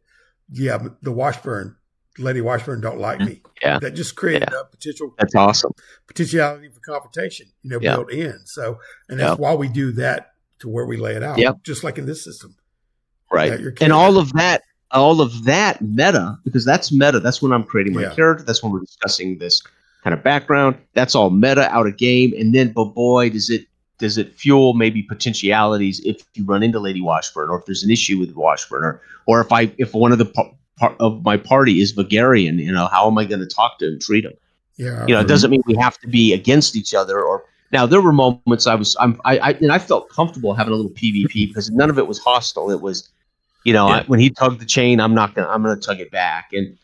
the Washburn. Lady Washburn don't like me. Yeah, that just created a That's awesome. Potentiality for confrontation, built in. So, and that's why we do that to where we lay it out, just like in this system, right? And all of that meta, because that's meta. That's when I'm creating my character. That's when we're discussing this kind of background. That's all meta out of game. And then, but boy, does it fuel maybe potentialities if you run into Lady Washburn, or if there's an issue with Washburn, or if one of the part of my party is Vulgarian, how am I going to talk to him, treat him? Yeah, it doesn't mean we have to be against each other. Or now there were moments I felt comfortable having a little PvP because none of it was hostile. It was, when he tugged the chain, I'm going to tug it back, and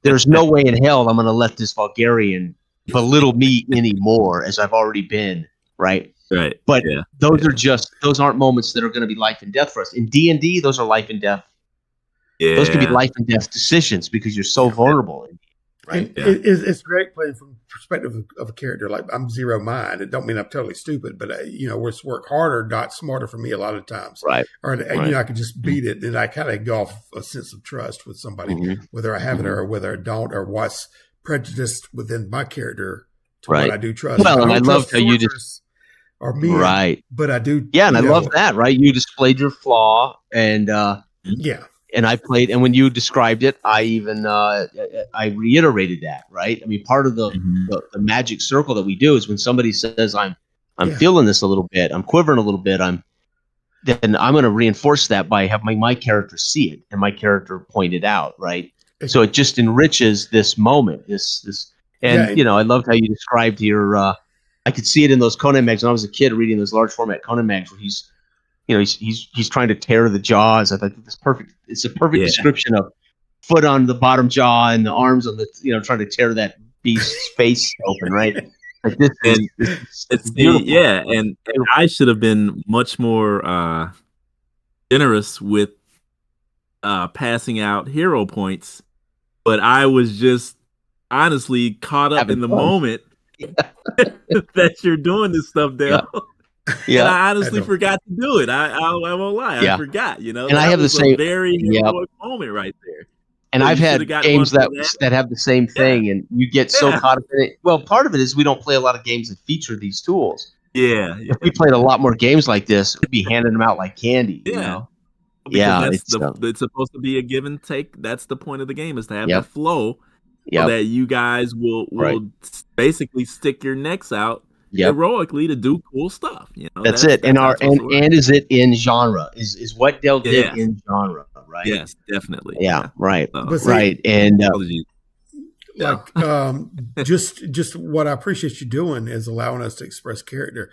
there's no way in hell I'm going to let this Vulgarian belittle me anymore as I've already been, right? Right. But those aren't moments that are going to be life and death for us. In D&D, those are life and death. Yeah. Those can be life and death decisions because you're so vulnerable. Right. It's great playing from the perspective of a character. Like I'm zero mind. It don't mean I'm totally stupid, but it's work harder, not smarter for me a lot of times. Right. Or I can just beat it, and I kind of go off a sense of trust with somebody, whether I have it or whether I don't, or what's prejudiced within my character to what I do trust. Well, and I love how you just or me, right? But I do, and I love that. Right, you displayed your flaw, and And I played, and when you described it, I even I reiterated that, right? I mean, part of the magic circle that we do is when somebody says, "I'm feeling this a little bit, I'm quivering a little bit," then I'm going to reinforce that by having my character see it and my character point it out, right? So it just enriches this moment, I loved how you described your. I could see it in those Conan mags when I was a kid reading those large format Conan mags where he's trying to tear the jaws. I thought it's perfect. It's a perfect description of foot on the bottom jaw and the arms on the, trying to tear that beast's face open, right? Like it's beautiful. And I should have been much more generous with passing out hero points, but I was just honestly caught up in the moment that you're doing this stuff, Dale. Yeah, and I honestly forgot to do it. I won't lie. I forgot, And I have the same very heroic moment right there. And so I've had games that have the same thing, and you get so caught up in it. Well, part of it is we don't play a lot of games that feature these tools. Yeah. If we played a lot more games like this, we'd be handing them out like candy. It's supposed to be a give and take. That's the point of the game, is to have the flow, so that you guys will basically stick your necks out. Heroically to do cool stuff, That's it. And is it in genre? Is what Dell did in genre, right? Yes, definitely. Yeah, right. Right. And just what I appreciate you doing is allowing us to express character.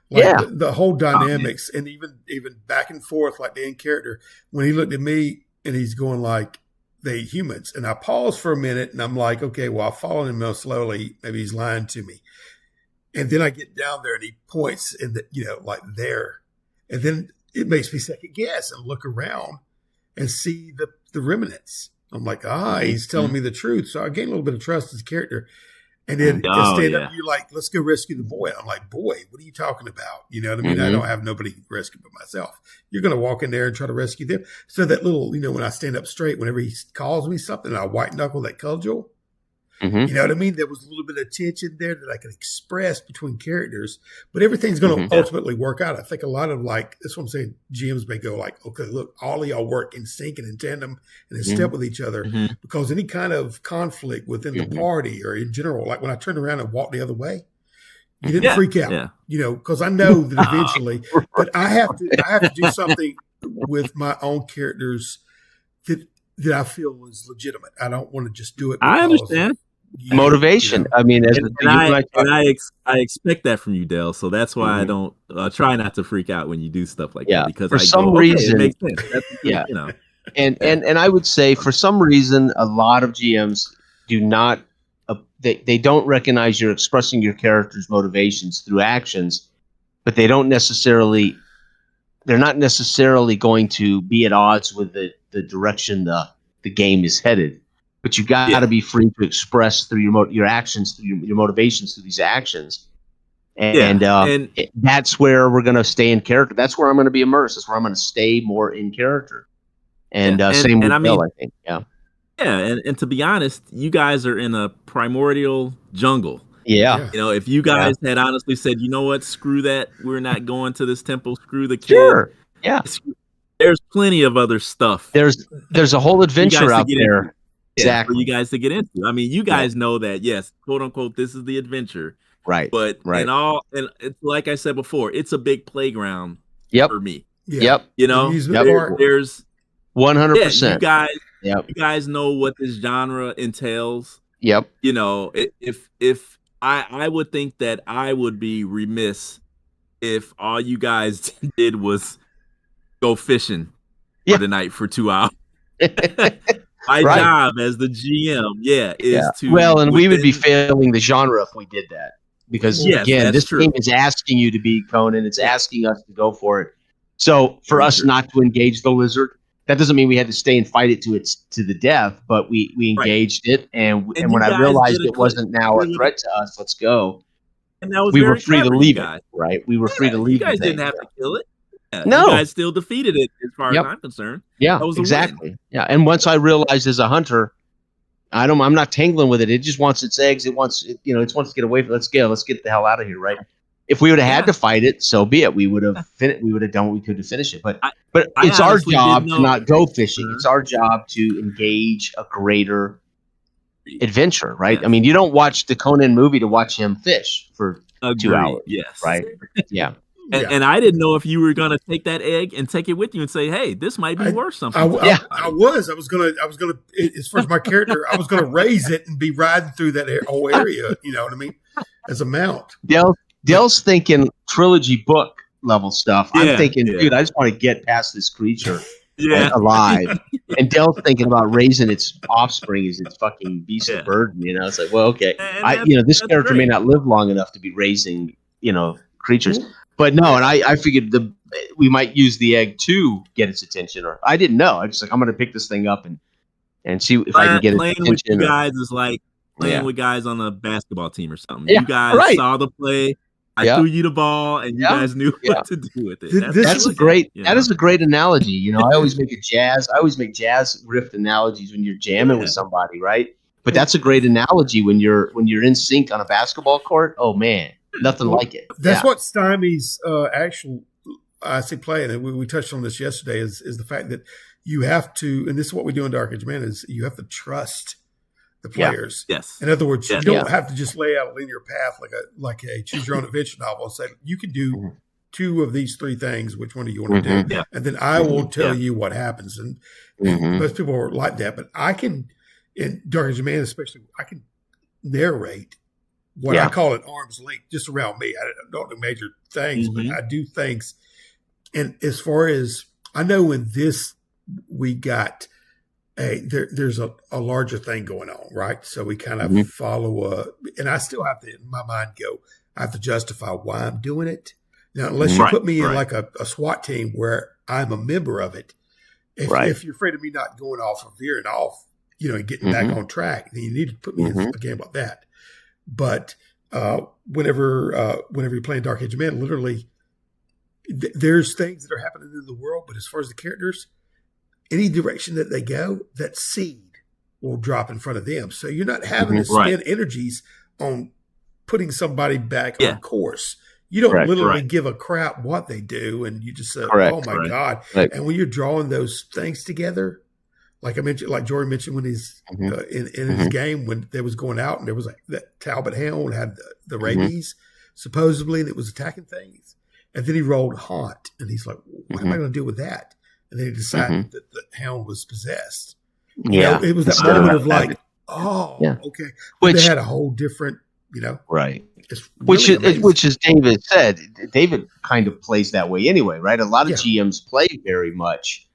The whole dynamics, and even back and forth, like the end character, when he looked at me and he's going like, they humans, and I paused for a minute and I'm like, okay, well, I've followed him real slowly. Maybe he's lying to me. And then I get down there and he points in like there. And then it makes me second guess and look around and see the remnants. I'm like, he's telling me the truth. So I gain a little bit of trust as a character. And then stand up, you're like, let's go rescue the boy. I'm like, boy, what are you talking about? You know what I mean? I don't have nobody to rescue but myself. You're going to walk in there and try to rescue them. So that little, when I stand up straight, whenever he calls me something, I white knuckle that cudgel. You know what I mean? There was a little bit of tension there that I could express between characters, but everything's going to ultimately work out. I think a lot of that's what I'm saying. GMs may go like, okay, look, all of y'all work in sync and in tandem and in step with each other, because any kind of conflict within the party or in general, like when I turned around and walked the other way, you didn't freak out, because I know that eventually, but I have to do something with my own characters that I feel is legitimate. I don't want to just do it. I understand. Motivation. I mean, I expect that from you, Dale. So that's why I don't try not to freak out when you do stuff like that. Because for some reason, it makes sense. And I would say for some reason, a lot of GMs do not. They don't recognize you're expressing your character's motivations through actions, but they're not necessarily going to be at odds with the direction the game is headed. But you got to be free to express through your actions, through your motivations, through these actions, and that's where we're going to stay in character. That's where I'm going to be immersed. That's where I'm going to stay more in character. And same with Bill, I think. Yeah, and to be honest, you guys are in a primordial jungle. Yeah. If you guys had honestly said, you know what, screw that, we're not going to this temple. Screw the kid. Sure. Yeah. There's plenty of other stuff. There's a whole adventure out there. Exactly. For you guys to get into. I mean, you guys know that, yes, quote unquote, this is the adventure. Right. But and it's like I said before, it's a big playground for me. Yep. There's 100%. You guys know what this genre entails. Yep. If I would think that I would be remiss if all you guys did was go fishing for the night for 2 hours. My job as the GM, is to. Well, and we would be failing the genre if we did that, because again, this game is asking you to be Conan. It's asking us to go for it. So for us not to engage the lizard, that doesn't mean we had to stay and fight it to the death. But we engaged it, and when I realized it wasn't now a threat to us, let's go. And that was we were free to leave it. Right, we were free to leave. You guys didn't have to kill it. No, you guys still defeated it, as far as I'm concerned. Yeah, exactly. Yeah, and once I realized as a hunter, I'm not tangling with it. It just wants its eggs. It wants to get away from. Let's get the hell out of here, right? If we would have had to fight it, so be it. We would have done what we could to finish it. But it's our job to not go fishing. It's our job to engage a greater adventure, right? Yes. I mean, you don't watch the Conan movie to watch him fish for 2 hours. Yes, right. Yeah. And I didn't know if you were going to take that egg and take it with you and say, "Hey, this might be worth something." I was gonna. As far as my character, I was gonna raise it and be riding through that whole area. You know what I mean? As a mount. Dale's thinking trilogy book level stuff. I'm thinking, dude, I just want to get past this creature alive. And Dale's thinking about raising its offspring as its fucking beast of burden. It's like, well, okay, this character may not live long enough to be raising, creatures. Mm-hmm. But no, and I figured we might use the egg to get its attention, or I didn't know. I was like, I'm going to pick this thing up and see if I can get its attention. Playing with you guys is like playing with guys on a basketball team or something. Yeah, you guys saw the play. I threw you the ball, and you guys knew what to do with it. That's a great. That is a great analogy. I always make jazz riff analogies when you're jamming with somebody, right? But that's a great analogy when you're in sync on a basketball court. Oh man. Nothing like it. That's what stymies actual play, and we touched on this yesterday, is the fact that you have to, and this is what we do in Dark Age Man, is you have to trust the players. Yeah. Yes. In other words, you don't have to just lay out a linear path like a choose your own adventure novel and say, you can do 2 of these 3 things. Which one do you want to do? Yeah. And then I will tell you what happens. And most people are like that, but I can, in Dark Age Man especially, I can narrate what I call an arm's length, just around me. I don't do major things, but I do things. And as far as I know, in this, we got there's a larger thing going on, right? So we kind of follow and I still have to, in my mind, I have to justify why I'm doing it. Now, unless you put me in like a SWAT team where I'm a member of it, if you're afraid of me not going off or veering off, and getting back on track, then you need to put me in a game like that. but whenever you're playing Dark Age of Man, literally there's things that are happening in the world, but as far as the characters, any direction that they go, that seed will drop in front of them. So you're not having to spend energies on putting somebody back on course. You don't literally give a crap what they do, and you just say, "Oh my god!" And when you're drawing those things together, like I mentioned, like Jory mentioned, when he's in his game when they was going out and there was like that Talbot Hound had the rabies supposedly, and it was attacking things, and then he rolled Haunt, and he's like, "What am I going to do with that?" And then he decided that the hound was possessed. Yeah, it was that moment of like, okay, but they had a whole different, right. Really which is David said. David kind of plays that way anyway, right? A lot of GMs play very much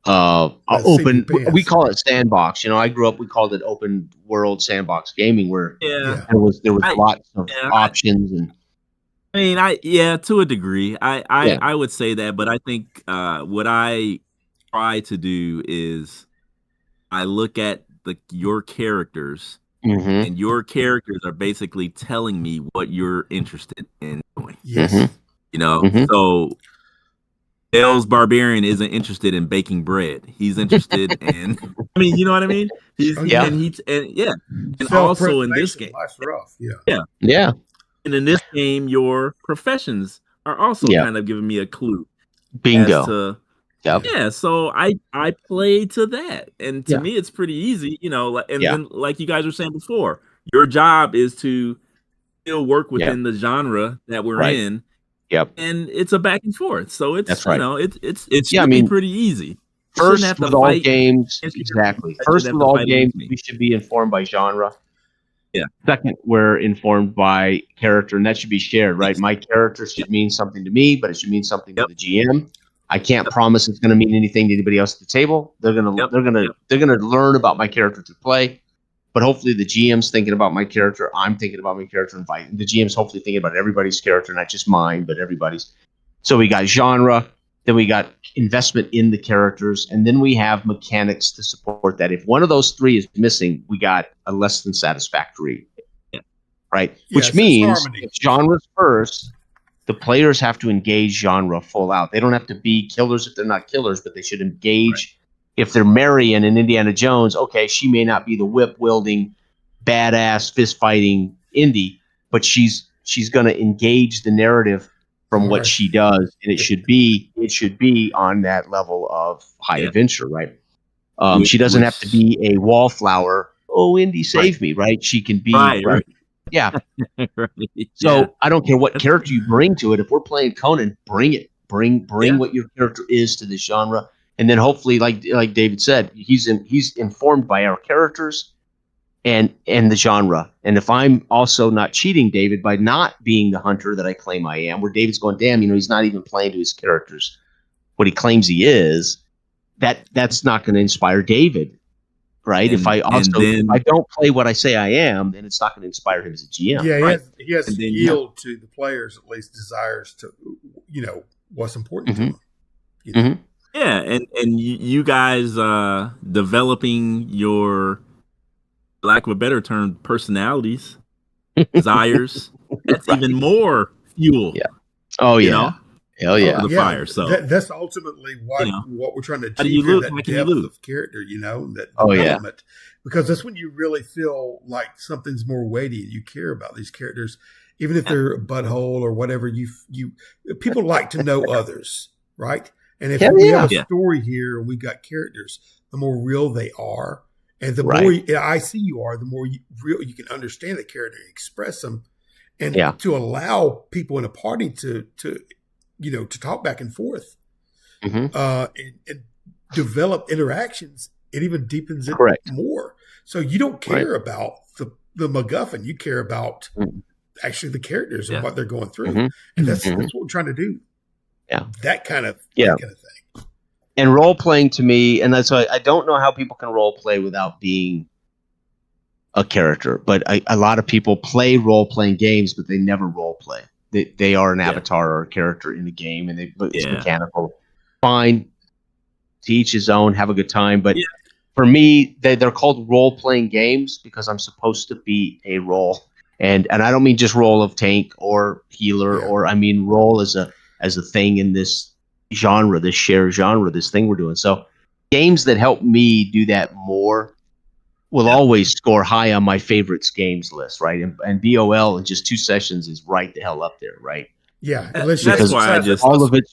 open. We call it sandbox. I grew up. We called it open world sandbox gaming, where there was lots of options and. I mean, to a degree, I would say that, but I think what I try to do is I look at your characters. And your characters are basically telling me what you're interested in doing. Yes. So Bell's Barbarian isn't interested in baking bread. He's interested in, you know what I mean? And also in this game. Life's rough. Yeah. And in this game, your professions are also kind of giving me a clue. Bingo. Yeah, so I play to that, and to me, it's pretty easy, then like you guys were saying before, your job is to still work within the genre that we're in. Yep. And it's a back and forth, so it's it's pretty easy. First with all games, exactly. First with all games, we should be informed by genre. Yeah. Second, we're informed by character, and that should be shared, right? My character should mean something to me, but it should mean something to the GM. I can't promise it's going to mean anything to anybody else at the table. They're going to learn about my character to play, but hopefully the GM's thinking about my character. I'm thinking about my character, and the GM's hopefully thinking about everybody's character, not just mine, but everybody's. So we got genre, then we got investment in the characters, and then we have mechanics to support that. If one of those three is missing, we got a less than satisfactory, right? Which means if genre's first. The players have to engage genre full out. They don't have to be killers if they're not killers, but they should engage. If they're Marion in Indiana Jones, okay, she may not be the whip-wielding, badass, fist-fighting Indy, but she's going to engage the narrative from what she does, and it should be on that level of high adventure, right? She doesn't have to be a wallflower. Oh, Indy, save me, right? She can be right. Yeah. So I don't care what character you bring to it. If we're playing Conan, bring it. Bring what your character is to the genre, and then hopefully, like David said, he's informed by our characters and the genre. And if I'm also not cheating David by not being the hunter that I claim I am, where David's going, damn, he's not even playing to his characters what he claims he is. That's not going to inspire David. Right. If I don't play what I say I am, then it's not going to inspire him as a GM. Yeah, he has to yield to the players, at least desires to, what's important to him. Yeah, and you guys developing your, lack of a better term, personalities, desires. That's even more fuel. Yeah. Oh yeah. Hell yeah. The fire. So that's ultimately what we're trying to achieve here, that depth of character, that development. Because that's when you really feel like something's more weighty and you care about these characters, even if they're a butthole or whatever. People like to know others, right? And if we have a story here and we got characters, the more real they are, and the more I see you are, the more real you can understand the character, express them, and to allow people in a party to talk back and forth, and develop interactions. It even deepens it more. So you don't care about the MacGuffin. You care about actually the characters and what they're going through. And that's what we're trying to do. Yeah. That kind of thing. And role playing to me, and that's why I don't know how people can role play without being a character. But a lot of people play role playing games, but they never role play. They are an avatar or a character in the game, and it's mechanical. Fine, to each his own. Have a good time, but for me, they're called role playing games because I'm supposed to be a role. And I don't mean just role of tank or healer, or I mean role as a thing in this genre, this shared genre, this thing we're doing. So games that help me do that more will always score high on my favorites games list, right? And BOL in just 2 sessions is right the hell up there, right? Yeah, that's why I just all of it.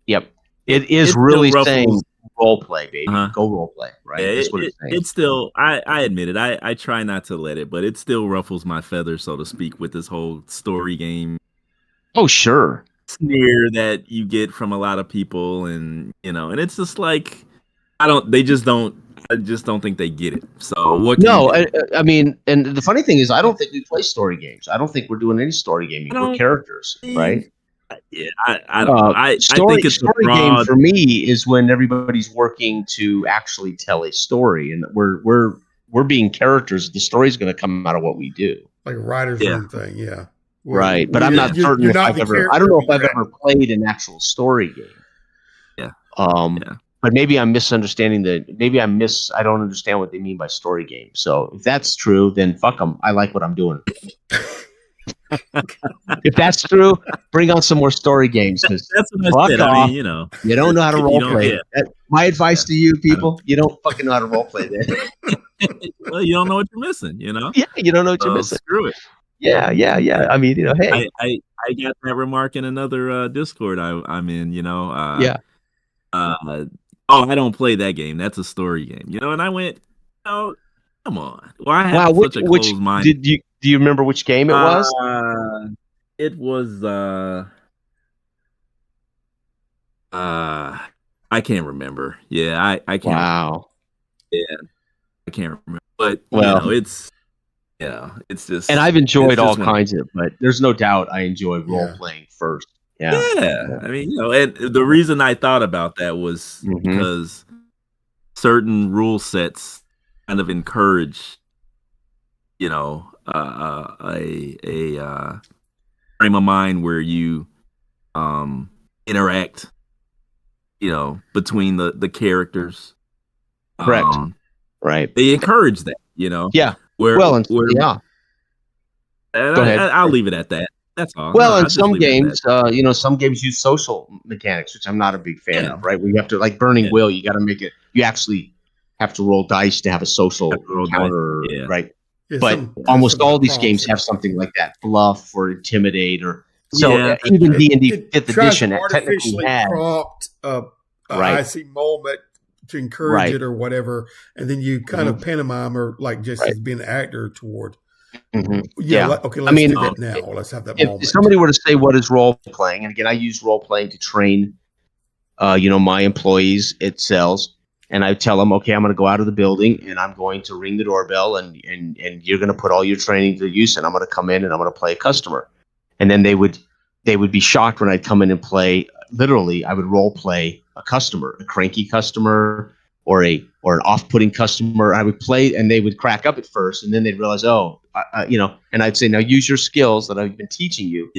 Yep, it is really saying role play, baby. Go role play, right? Yeah, That's what it's saying. It's still, I admit it. I try not to let it, but it still ruffles my feathers, so to speak, with this whole story game. Oh, sure. Sneer that you get from a lot of people, and and it's just like I just don't think they get it. So what? I mean, and the funny thing is, I don't think we play story games. I don't think we're doing any story gaming. We're characters, right? Yeah, I don't know. I think it's story game for me is when everybody's working to actually tell a story, and we're being characters. The story's going to come out of what we do, like a writer's room thing, yeah. Well, right, but I'm not certain if I've ever. I don't know if I've ever played an actual story game. Yeah. But maybe I'm misunderstanding I don't understand what they mean by story game. So if that's true, then fuck them. I like what I'm doing. If that's true, bring on some more story games. That's what I said. I mean, you don't know how to role play. My advice to you people, you don't fucking know how to role play then. Well, you don't know what you're missing, Yeah, you don't know what you're missing. Screw it. Yeah. I mean, hey. I got that remark in another Discord I'm in, I don't play that game. That's a story game, and I went, oh, come on. Well, I have such a closed mind. Do you remember which game it was? It was I can't remember. Yeah, I can't. Wow. Yeah, I can't remember. But it's just. And I've enjoyed all kinds of it, but there's no doubt I enjoy role playing first. Yeah. I mean, and the reason I thought about that was because certain rule sets kind of encourage, a frame of mind where you interact, between the characters. Correct. Right. They encourage that, Yeah. Go ahead. I'll leave it at that. That's all. Well, in some games, some games use social mechanics, which I'm not a big fan of, right? Where you have to, like Burning Wheel, you got to make it, you actually have to roll dice to have a social encounter, right? Yeah, but almost all these games have something like that, bluff or intimidate, or even D&D 5th edition technically had prompt icy moment to encourage it or whatever, and then you kind of pantomime or like just as being an actor toward. Okay, let's do that now. Let's have that moment. If somebody were to say what is role playing, and again, I use role playing to train, my employees at sales, and I tell them, okay, I'm going to go out of the building and I'm going to ring the doorbell, and you're going to put all your training to use, and I'm going to come in and I'm going to play a customer, and then they would be shocked when I'd come in and play. Literally, I would role play a customer, a cranky customer, or an off-putting customer. I would play, and they would crack up at first, and then they'd realize, and I'd say, now use your skills that I've been teaching you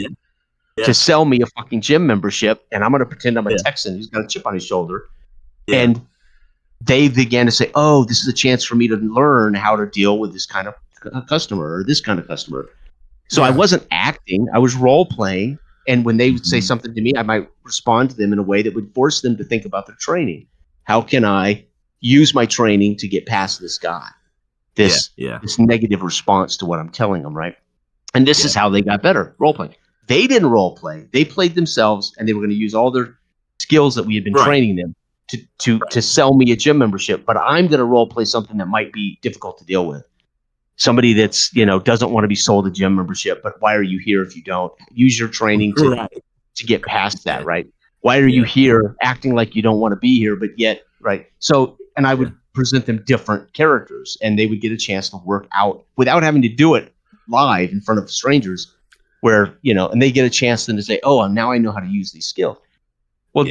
to sell me a fucking gym membership, and I'm going to pretend I'm a Texan who's got a chip on his shoulder. Yeah. And they began to say, oh, this is a chance for me to learn how to deal with this kind of customer or this kind of customer. So I wasn't acting, I was role-playing, and when they would say something to me, I might respond to them in a way that would force them to think about their training. How can I use my training to get past this guy? This negative response to what I'm telling them, right? And this is how they got better, role-playing. They didn't role-play. They played themselves, and they were going to use all their skills that we had been training them to sell me a gym membership. But I'm going to role-play something that might be difficult to deal with. Somebody that's, doesn't want to be sold a gym membership, but why are you here if you don't? Use your training to get past that, right? Why are you here acting like you don't want to be here, but yet, right? So, and I would present them different characters, and they would get a chance to work out without having to do it live in front of strangers, where, and they get a chance then to say, oh, now I know how to use these skills. Well,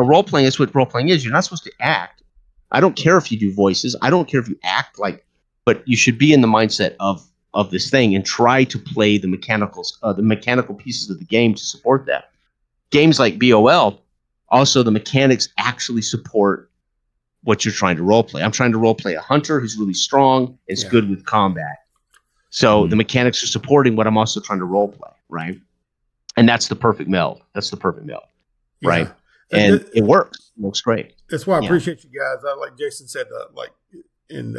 role playing is what role playing is. You're not supposed to act. I don't care if you do voices. I don't care if you act like, but you should be in the mindset of this thing and try to play the mechanical pieces of the game to support that. Games like BoL, also the mechanics actually support what you're trying to role play. I'm trying to role play a hunter who's really strong, is good with combat. So the mechanics are supporting what I'm also trying to role play, right? And that's the perfect meld. Right? And it works. It looks great. That's why I appreciate you guys. Like Jason said, like in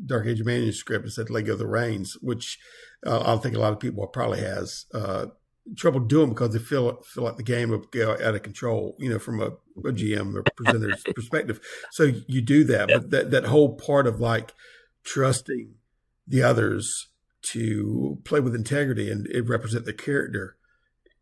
Dark Age of Manuscript, it said Lego of the Reigns, which I think a lot of people probably has trouble doing because they feel like the game will go out of control, from a GM or presenter's perspective. So you do that, but that whole part of like trusting the others to play with integrity and it represent their character.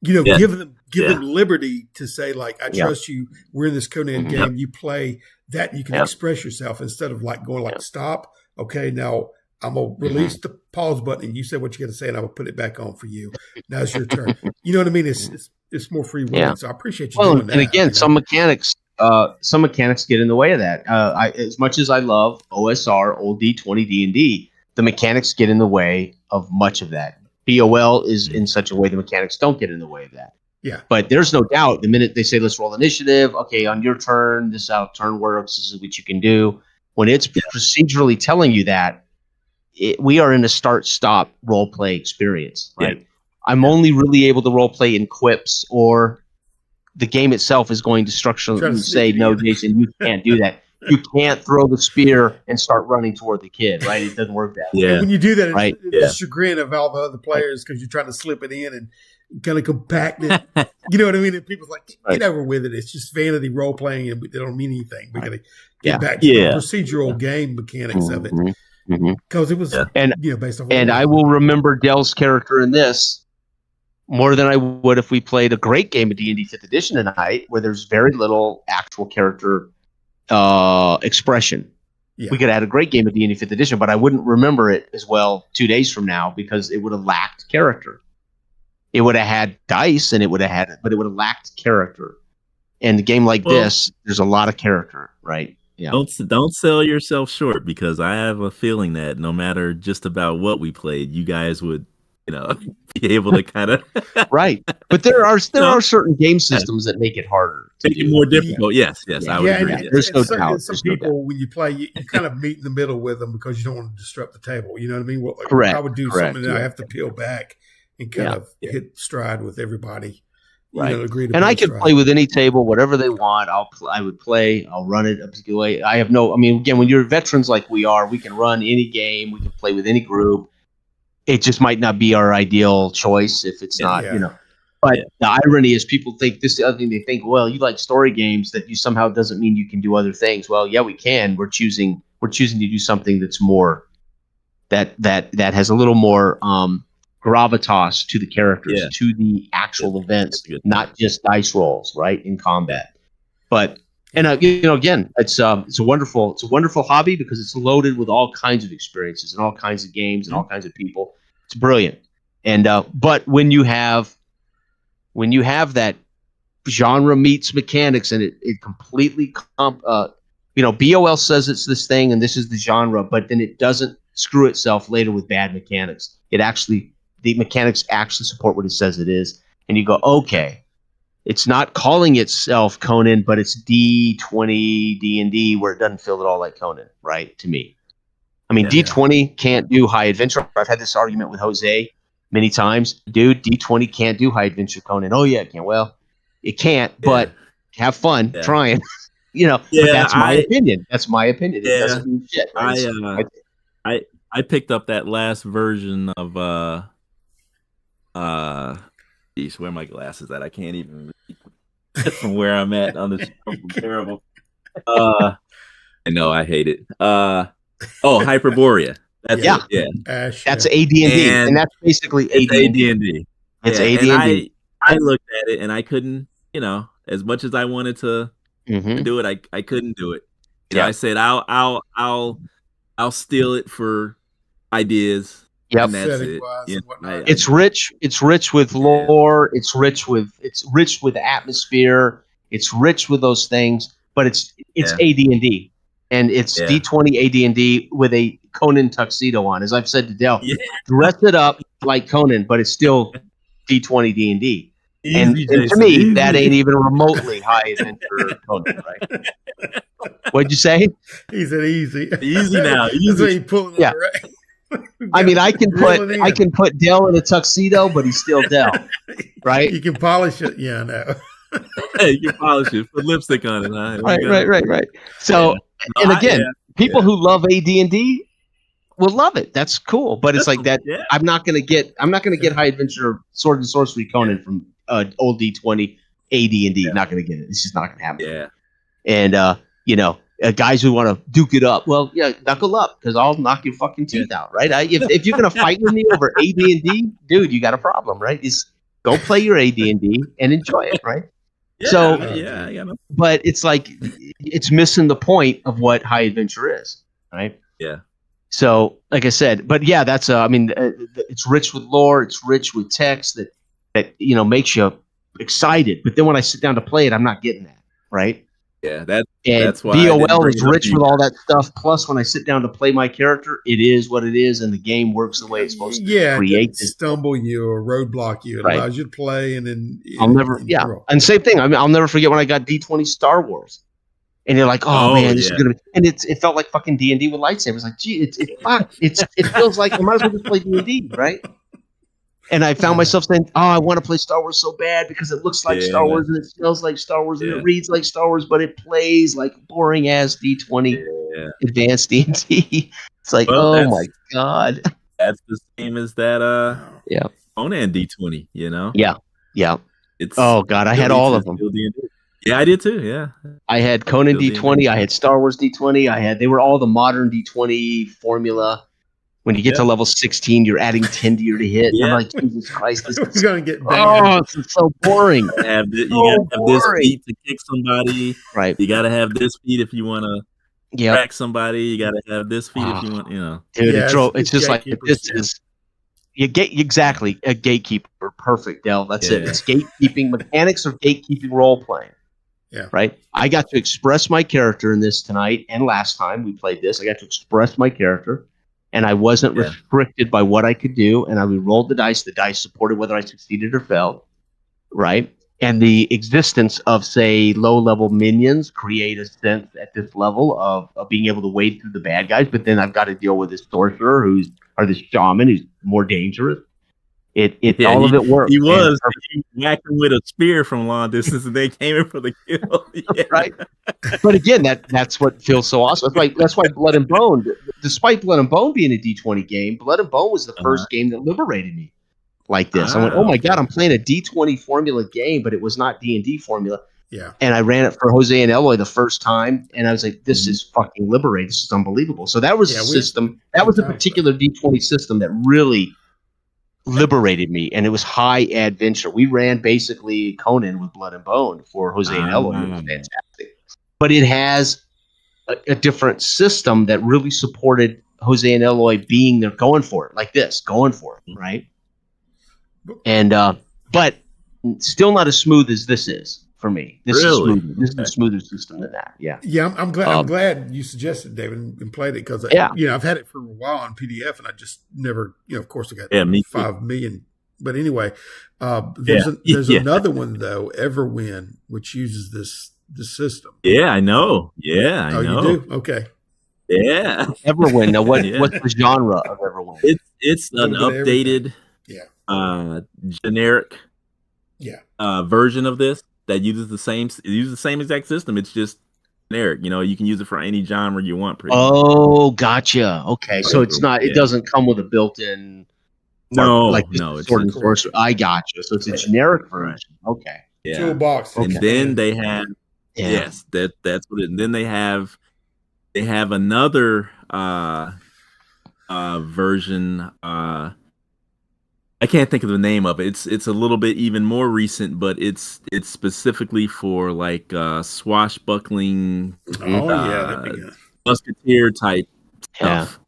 Give them liberty to say, like, I trust you. We're in this Conan game. You play that. You can express yourself instead of like going like, stop. Okay, now I'm going to release the pause button. And you say what you got to say, and I'm going to put it back on for you. Now it's your turn. You know what I mean? It's more free will. So I appreciate you doing that. And again, some mechanics get in the way of that. As much as I love OSR, old D20, D&D, the mechanics get in the way of much of that. BoL is in such a way the mechanics don't get in the way of that. Yeah. But there's no doubt the minute they say, let's roll initiative, okay, on your turn, this is how turn works, this is what you can do. When it's procedurally telling you that, we are in a start-stop role-play experience, right? Yeah. I'm only really able to role-play in quips, or the game itself is going to structurally say, no, Jason, you can't do that. You can't throw the spear and start running toward the kid, right? It doesn't work that way. Yeah. And when you do that, it's the chagrin of all the other players because you're trying to slip it in and kind of compact it. You know what I mean? And people's like, get over with it. It's just vanity role playing and they don't mean anything. We got to get back to the procedural game mechanics of it. Because it was based on. And I will remember Dell's character in this more than I would if we played a great game of D&D 5th edition tonight where there's very little actual character expression. We could have had a great game of D&D 5th edition, but I wouldn't remember it as well 2 days from now because it would have lacked character. It would have had dice and it would have lacked character. And a game like this, there's a lot of character, right? Yeah. Don't sell yourself short because I have a feeling that no matter just about what we played, you guys would be able to kind of right. But there are certain game systems that make it harder, make it more difficult. Yes, I would agree. There's no doubt. Some people, when you play, you kind of meet in the middle with them because you don't want to disrupt the table. You know what I mean? Correct. I would do something that I have to peel back and kind of hit stride with everybody. Right. And I could play with any table, whatever they want. I would play. I'll run it a particular way. Again, when you're veterans like we are, we can run any game. We can play with any group. It just might not be our ideal choice if it's not, But the irony is people think this is the other thing they think, well, you like story games that you somehow doesn't mean you can do other things. Well, yeah, we can. We're choosing to do something that's more that has a little more gravitas to the characters, to the actual events, not just dice rolls, right, in combat. But again, it's a wonderful hobby because it's loaded with all kinds of experiences and all kinds of games and all kinds of people. It's brilliant. And but when you have that genre meets mechanics and it completely BoL says it's this thing and this is the genre, but then it doesn't screw itself later with bad mechanics. The mechanics actually support what it says it is, and you go, okay. It's not calling itself Conan, but it's D20 D&D where it doesn't feel at all like Conan, right? To me. I mean, D20 can't do high adventure. I've had this argument with Jose many times. Dude, D20 can't do high adventure Conan. Oh, yeah, it can. Well, it can't, but have fun trying. But that's my opinion. That's my opinion. It doesn't mean shit. Right? I picked up that last version of Jeez, where are my glasses at? I can't even read from where I'm at on this. I'm terrible. I know I hate it. Hyperborea. That's it. Yeah. That's AD&D, and that's basically AD&D. It's AD&D. I looked at it and I couldn't, as much as I wanted to do it, I couldn't do it. I said I'll steal it for ideas. Yep. And that's it. It's rich. It's rich with lore. It's rich with atmosphere. It's rich with those things. But it's AD&D, and it's D20 AD&D with a Conan tuxedo on. As I've said to Del, dress it up like Conan, but it's still D20 D&D. And to me, that ain't even remotely high adventure Conan, right? What'd you say? He said easy. Easy now. Easy. Pulling right. I mean, I can put Dell in a tuxedo, but he's still Dell, right? You can polish it. Yeah, I know. Hey, you polish it, put lipstick on it. Huh? Right. So, and again, people who love AD&D will love it. That's cool, but it's like that. Yeah. I'm not gonna get High Adventure Sword and Sorcery Conan from old D20 AD&D. Yeah. Not gonna get it. It's just not gonna happen. Yeah. And guys who want to duke it up, well, yeah, knuckle up because I'll knock your fucking teeth out, right? If you're gonna fight with me over AD&D, dude, you got a problem, right? Just go play your AD&D and enjoy it, right? Yeah, so, but it's like it's missing the point of what high adventure is, right? Yeah. So, like I said, but yeah, that's it's rich with lore, it's rich with text that makes you excited. But then when I sit down to play it, I'm not getting that, right? Yeah, that's why BoL is rich with all that stuff. Plus, when I sit down to play my character, it is what it is, and the game works the way it's supposed to. Yeah, create stumble you or roadblock you. It allows you to play, and then and same thing. I mean, I'll never forget when I got D20 Star Wars, and you're like, oh man, this is gonna be, and it felt like fucking D&D with lightsabers. Like, gee, it feels like I might as well just play D&D, right? And I found myself saying, oh, I want to play Star Wars so bad because it looks like Star Wars and it smells like Star Wars and it reads like Star Wars, but it plays like boring ass D20 advanced D&D. It's like, oh my God. That's the same as that Conan D20, Yeah. Oh God, I had all of them. Yeah, I did too, yeah. I had Conan D20, I had Star Wars D20, they were all the modern D20 formula. When you get to level 16, you're adding 10 to your hit. Yeah. I'm like, Jesus Christ, this is going to get this is so boring. You got to have this feat to kick somebody. Right. You got to have this feat if you want to crack somebody. You got to have this feat if you want, Dude, it's just like, this is, exactly, a gatekeeper. Perfect, Del. That's it. It's gatekeeping, mechanics of gatekeeping role-playing. Yeah. Right? I got to express my character in this tonight, and last time we played this, I got to express my character. And I wasn't restricted by what I could do. And I rolled the dice. The dice supported whether I succeeded or failed, right? And the existence of, say, low-level minions create a sense at this level of being able to wade through the bad guys. But then I've got to deal with this sorcerer or this shaman who's more dangerous. All of it worked. He whacked him with a spear from long distance, and they came in for the kill. Right. But again, that's what feels so awesome. That's why Blood and Bone, despite Blood and Bone being a D20 game, Blood and Bone was the first game that liberated me like this. I went, oh my God, I'm playing a D20 formula game, but it was not D&D formula. Yeah. And I ran it for Jose and Eloy the first time, and I was like, this is fucking liberating. This is unbelievable. So that was a system. That was a particular D20 system that really liberated me, and it was high adventure. We ran basically Conan with Blood and Bone for Jose and Eloy. It was fantastic. But it has a different system that really supported Jose and Eloy being there, going for it, right? And but still not as smooth as this is for me. This is smoother. This is a smoother system than that. Yeah. Yeah, I'm glad. I'm glad you suggested, David, and played it because I've had it for a while on PDF, and I just never, of course, I got 5 million. But anyway, there's another one though, Everwin, which uses this system. Yeah, I know. Yeah, I know. You do? Okay. Yeah, Everwin. Now, what's the genre of Everwin? It's an updated, generic, version of this that uses the same exact system. It's just generic. You can use it for any genre you want. Gotcha. Okay, so it's not. It doesn't come with a built-in. No, it's Sword and Sorcery. I gotcha. So it's a generic version. Okay. Yeah. Toolbox. And then they have that's what it. And then they have another version. I can't think of the name of it. It's a little bit even more recent, but it's specifically for like swashbuckling, musketeer type stuff.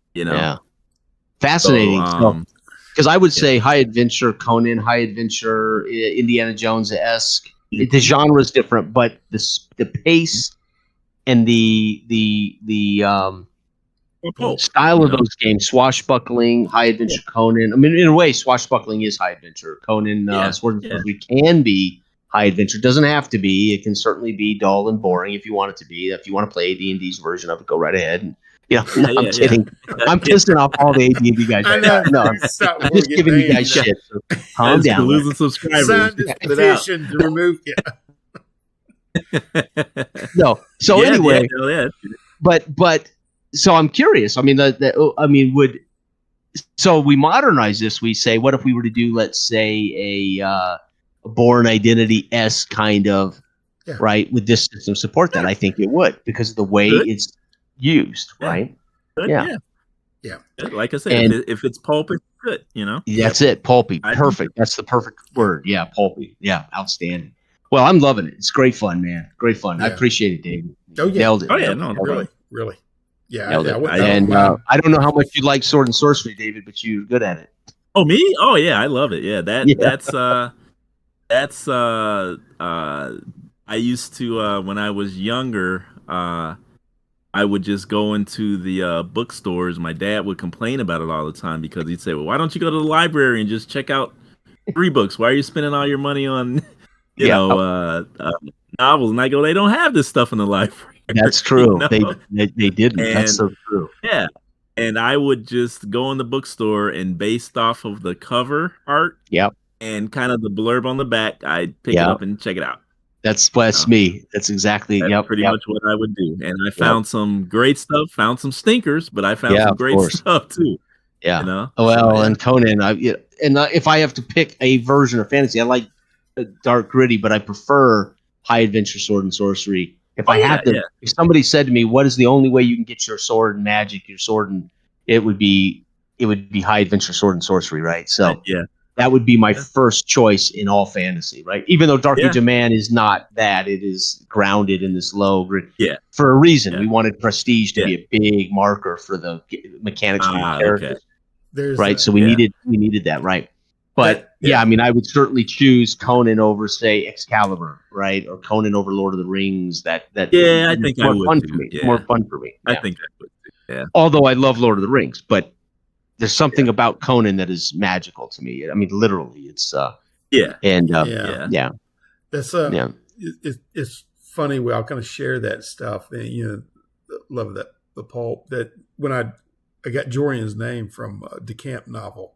Fascinating. Because I would say high adventure Conan, high adventure Indiana Jones-esque. The genre is different, but the pace and the style of those games, swashbuckling, high adventure Conan. I mean, in a way, swashbuckling is high adventure. Conan, Sword and Sorcery can be high adventure. It doesn't have to be. It can certainly be dull and boring if you want it to be. If you want to play AD&D's version of it, go right ahead. And I'm kidding. I'm pissing off all the AD&D guys. I know. No, I'm just giving you guys shit. So calm down. Losing subscribers. Sign this petition to remove. No. So anyway, but so I'm curious. I mean, so we modernize this. We say, what if we were to do, let's say, a Born Identity-esque kind of, right? Would this system support that? I think it would, because of the way it's used, right? Yeah. Like I said, if it's pulpy, good. That's it. Pulpy. Perfect. That's the perfect word. Yeah, pulpy. Yeah, outstanding. Well, I'm loving it. It's great fun, man. Great fun. I appreciate it, David. Oh yeah. Nailed it. Oh yeah. No, really. Yeah. I don't know how much you like sword and sorcery, David, but you're good at it. Oh, me? Oh yeah, I love it. Yeah, that's I used to when I was younger, I would just go into the bookstores. My dad would complain about it all the time because he'd say, "Well, why don't you go to the library and just check out free books? Why are you spending all your money on novels?" And I go, "They don't have this stuff in the library." That's true. They didn't. That's so true. Yeah. And I would just go in the bookstore, and based off of the cover art and kind of the blurb on the back, I'd pick it up and check it out. That's me. That's exactly pretty much what I would do. And I found some great stuff, found some stinkers, but I found some great stuff too. Yeah. And Conan, if I have to pick a version of fantasy, I like dark gritty, but I prefer high adventure sword and sorcery. If if somebody said to me, "What is the only way you can get your sword and magic, your sword and," it would be high adventure sword and sorcery, right? So that would be my first choice in all fantasy, right? Even though Dark Age of Man is not that, it is grounded in this low grit. Yeah, for a reason. Yeah. We wanted prestige to be a big marker for the mechanics of the characters, right? So we needed that, right? But I mean, I would certainly choose Conan over, say, Excalibur, right, or Conan over Lord of the Rings. I think more fun for me. More fun for me. I think I would. Yeah. Although I love Lord of the Rings, but there's something about Conan that is magical to me. I mean, literally, it's That's it's funny. We all kind of share that stuff, and love the pulp. That when I got Jorian's name from DeCamp novel.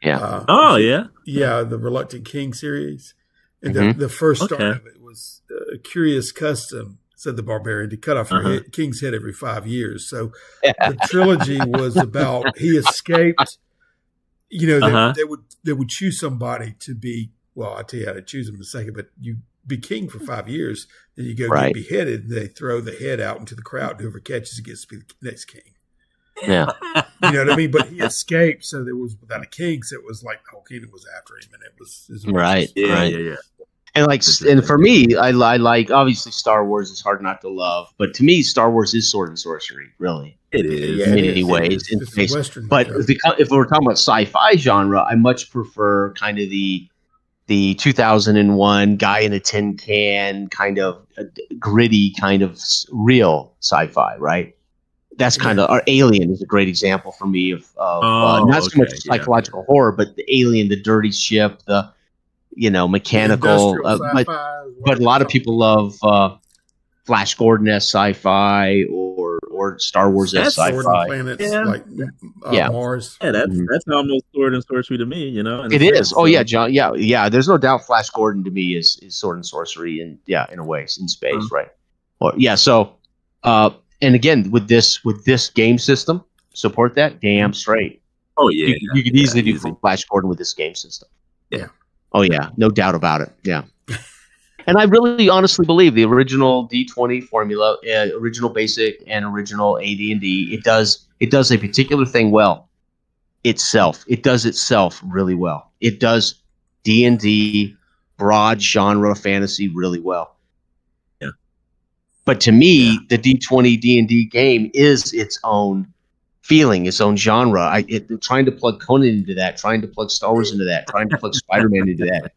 Yeah. The Reluctant King series, and the first start of it was a curious custom, said the barbarian, to cut off your king's head every 5 years. So the trilogy was about he escaped. They would choose somebody to be. Well, I'll tell you how to choose them in a second, but you be king for 5 years, then you go get beheaded, and they throw the head out into the crowd. Whoever catches it gets to be the next king. Yeah. You know what I mean? But he escaped, so there was without a king, so it was like the whole kingdom was after him, and it was right. Yeah. And for me, I like, obviously Star Wars is hard not to love, but to me, Star Wars is sword and sorcery, really. It is in many ways. But if we're talking about sci-fi genre, I much prefer kind of the 2001 guy in a tin can kind of gritty, kind of real sci-fi, right? That's kind of our Alien is a great example for me of not so much psychological horror, but the alien, the dirty ship, the mechanical. But a lot of people love Flash Gordon-esque sci-fi or Star Wars-esque sci-fi. Planets, Mars. Yeah, that's almost sword and sorcery to me. It is. Oh yeah, John. Yeah. There's no doubt. Flash Gordon to me is sword and sorcery, and in a way, in space, right? Well, so. And again, with this game system, support that damn straight. Oh yeah, you could easily do Flash Gordon with this game system. Yeah. Oh yeah, no doubt about it. Yeah. And I really honestly believe the original D20 formula, original basic and original AD&D, it does a particular thing well. Itself, it does itself really well. It does D&D, broad genre fantasy really well. But to me, the D20 D&D game is its own feeling, its own genre. Trying to plug Conan into that, trying to plug Star Wars into that, trying to plug Spider-Man into that.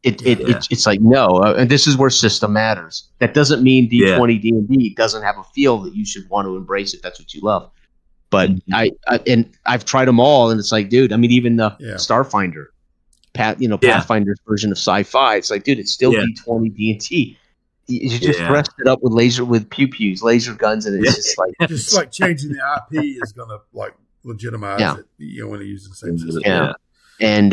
It's like, no, and this is where system matters. That doesn't mean D20 D&D doesn't have a feel that you should want to embrace if that's what you love. But I've tried them all, and it's like, dude, I mean, even the Starfinder, Pathfinder's version of sci-fi. It's like, dude, it's still D20 D&T. You just dressed it up with pew-pews, laser guns, and it's just like changing the IP is gonna like legitimize it. When they use the same system. Yeah, and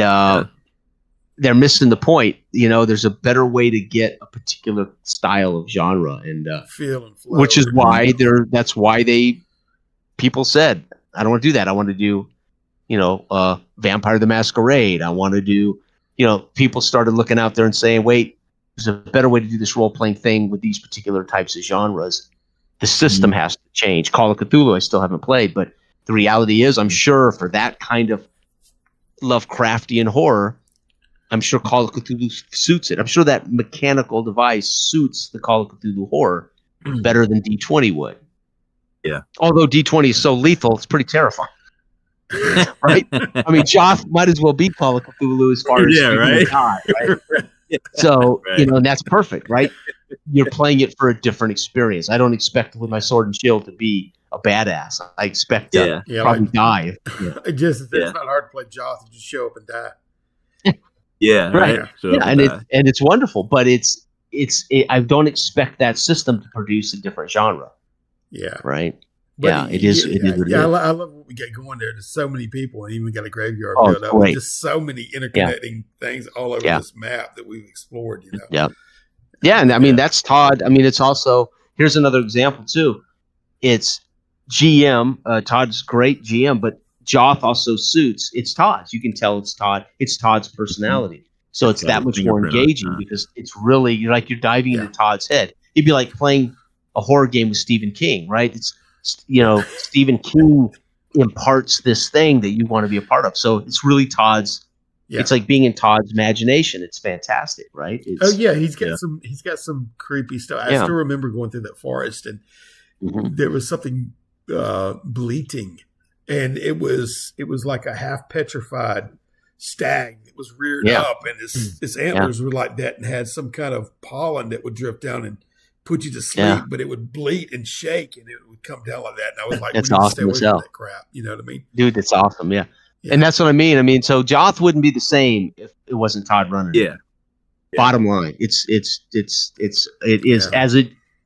they're missing the point. There's a better way to get a particular style of genre and feel and flow, which is why that's why people said, I don't want to do that. I want to do, Vampire the Masquerade. I want to do, people started looking out there and saying, wait, there's a better way to do this role-playing thing with these particular types of genres. The system has to change. Call of Cthulhu, I still haven't played, but the reality is, I'm sure for that kind of Lovecraftian horror, I'm sure Call of Cthulhu suits it. I'm sure that mechanical device suits the Call of Cthulhu horror better than D20 would. Yeah. Although D20 is so lethal, it's pretty terrifying. Right? I mean, Joth might as well be Call of Cthulhu as far as right? Die, right? So, and that's perfect, right? You're playing it for a different experience. I don't expect with my sword and shield to be a badass. I expect to probably die. It's not hard to play Joth and just show up and die. Right. And it's wonderful, but I don't expect that system to produce a different genre. Yeah. Right. But it is. I love what we get going there. There's so many people, and even got a graveyard built up. With just so many interconnecting things all over this map that we've explored. Yeah. Yeah, and I mean that's Todd. I mean, it's also here's another example too. It's GM. Todd's great GM, but Joth also suits. It's Todd's. You can tell it's Todd. It's Todd's personality. So it's that much more engaging because it's really you're diving into Todd's head. It'd be like playing a horror game with Stephen King, right? It's Stephen King imparts this thing that you want to be a part of. So it's really Todd's. Yeah. It's like being in Todd's imagination. It's fantastic, right? He's got some creepy stuff. I still remember going through that forest and there was something bleating. And it was like a half petrified stag that was reared up, and its antlers were like that, and had some kind of pollen that would drift down and put you to sleep, but it would bleat and shake, and it would come down like that. And I was like, "That's awesome!" Stay away from that crap. You know what I mean, dude? That's awesome. Yeah, and that's what I mean. I mean, so Joth wouldn't be the same if it wasn't Todd running. Yeah. Bottom line, it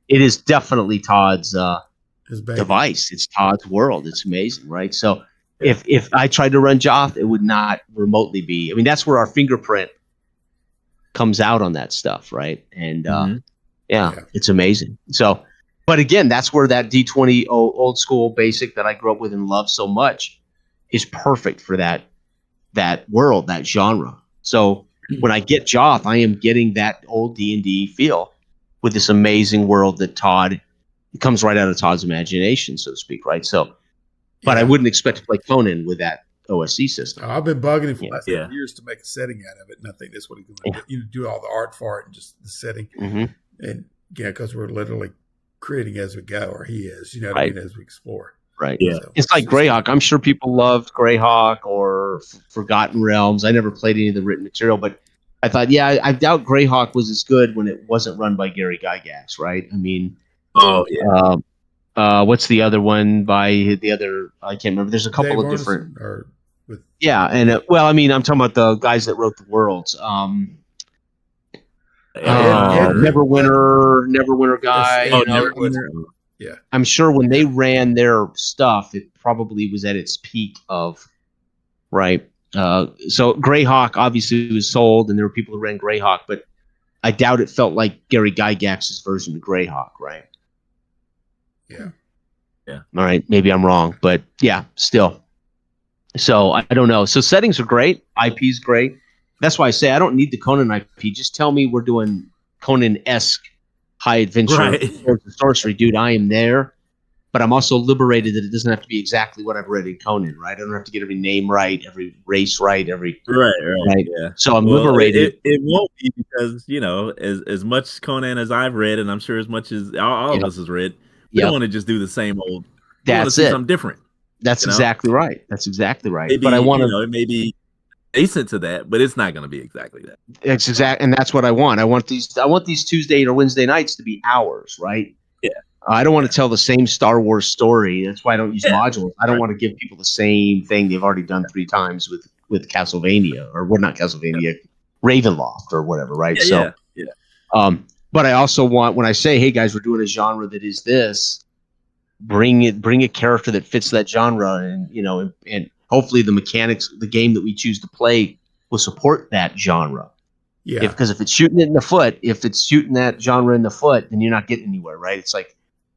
is definitely Todd's. Device. It's Todd's world. It's amazing, right? So if I tried to run Joth, it would not remotely be. I mean, that's where our fingerprint comes out on that stuff, right? And it's amazing. So, but again, that's where that D20 old school basic that I grew up with and love so much is perfect for that world, that genre. So when I get Joth, I am getting that old D&D feel with this amazing world that Todd. It comes right out of Todd's imagination, so to speak, right? So, but I wouldn't expect to play Conan with that OSC system. I've been bugging him for the last years to make a setting out of it, and I think that's what he's going to do. You do all the art for it and just the setting. And because we're literally creating as we go, or he is, what I mean, as we explore. Right. Yeah. So, it's like Greyhawk. I'm sure people loved Greyhawk or Forgotten Realms. I never played any of the written material, but I thought, I doubt Greyhawk was as good when it wasn't run by Gary Gygax, right? I mean, what's the other one by the other? I can't remember. There's a couple of different. I'm talking about the guys that wrote the worlds. Neverwinter guy. Neverwinter. Yeah, I'm sure when they ran their stuff, it probably was at its peak of right. So Greyhawk obviously was sold, and there were people who ran Greyhawk, but I doubt it felt like Gary Gygax's version of Greyhawk, right? Yeah. All right. Maybe I'm wrong, but still. So I don't know. So settings are great. IP's great. That's why I say I don't need the Conan IP. Just tell me we're doing Conan-esque high adventure sorcery, dude. I am there, but I'm also liberated that it doesn't have to be exactly what I've read in Conan, right? I don't have to get every name right, every race right, right. Yeah. So I'm liberated. It won't be because as much Conan as I've read, and I'm sure as much as all of us has read. We don't want to just do the same old. That's it. Something different. That's exactly right. That's exactly right. Maybe, but I want it may be adjacent to that, but it's not going to be exactly that. It's and that's what I want. I want these Tuesday or Wednesday nights to be hours, right? Yeah. I don't want to tell the same Star Wars story. That's why I don't use modules. I don't want to give people the same thing they've already done 3 times with with Castlevania, or what? Not Castlevania, Ravenloft or whatever, right? Yeah. But I also want, when I say, hey guys, we're doing a genre that is this, bring a character that fits that genre, and hopefully the mechanics, the game that we choose to play will support that genre. Yeah. Because if it's shooting it in the foot, if it's shooting that genre in the foot, then you're not getting anywhere, right? It's like,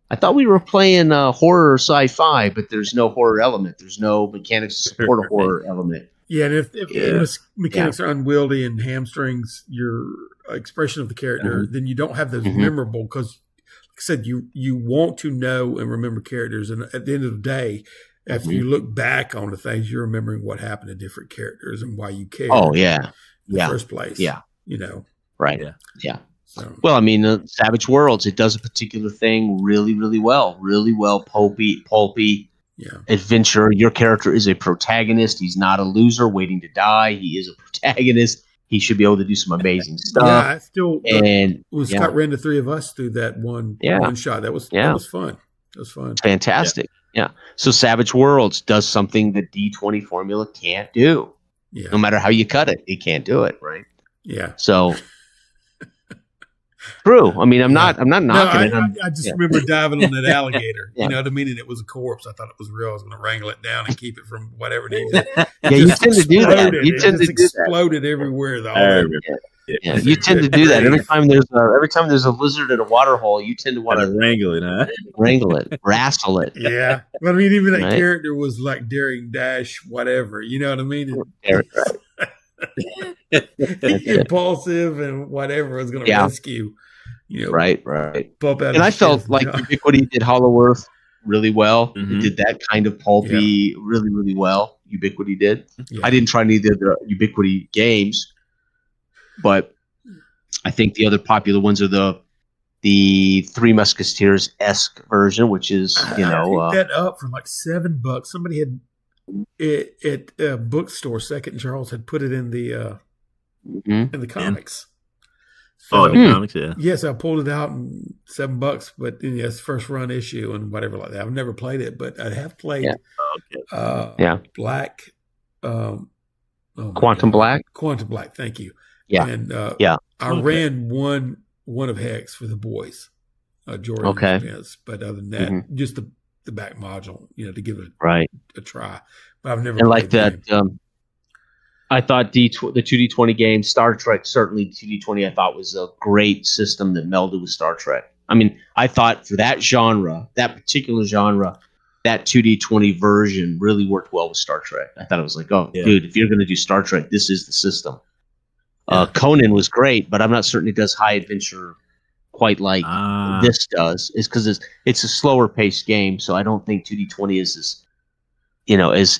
I thought we were playing horror or sci-fi, but there's no horror element. There's no mechanics to support a horror element. Yeah, and if the mechanics are unwieldy and hamstrings your expression of the character, then you don't have those memorable, because, like I said, you want to know and remember characters. And at the end of the day, after you look back on the things, you're remembering what happened to different characters and why you cared. Oh, yeah. In the first place. Yeah. Right. Yeah. So. Well, I mean, Savage Worlds, it does a particular thing really, really well. Really well, pulpy. Yeah. Adventure. Your character is a protagonist. He's not a loser waiting to die. He is a protagonist. He should be able to do some amazing stuff. Yeah, I still when Scott ran the three of us through that one shot. That was fun. It was fun. Fantastic. Yeah. So Savage Worlds does something that D20 formula can't do. Yeah. No matter how you cut it, it can't do it, right? Yeah. So true. I mean, I'm not knocking it. I just remember diving on that alligator. You know what I mean? And it was a corpse. I thought it was real. I was going to wrangle it down and keep it from whatever it is. You tend to do that. You tend to exploded everywhere. Yeah, you tend to do that every time there's a lizard in a water hole. You tend to want to wrangle it, huh? Wrangle it, wrestle it. Yeah, but I mean, even that character was like daring dash, whatever. You know what I mean? Impulsive and whatever was going to rescue. You know, right. Bump out and I felt like Ubiquity did Hollow Earth really well. It did that kind of pulpy really, really well. Ubiquity did. Yeah. I didn't try any of the Ubiquity games. But I think the other popular ones are the Three Musketeers-esque version, which is, I picked that up for like $7. Somebody had it at a bookstore, Second Charles, had put it in the comics. So, the comics, yeah. Yes, I pulled it out in $7, but it's first run issue and whatever like that. I've never played it, but I have played Black. Quantum Black. Quantum Black. Thank you. Yeah. And I ran one of Hex for the boys, Jordan and Vince. But other than that, just the back module, to give it a try. But I've never like that. I thought the 2D20 game, Star Trek, certainly 2D20, I thought was a great system that melded with Star Trek. I mean, I thought for that genre, that particular genre, that 2D20 version really worked well with Star Trek. I thought it was like, dude, if you're going to do Star Trek, this is the system. Conan was great, but I'm not certain it does high adventure quite like this does. It's because it's a slower paced game, so I don't think 2D20 is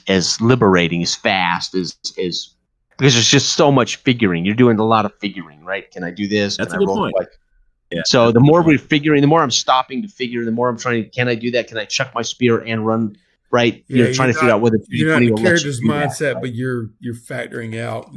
as liberating, as fast as because there's just so much figuring. You're doing a lot of figuring, right? Can I do this? That's Can a I good roll point. like? Yeah. So the more we're figuring, the more I'm stopping to figure, the more I'm trying. Can I do that? Can I chuck my spear and run? Right? You're trying to figure out whether 2D20 you're not the will character's let you do mindset, that, right? but you're factoring out.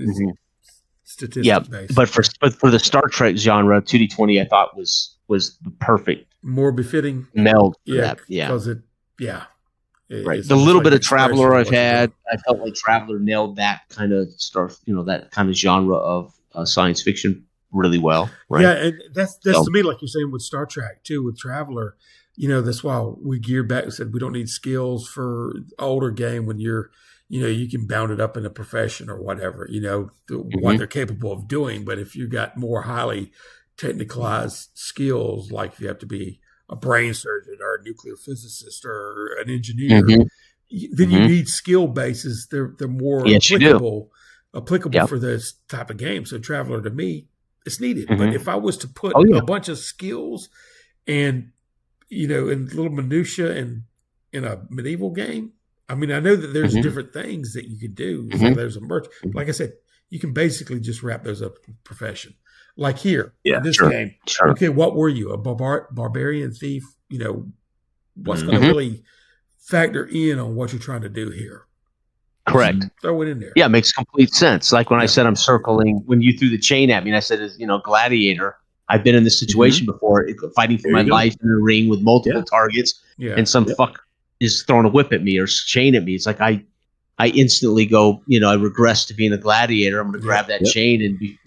Statistics based. But for the Star Trek genre, 2D20 I thought was the perfect, more befitting meld. Because right. The little bit of Traveler I've had, I felt like Traveler nailed that kind of stuff, that kind of genre of science fiction really well. Right? Yeah, and that's to me, like you're saying with Star Trek too, with Traveler. That's why we geared back and said we don't need skills for older game when you're. You can bound it up in a profession or whatever, what they're capable of doing. But if you got more highly technicalized skills, like if you have to be a brain surgeon or a nuclear physicist or an engineer, then you need skill bases. They're more applicable for this type of game. So Traveler, to me, it's needed. But if I was to put a bunch of skills and, in little minutia in a medieval game, I mean, I know that there's different things that you could do. So there's a merch. Like I said, you can basically just wrap those up in profession. Like here, in this game. Sure. Okay, what were you? A barbarian thief? What's going to really factor in on what you're trying to do here? Correct. Just throw it in there. Yeah, it makes complete sense. Like when I said I'm circling, when you threw the chain at me, and I said, gladiator. I've been in this situation before, fighting for my life in a ring with multiple targets, and some fuck is throwing a whip at me or chain at me. It's like I I instantly go, I regress to being a gladiator. I'm going to grab that chain and be,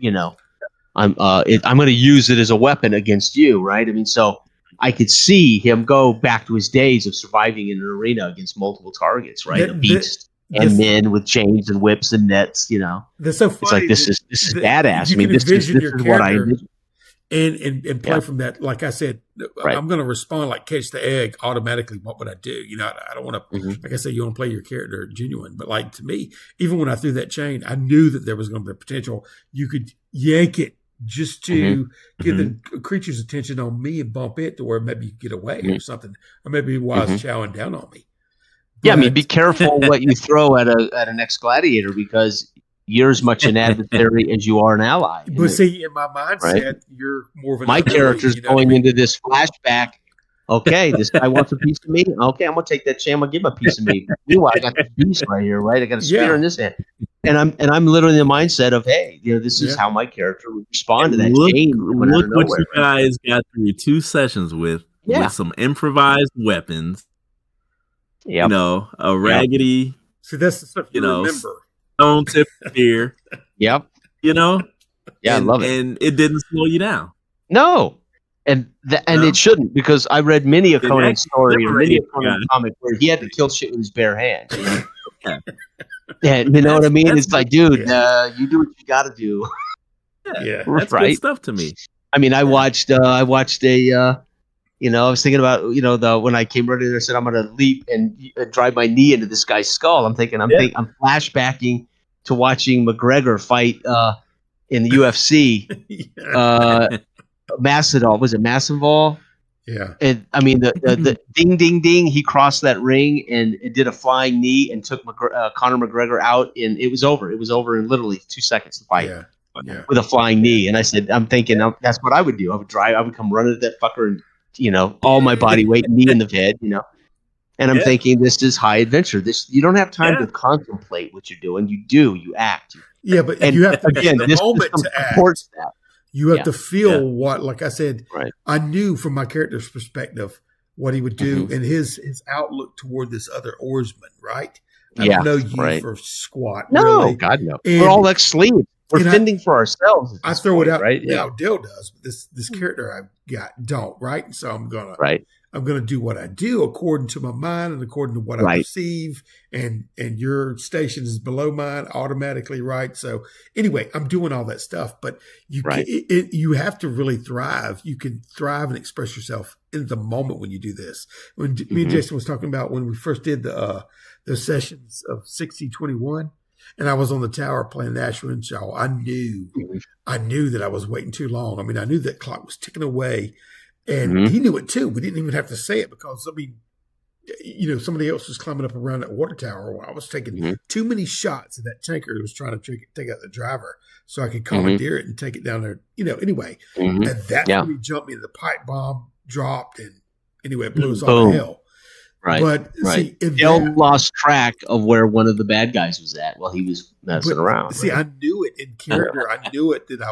I'm going to use it as a weapon against you, right? I mean, so I could see him go back to his days of surviving in an arena against multiple targets, right? A beast and men with chains and whips and nets, That's so funny. It's like this is badass. I mean, this is what I envision. And play from that. Like I said, I'm going to respond like catch the egg automatically. What would I do? I don't want to, like I said, you want to play your character genuine. But like to me, even when I threw that chain, I knew that there was going to be a potential. You could yank it just to get the creature's attention on me and bump it to where maybe you get away or something. Or maybe while it's chowing down on me. But, I mean, be careful what you throw at an ex-gladiator because you're as much an adversary as you are an ally. But see, in my mindset, you're more of an my character's going into this flashback. Okay, this guy wants a piece of me. Okay, I'm gonna take that chain. I'm gonna give him a piece of me. Meanwhile, I got this beast right here, right? I got a spear in this hand, and I'm literally in the mindset of, hey, this is how my character would respond to that chain. Look what you guys got through 2 sessions with some improvised weapons. Yeah, a raggedy. See, that's the stuff you remember. Stone tip spear. Yep. I love it. And it didn't slow you down. No. And it shouldn't, because I read many a Conan story or many a Conan comic where he had to kill shit with his bare hands. And you know what I mean? It's like, dude, you do what you got to do. Yeah, that's good stuff to me. I mean, I watched a, I was thinking about, when I came ready there, I said, I'm going to leap and drive my knee into this guy's skull. I'm flashbacking to watching McGregor fight in the UFC. Masvidal, was it Masvidal? Yeah. And I mean, the ding, ding, ding, he crossed that ring and it did a flying knee and took Conor McGregor out, and it was over. It was over in literally 2 seconds to fight with a flying knee. And I said, I'm thinking that's what I would do. I would come running at that fucker and, all my body weight, knee in the head, And I'm thinking, this is high adventure. You don't have time to contemplate what you're doing. You act. Yeah, but you have to again, the moment to act. That. You have to feel what, like I said, I knew from my character's perspective what he would do and his outlook toward this other oarsman, right? I don't know you for squat. No, really. God, no. We're all ex-sleeves. We're fending for ourselves. I throw it out, right? Yeah, Dale does. But this character I've got don't, right? And so I'm gonna do what I do according to my mind and according to what I perceive, and your station is below mine automatically, right? So anyway, I'm doing all that stuff, but you have to really thrive. You can thrive and express yourself in the moment when you do this. When me and Jason was talking about when we first did the sessions of 6021. And I was on the tower playing Nashua and Shaw. I knew that I was waiting too long. I mean, I knew that clock was ticking away, and he knew it too. We didn't even have to say it because, I mean, somebody else was climbing up around that water tower while I was taking too many shots at that tanker who was trying to take out the driver so I could commandeer it and take it down there. Anyway, and that's when he jumped me. The pipe bomb dropped, and anyway, it blew us all to hell. Right. But see, Dale lost track of where one of the bad guys was at while he was messing around. See, I knew it in character. I knew it that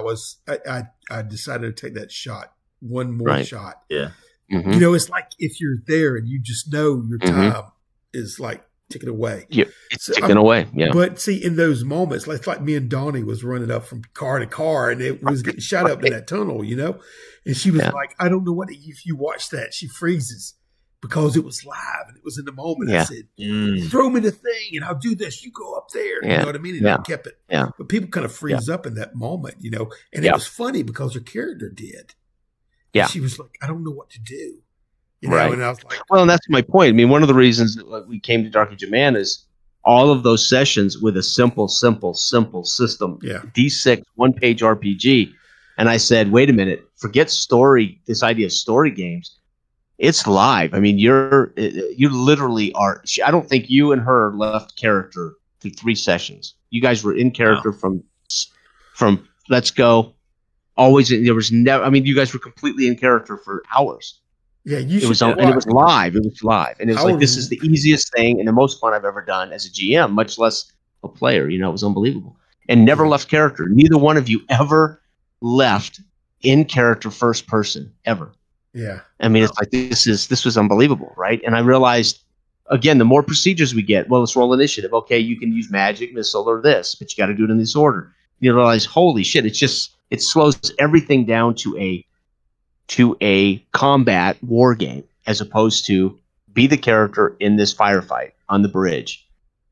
I decided to take that shot, one more shot. Yeah. It's like if you're there and you just know your time is like ticking away. Yeah, it's ticking away. Yeah. But see, in those moments, like me and Donnie was running up from car to car, and it was getting shot up in that tunnel, and she was like, I don't know what, if you watch that, she freezes. Because it was live and it was in the moment. I said, throw me the thing and I'll do this. You go up there. You know what I mean? And I kept it. Yeah. But people kind of freeze up in that moment, And it was funny because her character did. Yeah. And she was like, I don't know what to do. And I was like, well, and that's my point. I mean, one of the reasons that we came to Dark Age of Man is all of those sessions with a simple system. Yeah. D6, 1-page RPG. And I said, wait a minute, forget story, this idea of story games. It's live. I mean, you literally are. I don't think you and her left character through 3 sessions. You guys were in character from Let's Go. Always, there was never. I mean, you guys were completely in character for hours. Yeah, and it was live. It was live, and it was like, this is the easiest thing and the most fun I've ever done as a GM, much less a player. It was unbelievable, and never left character. Neither one of you ever left in character, first person, ever. Yeah. I mean, it's like this was unbelievable, right? And I realized again, the more procedures we get, well, let's roll initiative. Okay, you can use magic, missile, or this, but you got to do it in this order. You realize, holy shit, it slows everything down to a combat war game, as opposed to be the character in this firefight on the bridge.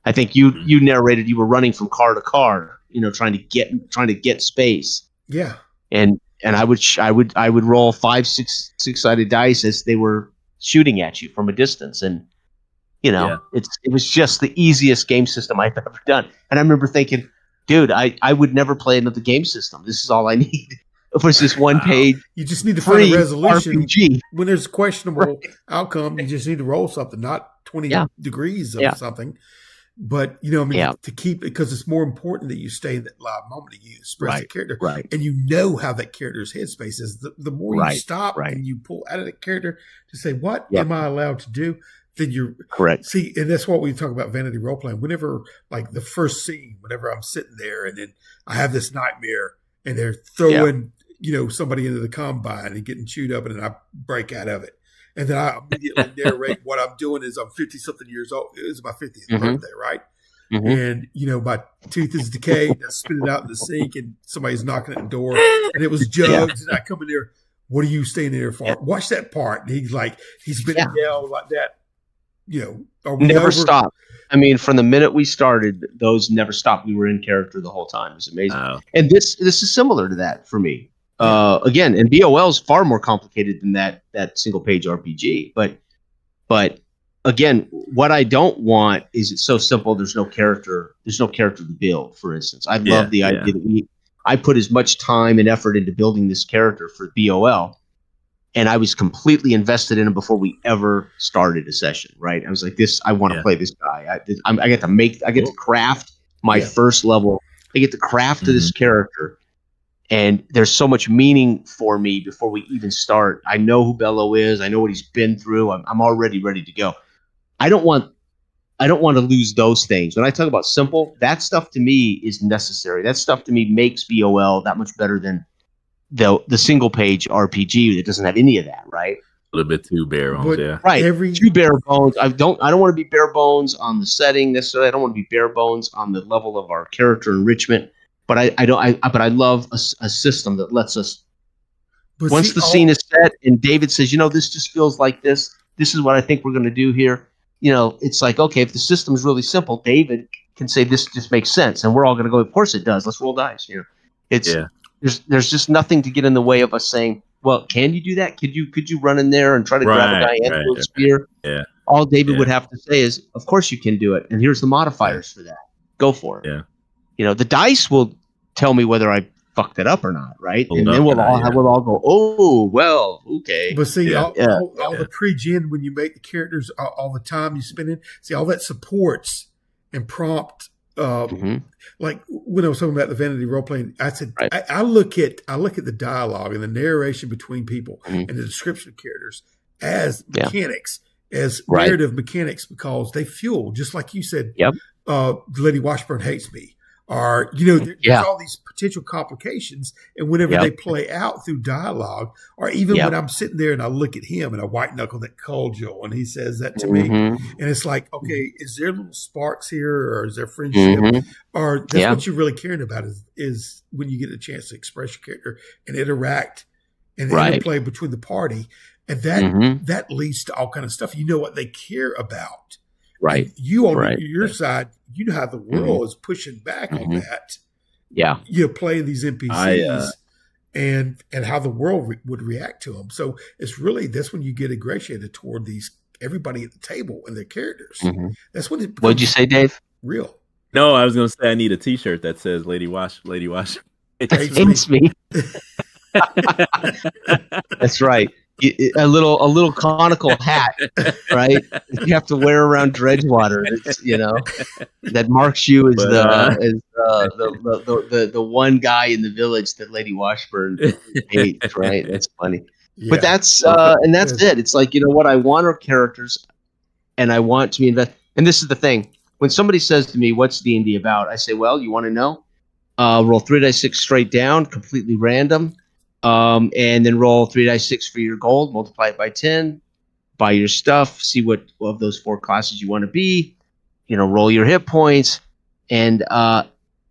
I think you narrated you were running from car to car, trying to get space. Yeah. And I would roll 5 6-sided dice as they were shooting at you from a distance, and it was just the easiest game system I've ever done. And I remember thinking, dude, I would never play another game system. This is all I need. It was this one page. You just need to find a resolution. RPG. When there's a questionable outcome, you just need to roll something, not 20 degrees of something. But, to keep it, because it's more important that you stay in that live moment and you express the character. Right. And you know how that character's headspace is. The more you stop and you pull out of that character to say, what am I allowed to do? Then you're correct. See, and that's what we talk about vanity role playing. Whenever, like the first scene, whenever I'm sitting there and then I have this nightmare and they're throwing, somebody into the combine and getting chewed up, and then I break out of it. And then I immediately narrate what I'm doing is I'm 50-something years old. It was my 50th birthday, right? And, my tooth is decayed. I spit it out in the sink and somebody's knocking at the door. And it was Jugs. And I come in there, what are you staying there for? Watch that part. And he's been yelled like that. Never stop. I mean, from the minute we started, those never stopped. We were in character the whole time. It was amazing. Wow. And this is similar to that for me. Again, and BoL is far more complicated than that single page RPG. But again, what I don't want is it's so simple. There's no character to build. For instance, I love the idea that I put as much time and effort into building this character for BoL, and I was completely invested in him before we ever started a session. Right? I was like, I want to play this guy. I get to craft my first level. I get to craft this character. And there's so much meaning for me before we even start. I know who Bello is. I know what he's been through. I'm already ready to go. I don't want to lose those things. When I talk about simple, that stuff to me is necessary. That stuff to me makes BoL that much better than the single page RPG that doesn't have any of that, right? A little bit too bare bones, Right. Too bare bones. I don't want to be bare bones on the setting necessarily. I don't want to be bare bones on the level of our character enrichment. But I love a system that lets us. Once the scene is set and David says, this just feels like this. This is what I think we're going to do here. It's like, okay, if the system is really simple, David can say this just makes sense, and we're all going to go, of course it does. Let's roll dice. There's just nothing to get in the way of us saying, well, can you do that? Could you run in there and try to grab a guy and spear? Yeah. All David would have to say is, of course you can do it, and here's the modifiers for that. Go for it. Yeah. The dice will tell me whether I fucked it up or not, right? And then we'll all go, oh, well, okay. But see, all the pre-gen, when you make the characters, all the time you spend in, see, all that supports and prompt. Like when I was talking about the vanity role playing, I said I look at the dialogue and the narration between people and the description of characters as mechanics, as narrative mechanics, because they fuel, just like you said. Lady Washburn hates me. Or, there's all these potential complications. And whenever they play out through dialogue, or even when I'm sitting there and I look at him and I white knuckle that cordial and he says that to me, and it's like, okay, is there little sparks here, or is there friendship? Or that's what you're really caring about is when you get a chance to express your character and interact and interplay between the party. And that leads to all kind of stuff. You know what they care about. Right. And you on your side, you know how the world is pushing back on that. Yeah. Playing these NPCs and how the world would react to them. So it's really, that's when you get ingratiated toward everybody at the table and their characters. That's when it becomes What'd you say, Dave? Real. No, I was going to say I need a T-shirt that says "Lady Wash." It hates me. That's right. A little conical hat, right? You have to wear around Dredgewater. That marks you as the one guy in the village that Lady Washburn hates, right? That's funny. Yeah. But that's it. It's like, what I want are characters, and I want to be invested. And this is the thing: when somebody says to me, "What's D&D about?" I say, "Well, you want to know? Roll 3d6 straight down, completely random." And then roll 3d6 for your gold, multiply it by 10, buy your stuff, see what of those 4 classes you want to be, roll your hit points, and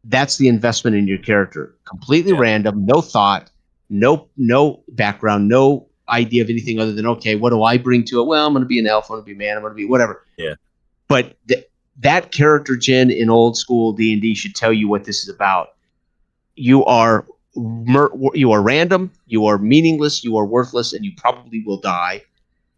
that's the investment in your character. Completely random, no thought, no background, no idea of anything other than, okay, what do I bring to it? Well, I'm going to be an elf, I'm going to be a man, I'm going to be whatever. Yeah. But that character gen in old school D&D should tell you what this is about. You are random, you are meaningless, you are worthless, and you probably will die.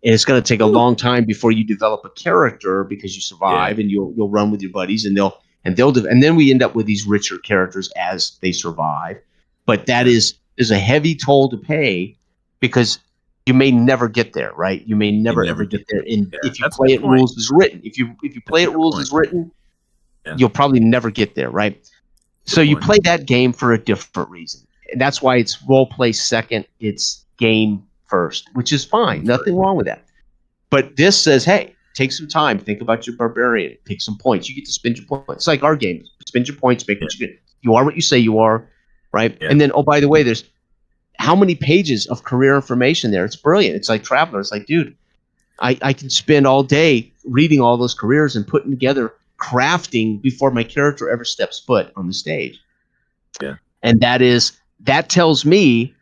And it's going to take a long time before you develop a character because you survive, and you'll run with your buddies, and then we end up with these richer characters as they survive. But that is a heavy toll to pay because you may never get there, right? You may never ever get there. And if you play it rules as written, if you play it rules as written, you'll probably never get there, right? So you play that game for a different reason. And that's why it's role play second, it's game first, which is fine. Nothing wrong with that. But this says, hey, take some time, think about your barbarian, pick some points. You get to spend your points. It's like our game. Spend your points, make what you get. You are what you say you are, right? Yeah. And then, oh, by the way, there's how many pages of career information there? It's brilliant. It's like Traveler. It's like, dude, I can spend all day reading all those careers and putting together crafting before my character ever steps foot on the stage. Yeah. And that tells me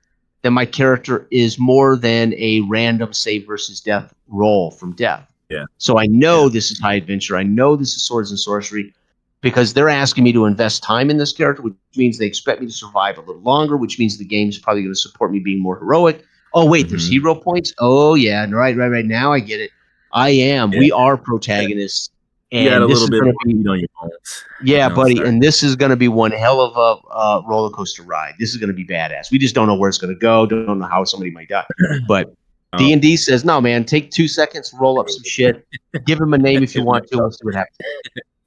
that my character is more than a random save versus death roll from death. Yeah. So I know this is high adventure. I know this is swords and sorcery because they're asking me to invest time in this character, which means they expect me to survive a little longer, which means the game's probably going to support me being more heroic. Oh, wait, there's hero points? Oh, yeah. Right. Now I get it. We are protagonists. And you got a little bit of meat on your bones. Yeah, buddy. And this is going to be one hell of a roller coaster ride. This is going to be badass. We just don't know where it's going to go. Don't know how somebody might die. But D&D says, no, man, take 2 seconds, roll up some shit. Give him a name if you want to. We'll see what happens.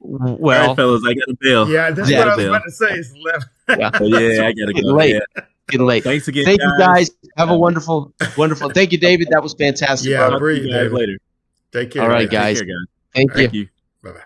Well, all right, fellas, I got a bill. Yeah, that's what I was about to say. It's 11. I got to go. Getting late. Thanks again. Thank you, guys. Have a wonderful. Thank you, David. That was fantastic. Yeah, I'll see you guys later. Take care. All right, guys. Take care, guys. Thank you. Bye-bye.